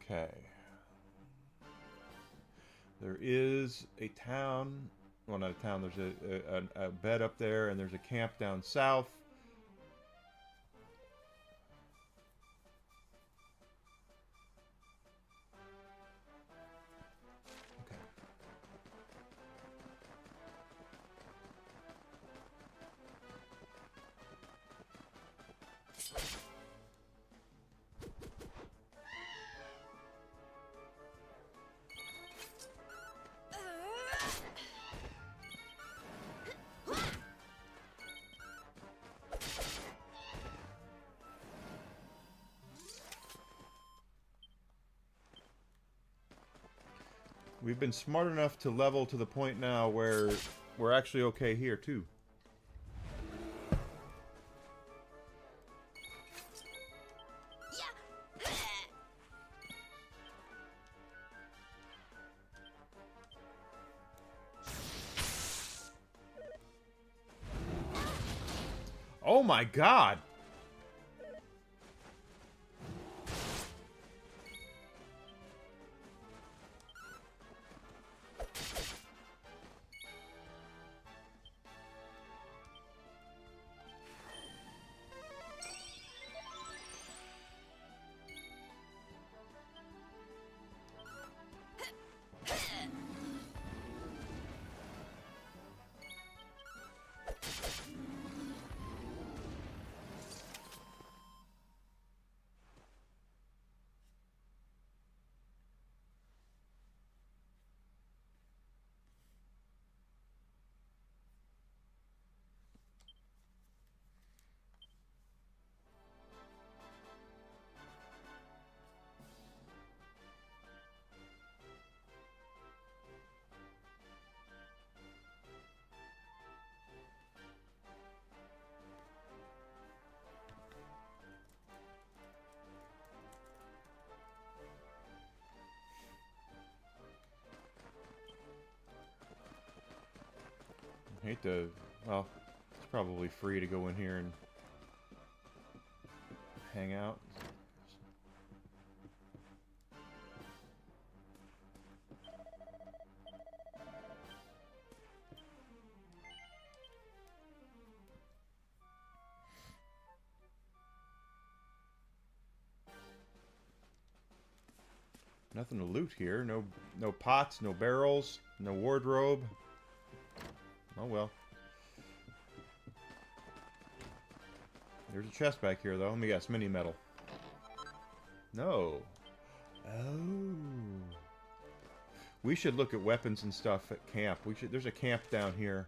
Okay. There is a town. Well, not a town. There's a bed up there, and there's a camp down south. Okay. We've been smart enough to level to the point now where we're actually okay here, too. Oh my god! I hate to... Well, it's probably free to go in here and hang out. Nothing to loot here. No pots, no barrels, no wardrobe. Oh well. There's a chest back here, though. Let me guess. Mini metal. No. Oh. We should look at weapons and stuff at camp. There's a camp down here,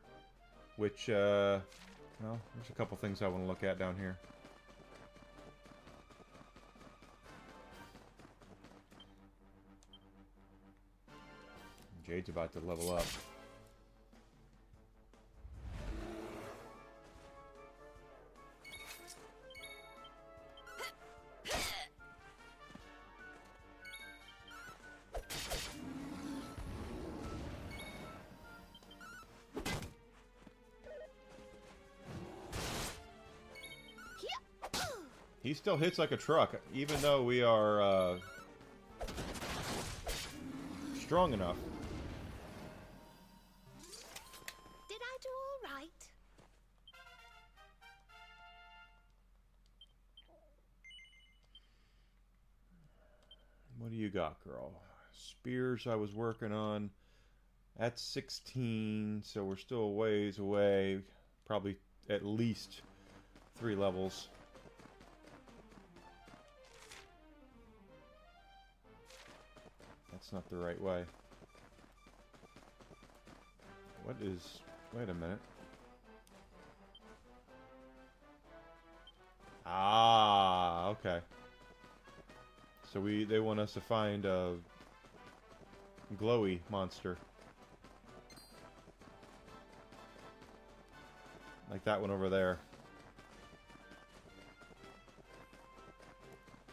which, well, there's a couple things I want to look at down here. Jade's about to level up. He still hits like a truck, even though we are strong enough. Did I do all right? What do you got, girl? Spears I was working on. That's 16, so we're still a ways away. Probably at least 3 levels. That's not the right way. What is... Wait a minute. Ah, okay. So they want us to find a glowy monster. Like that one over there.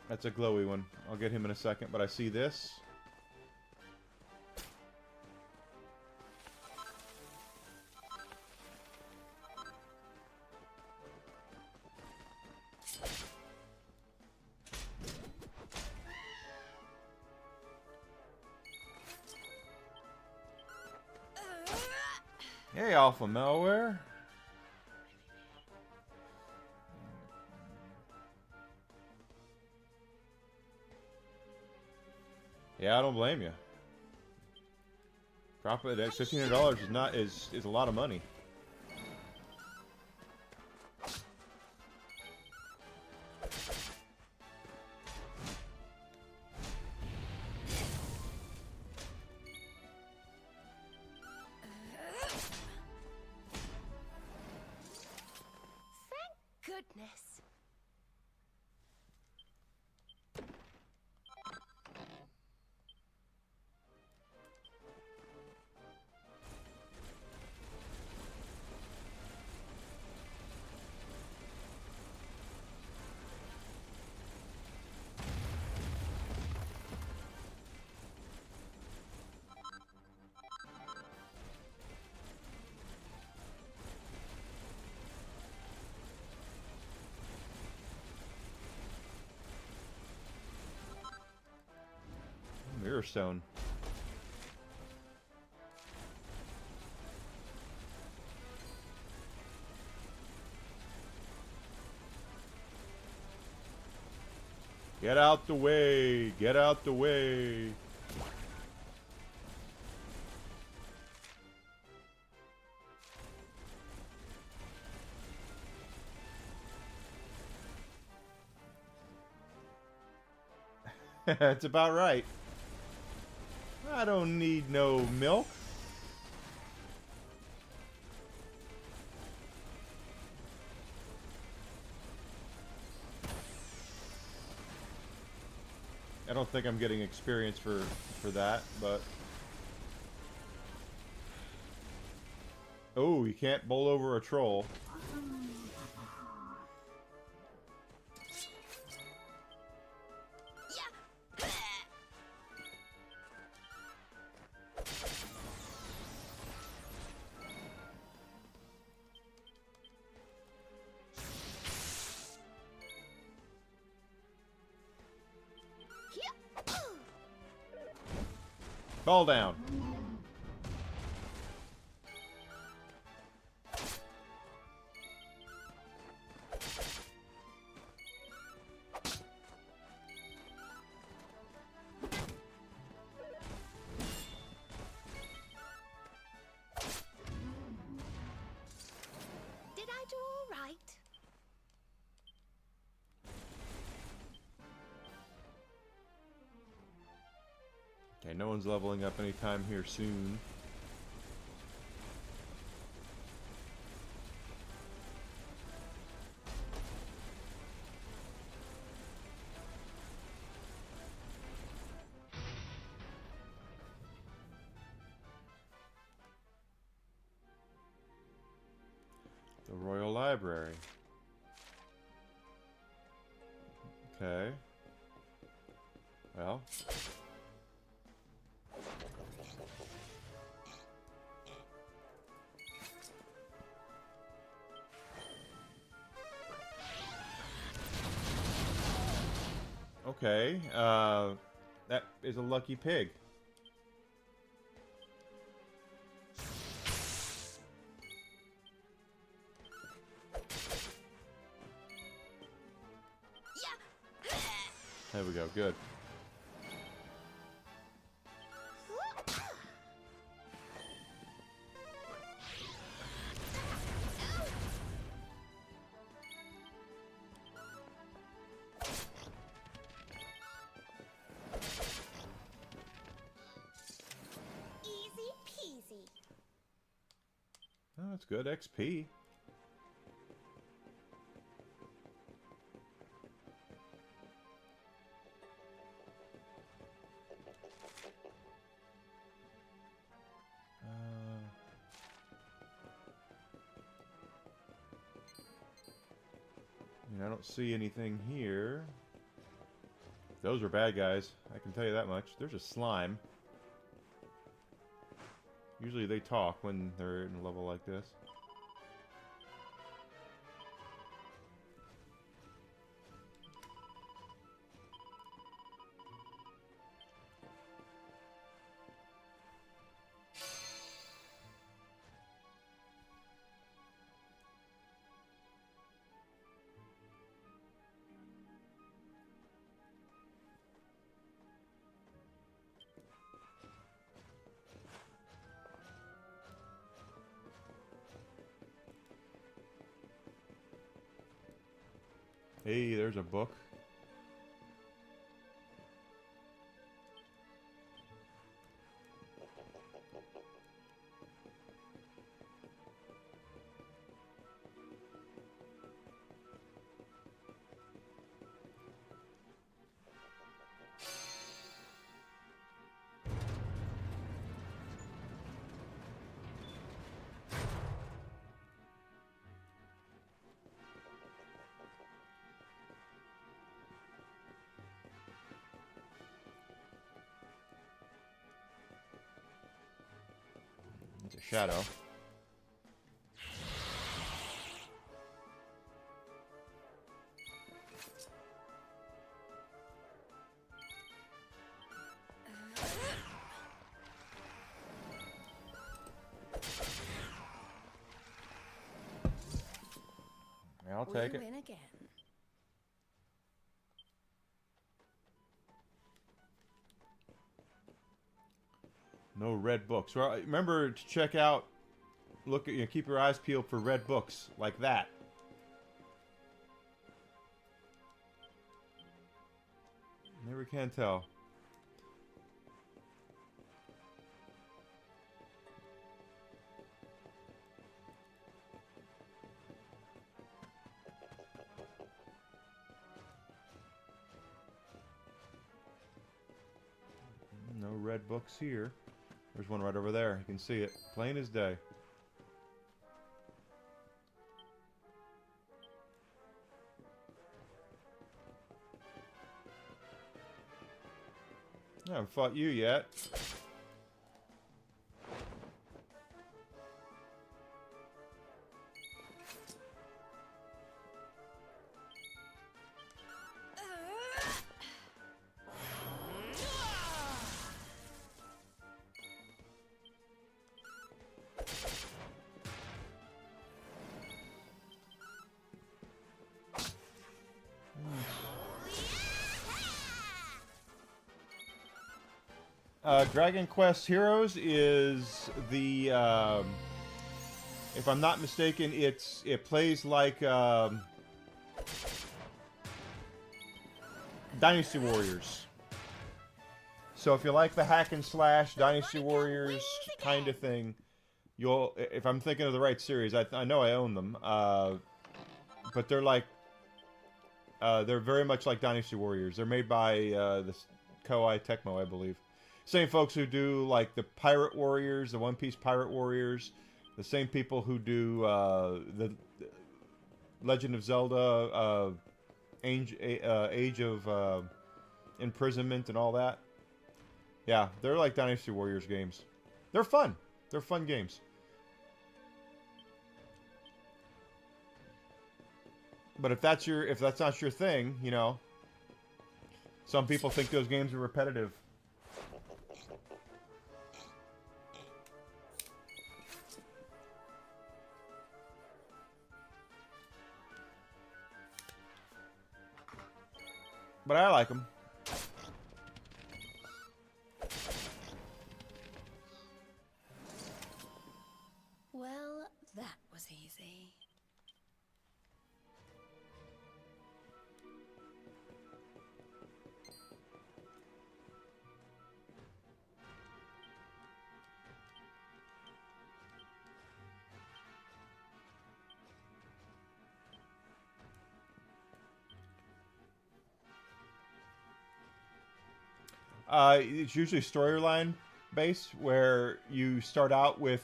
That's a glowy one. I'll get him in a second, but I see this. Hey, Alpha Malware. Yeah, I don't blame you. Profit at $1,500 is a lot of money. Goodness. Mirror stone. Get out the way! Get out the way! That's about right. I don't need no milk. I don't think I'm getting experience for that, but... Oh, you can't bowl over a troll. Fall down. Did I do all right? Okay, no one's leveling up anytime here soon. The Royal Library. Okay. Well. Okay, that is a lucky pig. There we go, good. Easy peasy. Oh, that's good. XP. I don't see anything here. Those are bad guys, I can tell you that much. There's a slime. Usually they talk when they're in a level like this. Hey, there's a book. It's a shadow. I'll take it. We win again. No red books. Well, remember to check out, look at, keep your eyes peeled for red books like that. Never can tell. No red books here. There's one right over there. You can see it. Plain as day. I haven't fought you yet. Dragon Quest Heroes is the, if I'm not mistaken, it plays like Dynasty Warriors. So if you like the hack and slash Dynasty Warriors kind of thing, you'll, if I'm thinking of the right series, I know I own them, but they're like, they're very much like Dynasty Warriors. They're made by the Koei Tecmo, I believe. Same folks who do like the Pirate Warriors, the One Piece Pirate Warriors, the same people who do the Legend of Zelda, Age of Imprisonment and all that. Yeah, they're like Dynasty Warriors games. They're fun. They're fun games. But if that's not your thing, you know, some people think those games are repetitive. But I like them. Well, that was easy. It's usually storyline based, where you start out with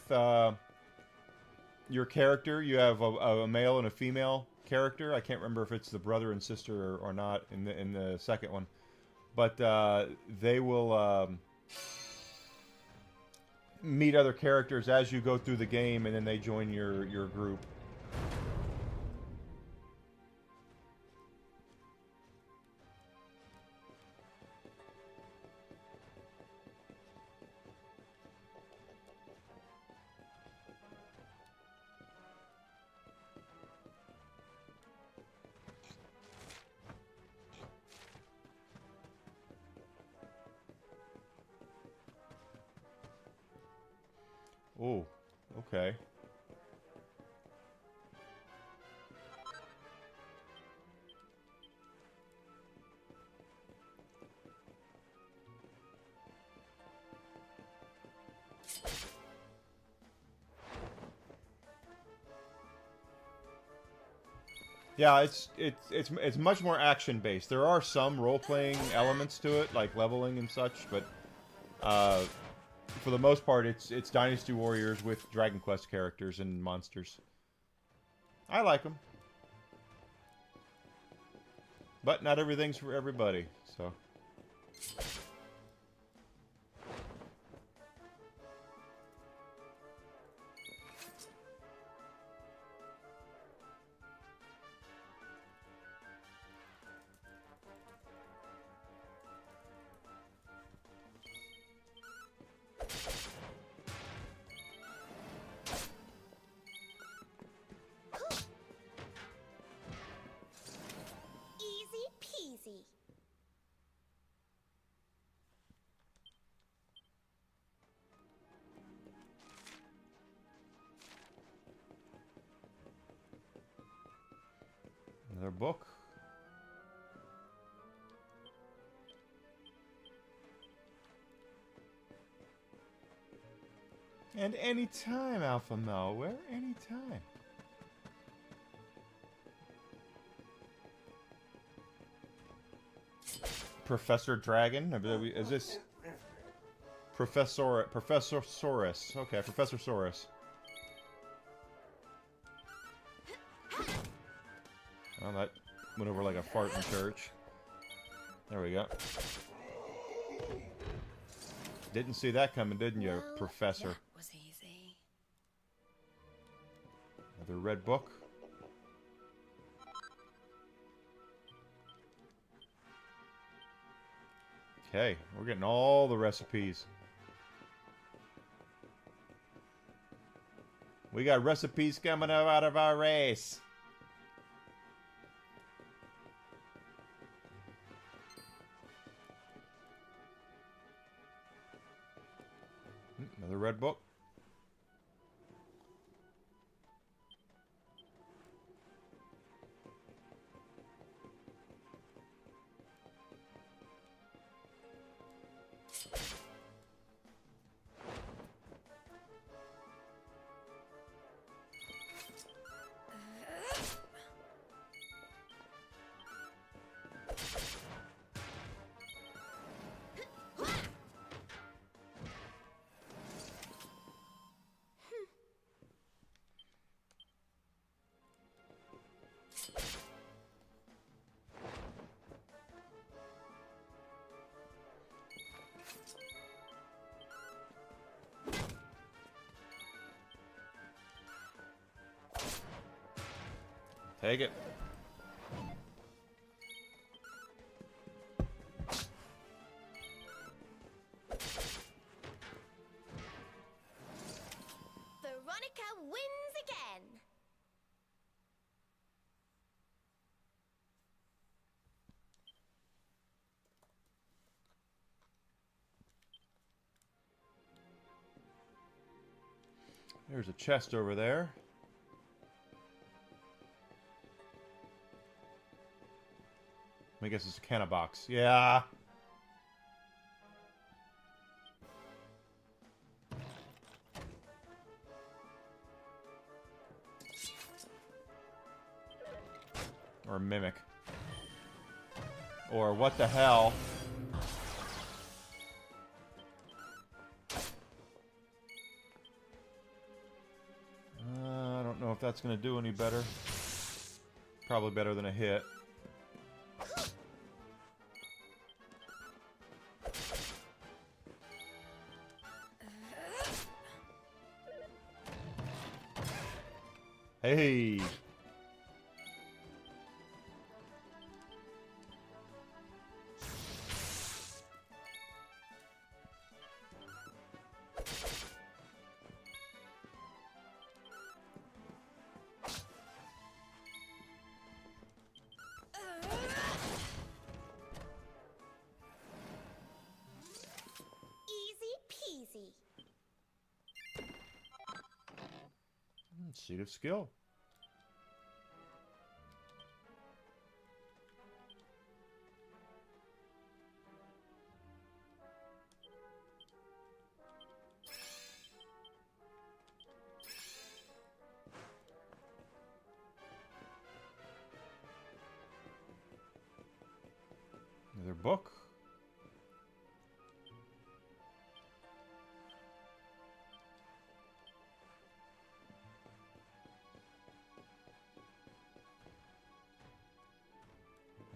your character. You have a male and a female character. I can't remember if it's the brother and sister or not in the second one, but they will meet other characters as you go through the game, and then they join your group. Oh, okay. Yeah, it's much more action based. There are some role playing elements to it, like leveling and such, but for the most part, it's Dynasty Warriors with Dragon Quest characters and monsters. I like them, but not everything's for everybody. So. Easy peasy. Another book. And anytime, Alpha Malware, anytime. Professor Dragon? Is this Professor Saurus? Okay, Professor Saurus. Well, that went over like a fart in church. There we go. Didn't see that coming, didn't you, Well, Professor? that was easy. Another red book. Okay, we're getting all the recipes. We got recipes coming out of our race. Another red book. Take it. Veronica wins again. There's a chest over there. I guess it's a canna box. Yeah. Or a mimic. Or what the hell? I don't know if that's going to do any better. Probably better than a hit. Hey! Easy peasy. Seat of skill. Another book.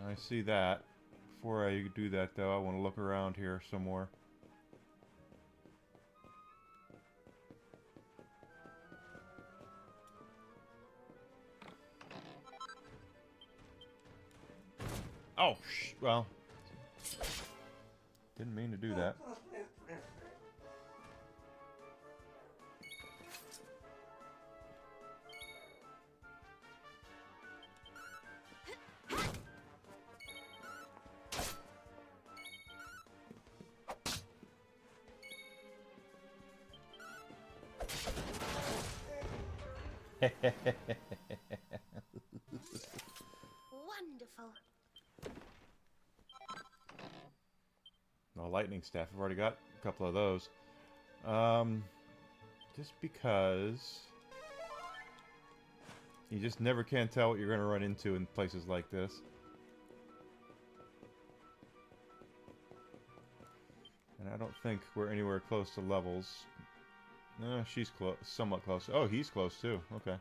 I see that. Before I do that, though, I want to look around here some more. Oh, well. Didn't mean to do that. Wonderful. No lightning staff. I've already got a couple of those. Just because you just never can tell what you're going to run into in places like this. And I don't think we're anywhere close to levels. No, she's close, somewhat close. Oh, he's close too. Okay.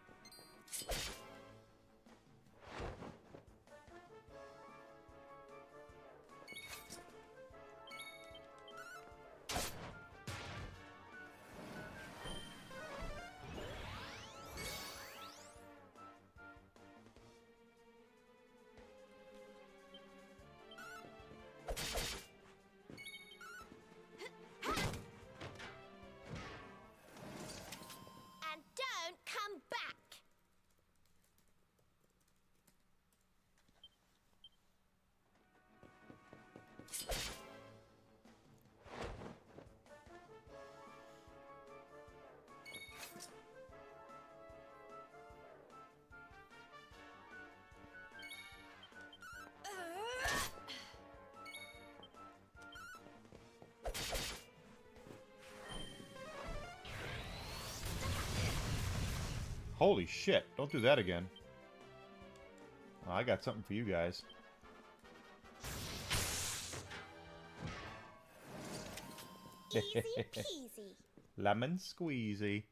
And don't come back. Holy shit, don't do that again. Oh, I got something for you guys. Easy peasy. Lemon squeezy.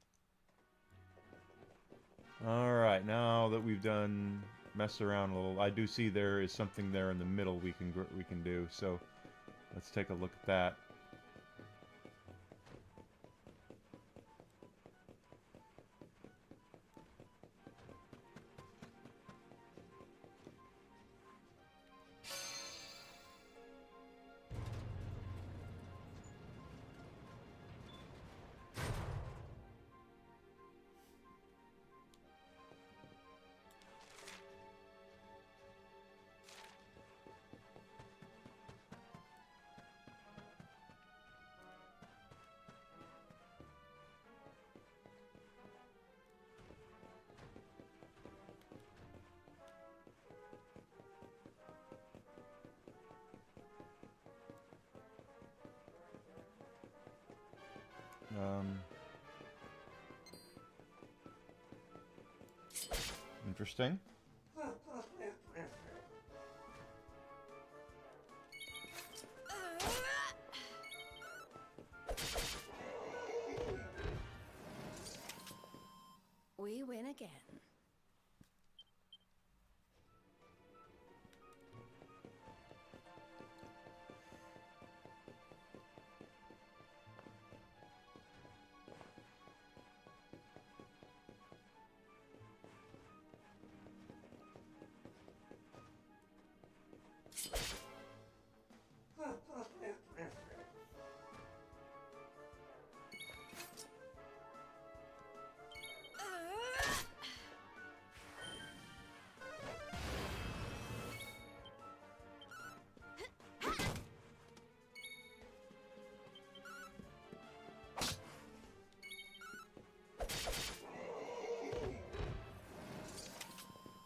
Alright, now that we've done messed around a little, I do see there is something there in the middle we can do, so let's take a look at that. Interesting. We win again.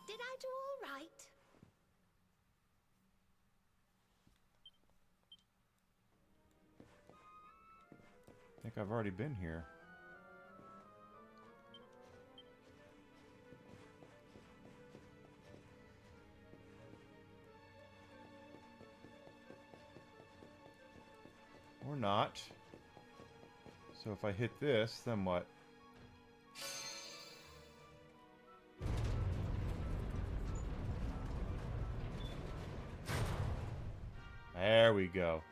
Did I do all right? I think I've already been here. Or not. So if I hit this, then what? There we go.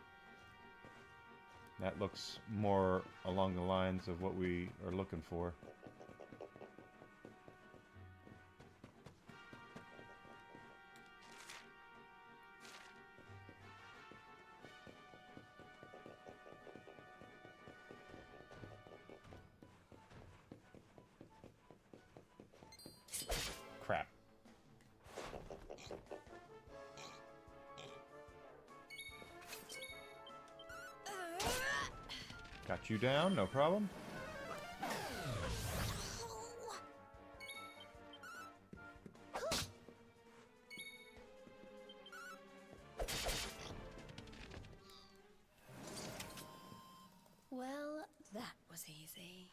That looks more along the lines of what we are looking for. Crap. Got you down, no problem. Well, that was easy.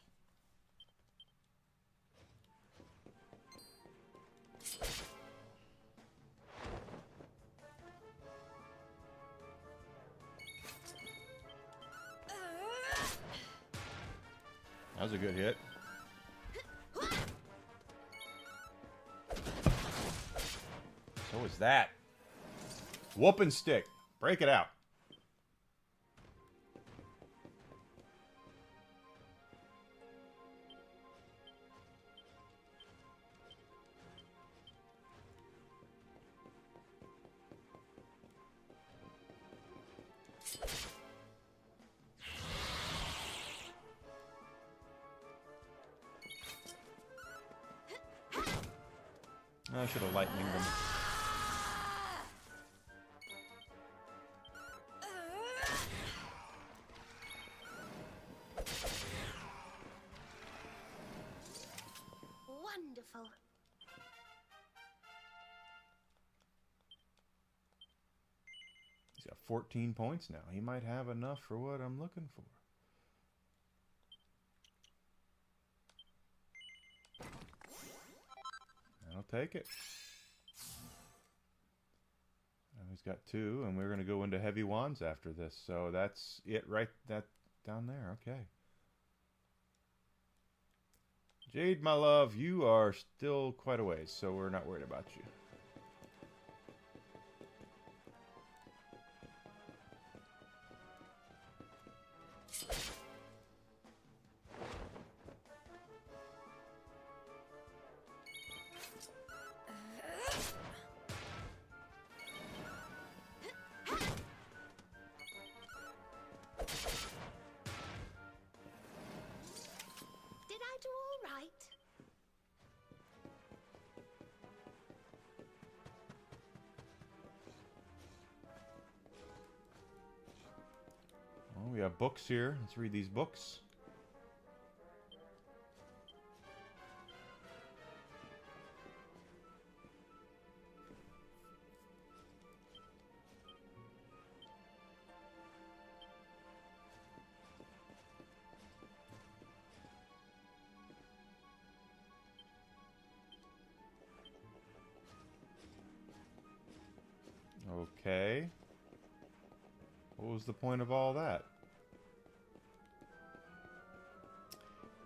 That was a good hit. So is that. Whooping stick. Break it out. I should have lightninged them. Wonderful. He's got 14 points now. He might have enough for what I'm looking for. I'll take it. He's got 2, and we're going to go into heavy wands after this. So that's it right that down there. Okay. Jade, my love, you are still quite a ways, so we're not worried about you. Did I do all right? Well, we have books here. Let's read these books. Okay. What was the point of all that?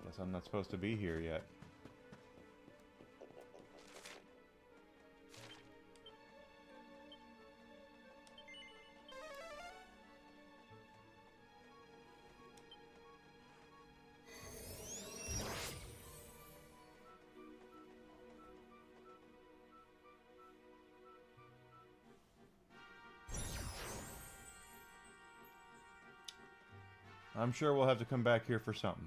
Guess I'm not supposed to be here yet. I'm sure we'll have to come back here for something.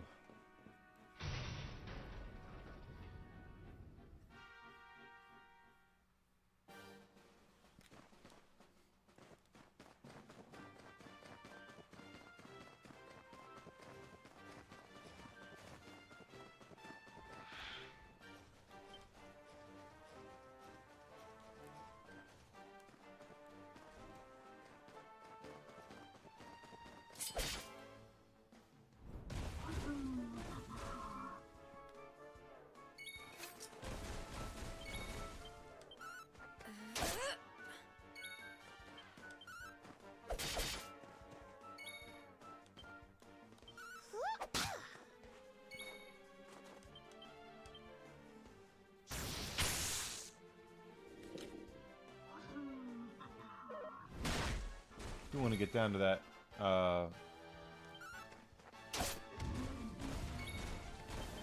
You want to get down to that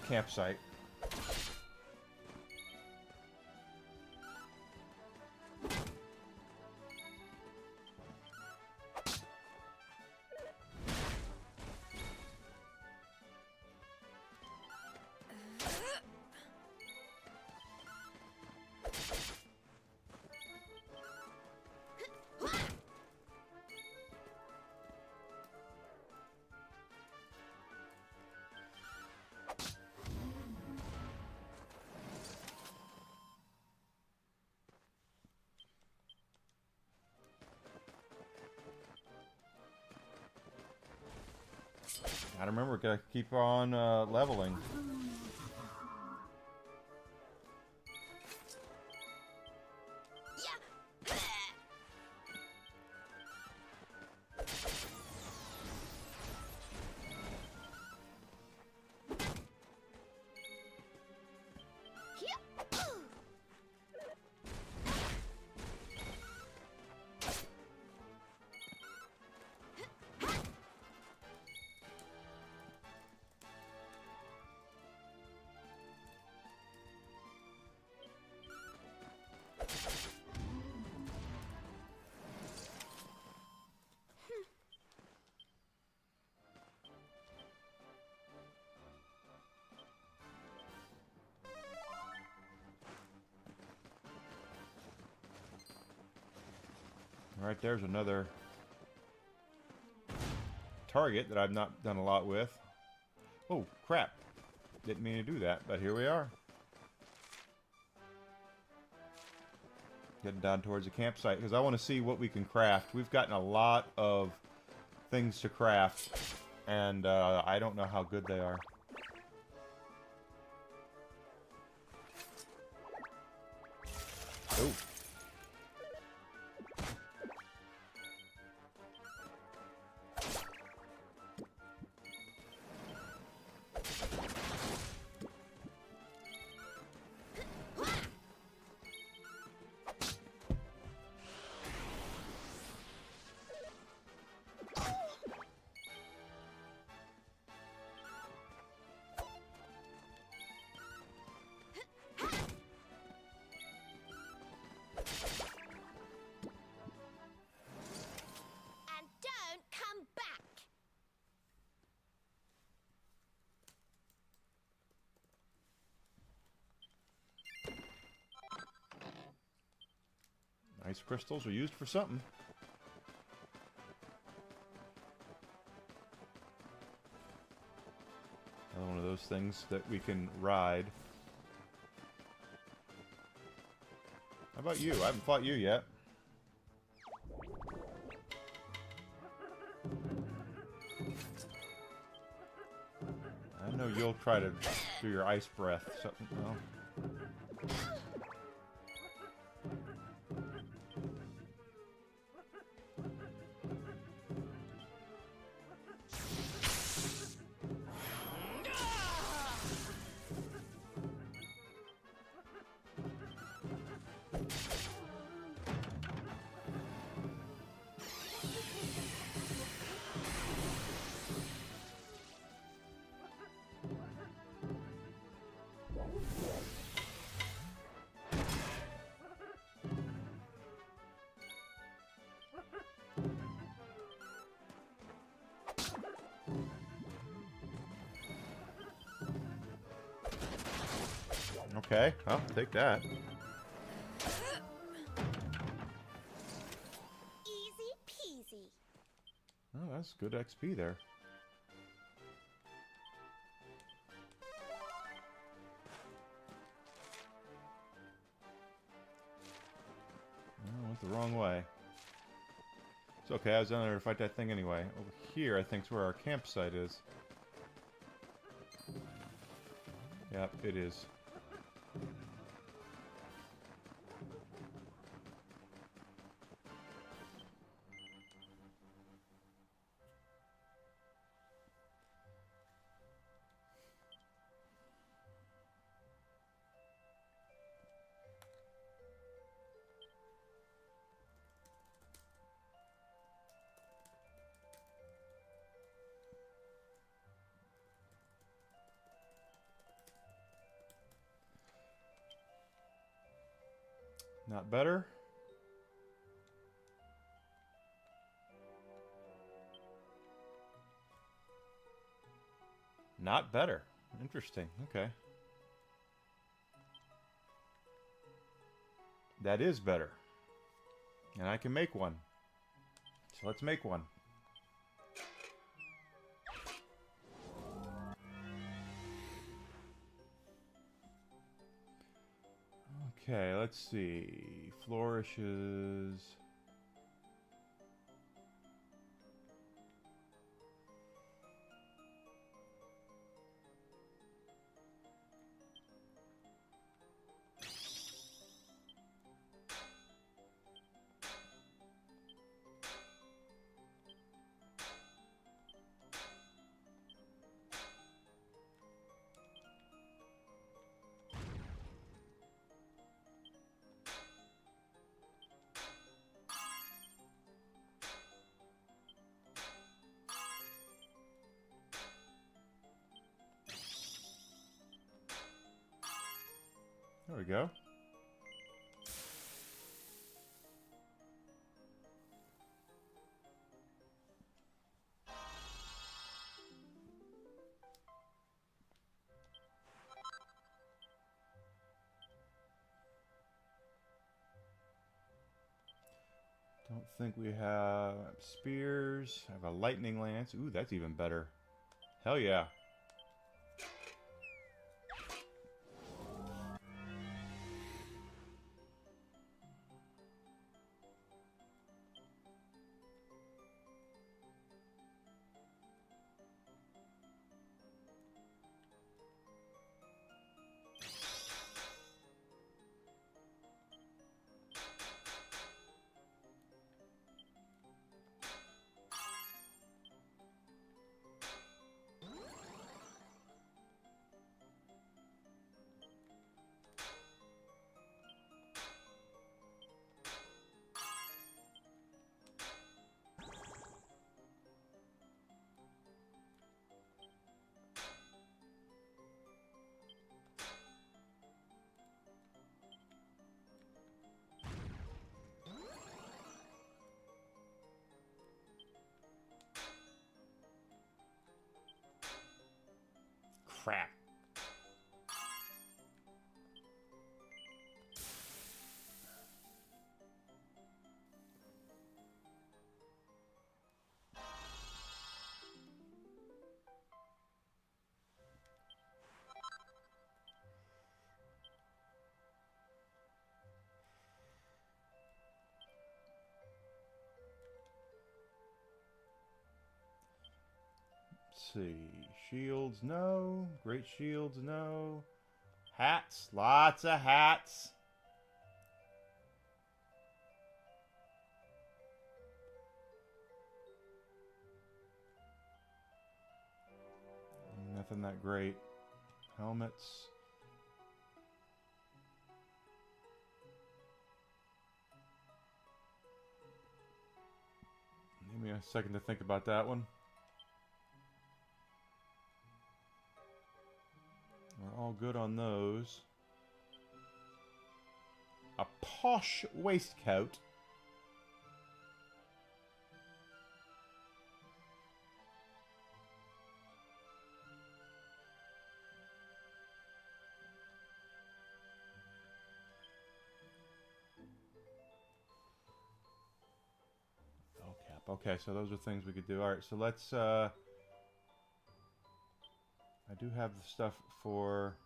campsite. Gotta remember, gotta keep on leveling. Right there's another target that I've not done a lot with. Oh, crap. Didn't mean to do that, but here we are. Getting down towards the campsite, because I want to see what we can craft. We've gotten a lot of things to craft, and I don't know how good they are. Oh. Ice crystals are used for something. Another one of those things that we can ride. How about you? I haven't fought you yet. I know you'll try to do your ice breath. Something. No. Okay, I'll take that. Easy peasy. Oh, that's good XP there. Oh, I went the wrong way. It's okay, I was down there to fight that thing anyway. Over here, I think, is where our campsite is. Yep, it is. Not better? Not better. Interesting. Okay. That is better. And I can make one. So let's make one. Okay, let's see. Flourishes. There we go. Don't think we have spears. I have a lightning lance. Ooh, that's even better. Hell yeah. Crap. Let's see. Shields, no. Great shields, no. Hats, lots of hats. Nothing that great. Helmets. Give me a second to think about that one. We're all good on those. A posh waistcoat. Okay, so those are things we could do. Alright, so let's, I do have the stuff for...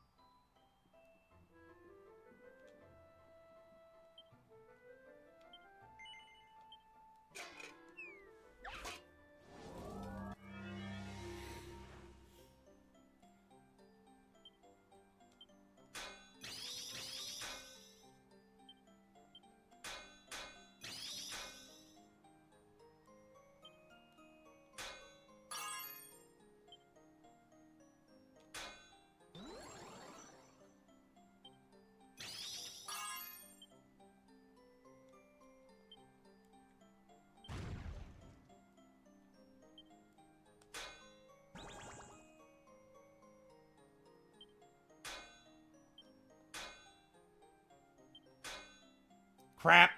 Crap!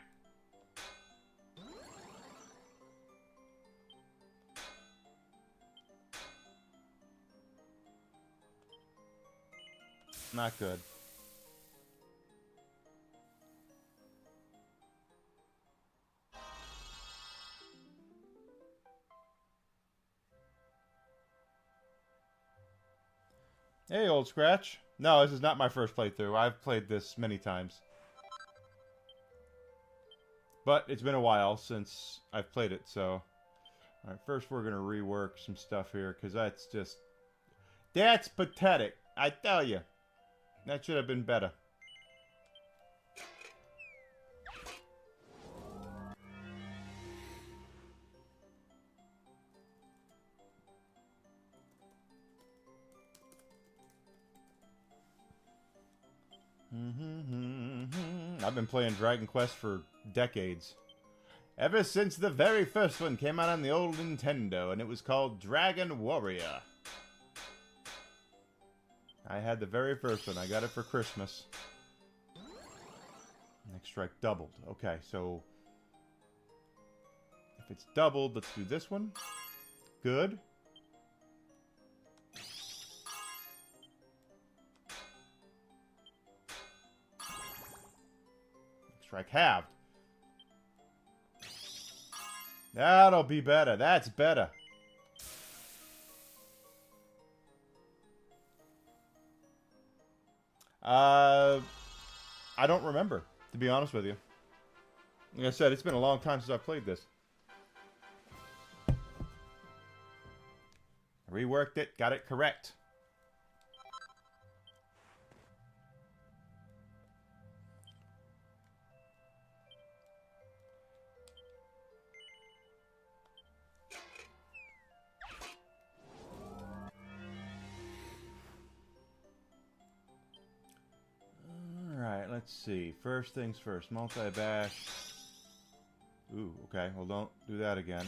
Not good. Hey, Old Scratch. No, this is not my first playthrough. I've played this many times. But it's been a while since I've played it, so... Alright, first we're going to rework some stuff here, because that's just... That's pathetic, I tell you. That should have been better. I've been playing Dragon Quest for decades. Ever since the very first one came out on the old Nintendo, and it was called Dragon Warrior. I had the very first one. I got it for Christmas. Next strike doubled. Okay, so... if it's doubled, let's do this one. Good. Strike halved. That'll be better. That's better. I don't remember, to be honest with you. Like I said, it's been a long time since I've played this. Reworked it, got it correct. Alright, let's see. First things first, multi-bash. Ooh, okay, well don't do that again.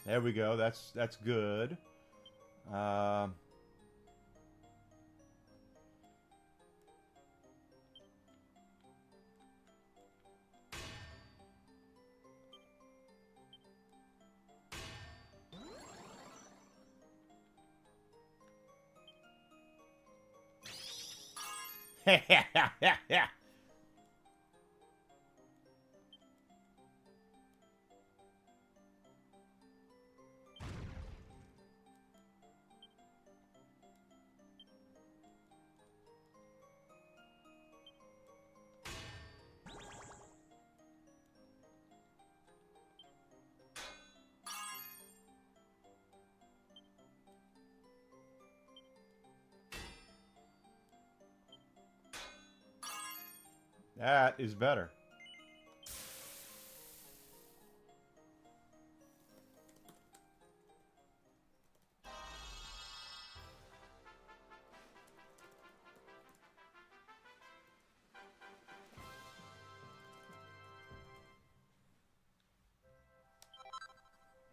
There we go, that's good. That is better.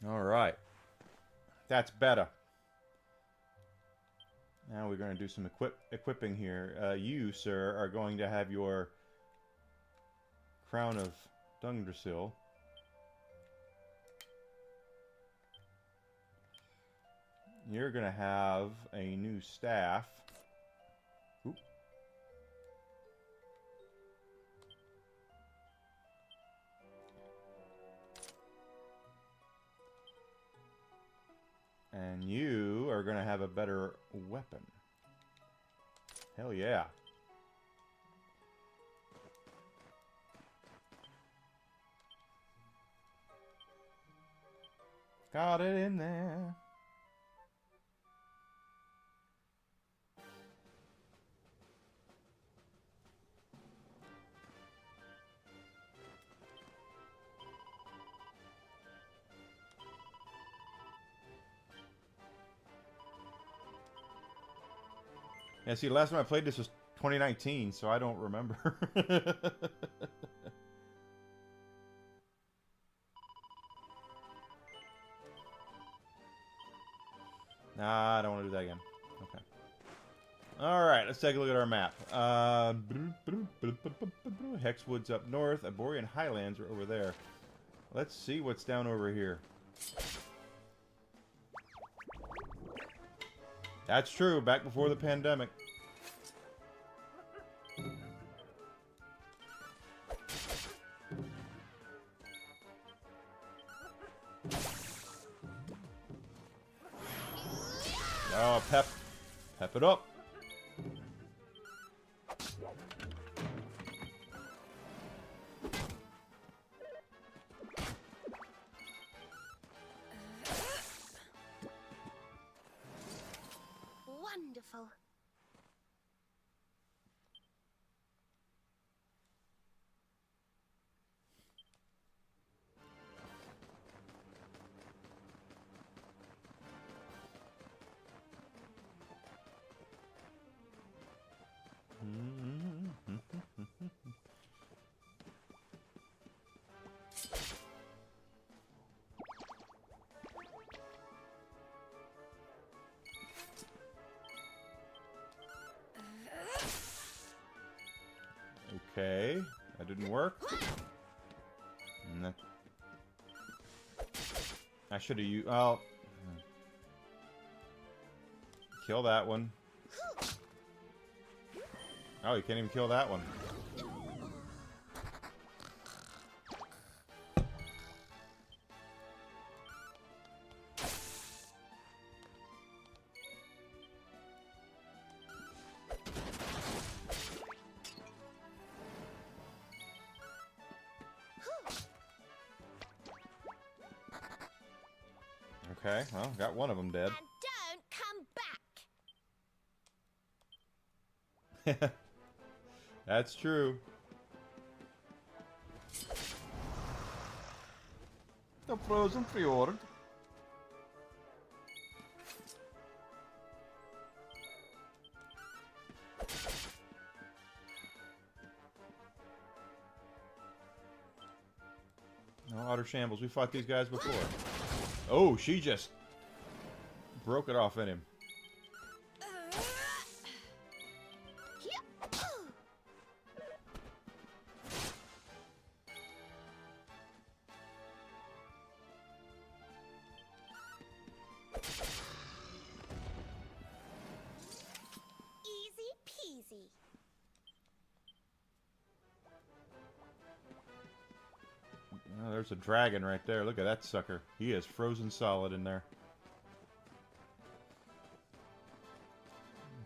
All right. That's better. Now we're going to do some equipping here. You, sir, are going to have your Crown of Dundrasil. You're going to have a new staff. Oop. And you are going to have a better weapon. Hell yeah. Got it in there. Yeah, see, last time I played this was 2019, so I don't remember. Nah, I don't want to do that again. Okay. Alright, let's take a look at our map. Hexwood's up north. Arborian Highlands are over there. Let's see what's down over here. That's true, back before the pandemic. Oh, pep it up. Wonderful. Okay, that didn't work. And that... I should have used... Oh. Kill that one. Oh, you can't even kill that one. Okay, well, got one of them dead. And don't come back. That's true. The frozen fjord. No outer shambles. We fought these guys before. Oh, she just broke it off in him. Easy peasy. Oh, there's a dragon right there. Look at that sucker. He is frozen solid in there.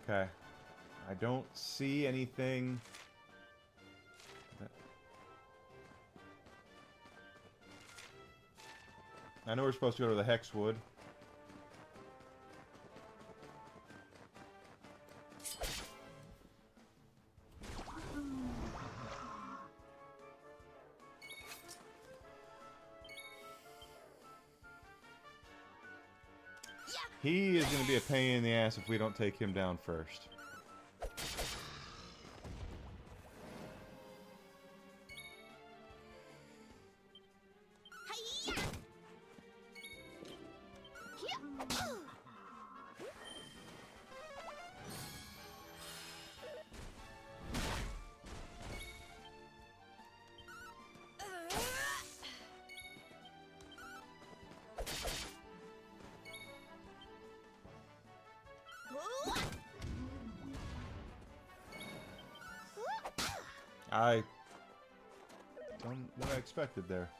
Okay. I don't see anything. I know we're supposed to go to the Hexwood. He is going to be a pain in the ass if we don't take him down first. Hi-ya! I done what I expected there.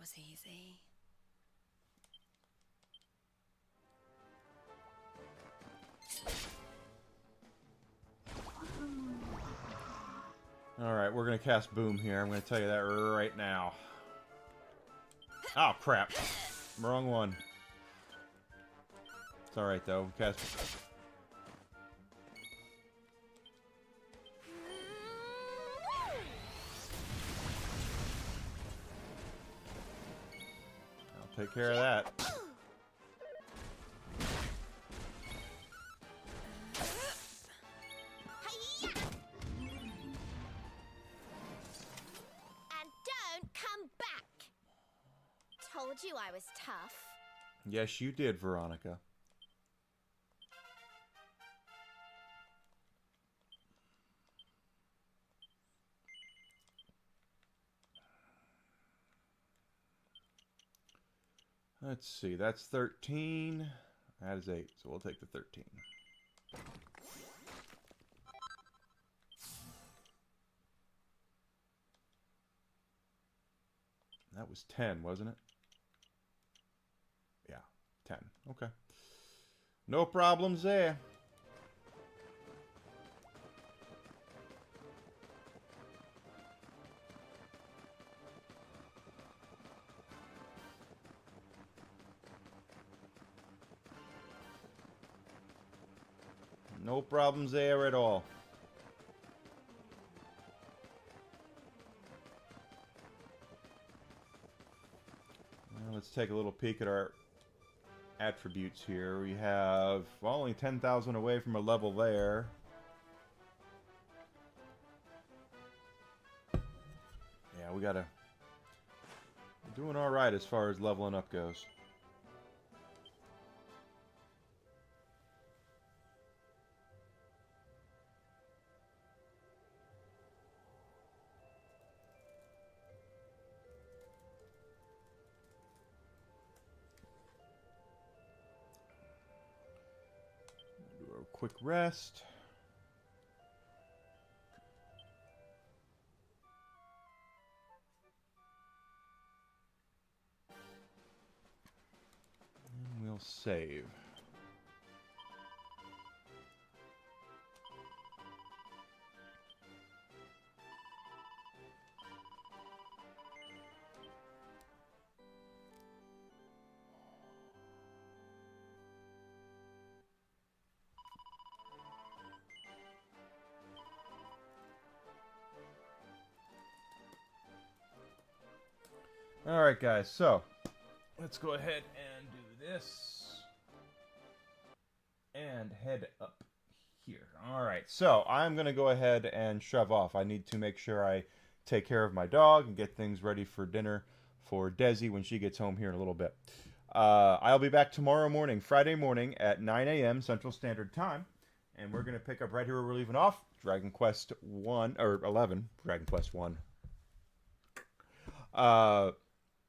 was easy. Alright, we're going to cast Boom here. I'm going to tell you that right now. Oh, crap. Wrong one. It's alright, though. Cast... I'll take care of that. Told you I was tough. Yes, you did, Veronica. Let's see, that's 13. That is 8, so we'll take the 13. That was 10, wasn't it? Yeah, 10. Okay. No problems there. No problems there at all. Well, let's take a little peek at our attributes here. We have, well, only 10,000 away from a level there. Yeah, we gotta... We're doing alright as far as leveling up goes. Quick rest. And we'll save. Alright guys, so let's go ahead and do this and head up here. Alright, so I'm going to go ahead and shove off. I need to make sure I take care of my dog and get things ready for dinner for Desi when she gets home here in a little bit. I'll be back tomorrow morning, Friday morning at 9 a.m. Central Standard Time, and we're going to pick up right here where we're leaving off, Dragon Quest 1, or 11, Dragon Quest 1.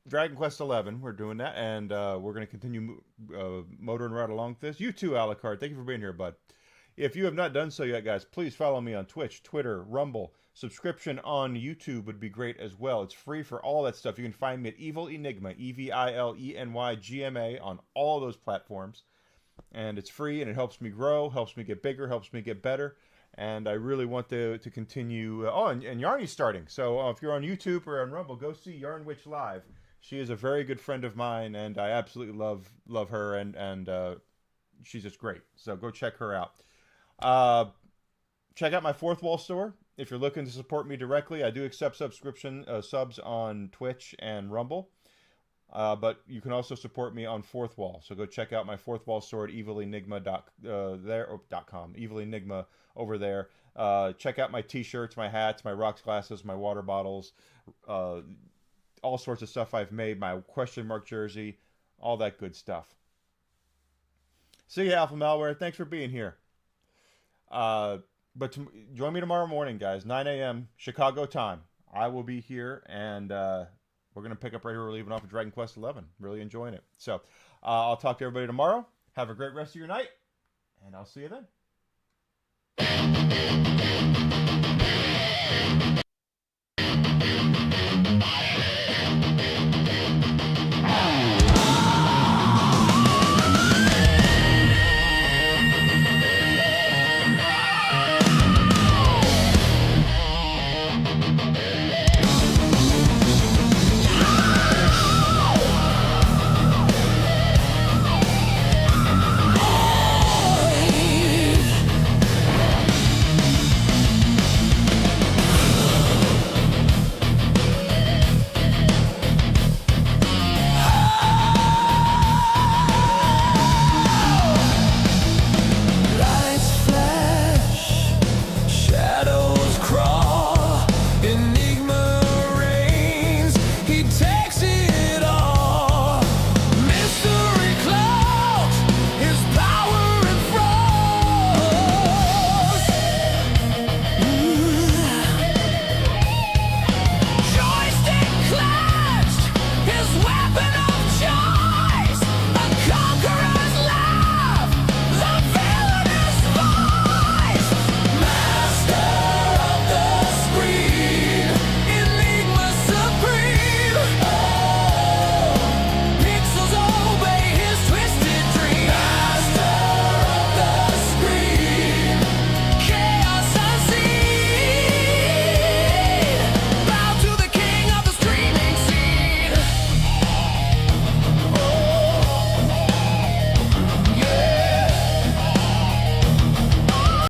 Dragon Quest 11, we're doing that, and we're going to continue motoring right along with this. You too, Alucard. Thank you for being here, bud. If you have not done so yet, guys, please follow me on Twitch, Twitter, Rumble. Subscription on YouTube would be great as well. It's free for all that stuff. You can find me at Evil Enigma, EVILENYGMA, on all those platforms. And it's free, and it helps me grow, helps me get bigger, helps me get better. And I really want to continue. And Yarny's starting. So if you're on YouTube or on Rumble, go see Yarn Witch live. She is a very good friend of mine, and I absolutely love her, and she's just great. So go check her out. Check out my Fourth Wall store. If you're looking to support me directly, I do accept subscription subs on Twitch and Rumble. But you can also support me on Fourth Wall. So go check out my Fourth Wall store at evilenigma.com. Evil Enigma over there. Check out my t-shirts, my hats, my rocks glasses, my water bottles, all sorts of stuff I've made, my question mark jersey, all that good stuff. See ya, Alpha Malware. Thanks for being here. But join me tomorrow morning, guys, 9 a.m. Chicago time. I will be here, and we're going to pick up right here. We're leaving off of Dragon Quest 11. Really enjoying it. So I'll talk to everybody tomorrow. Have a great rest of your night, and I'll see you then.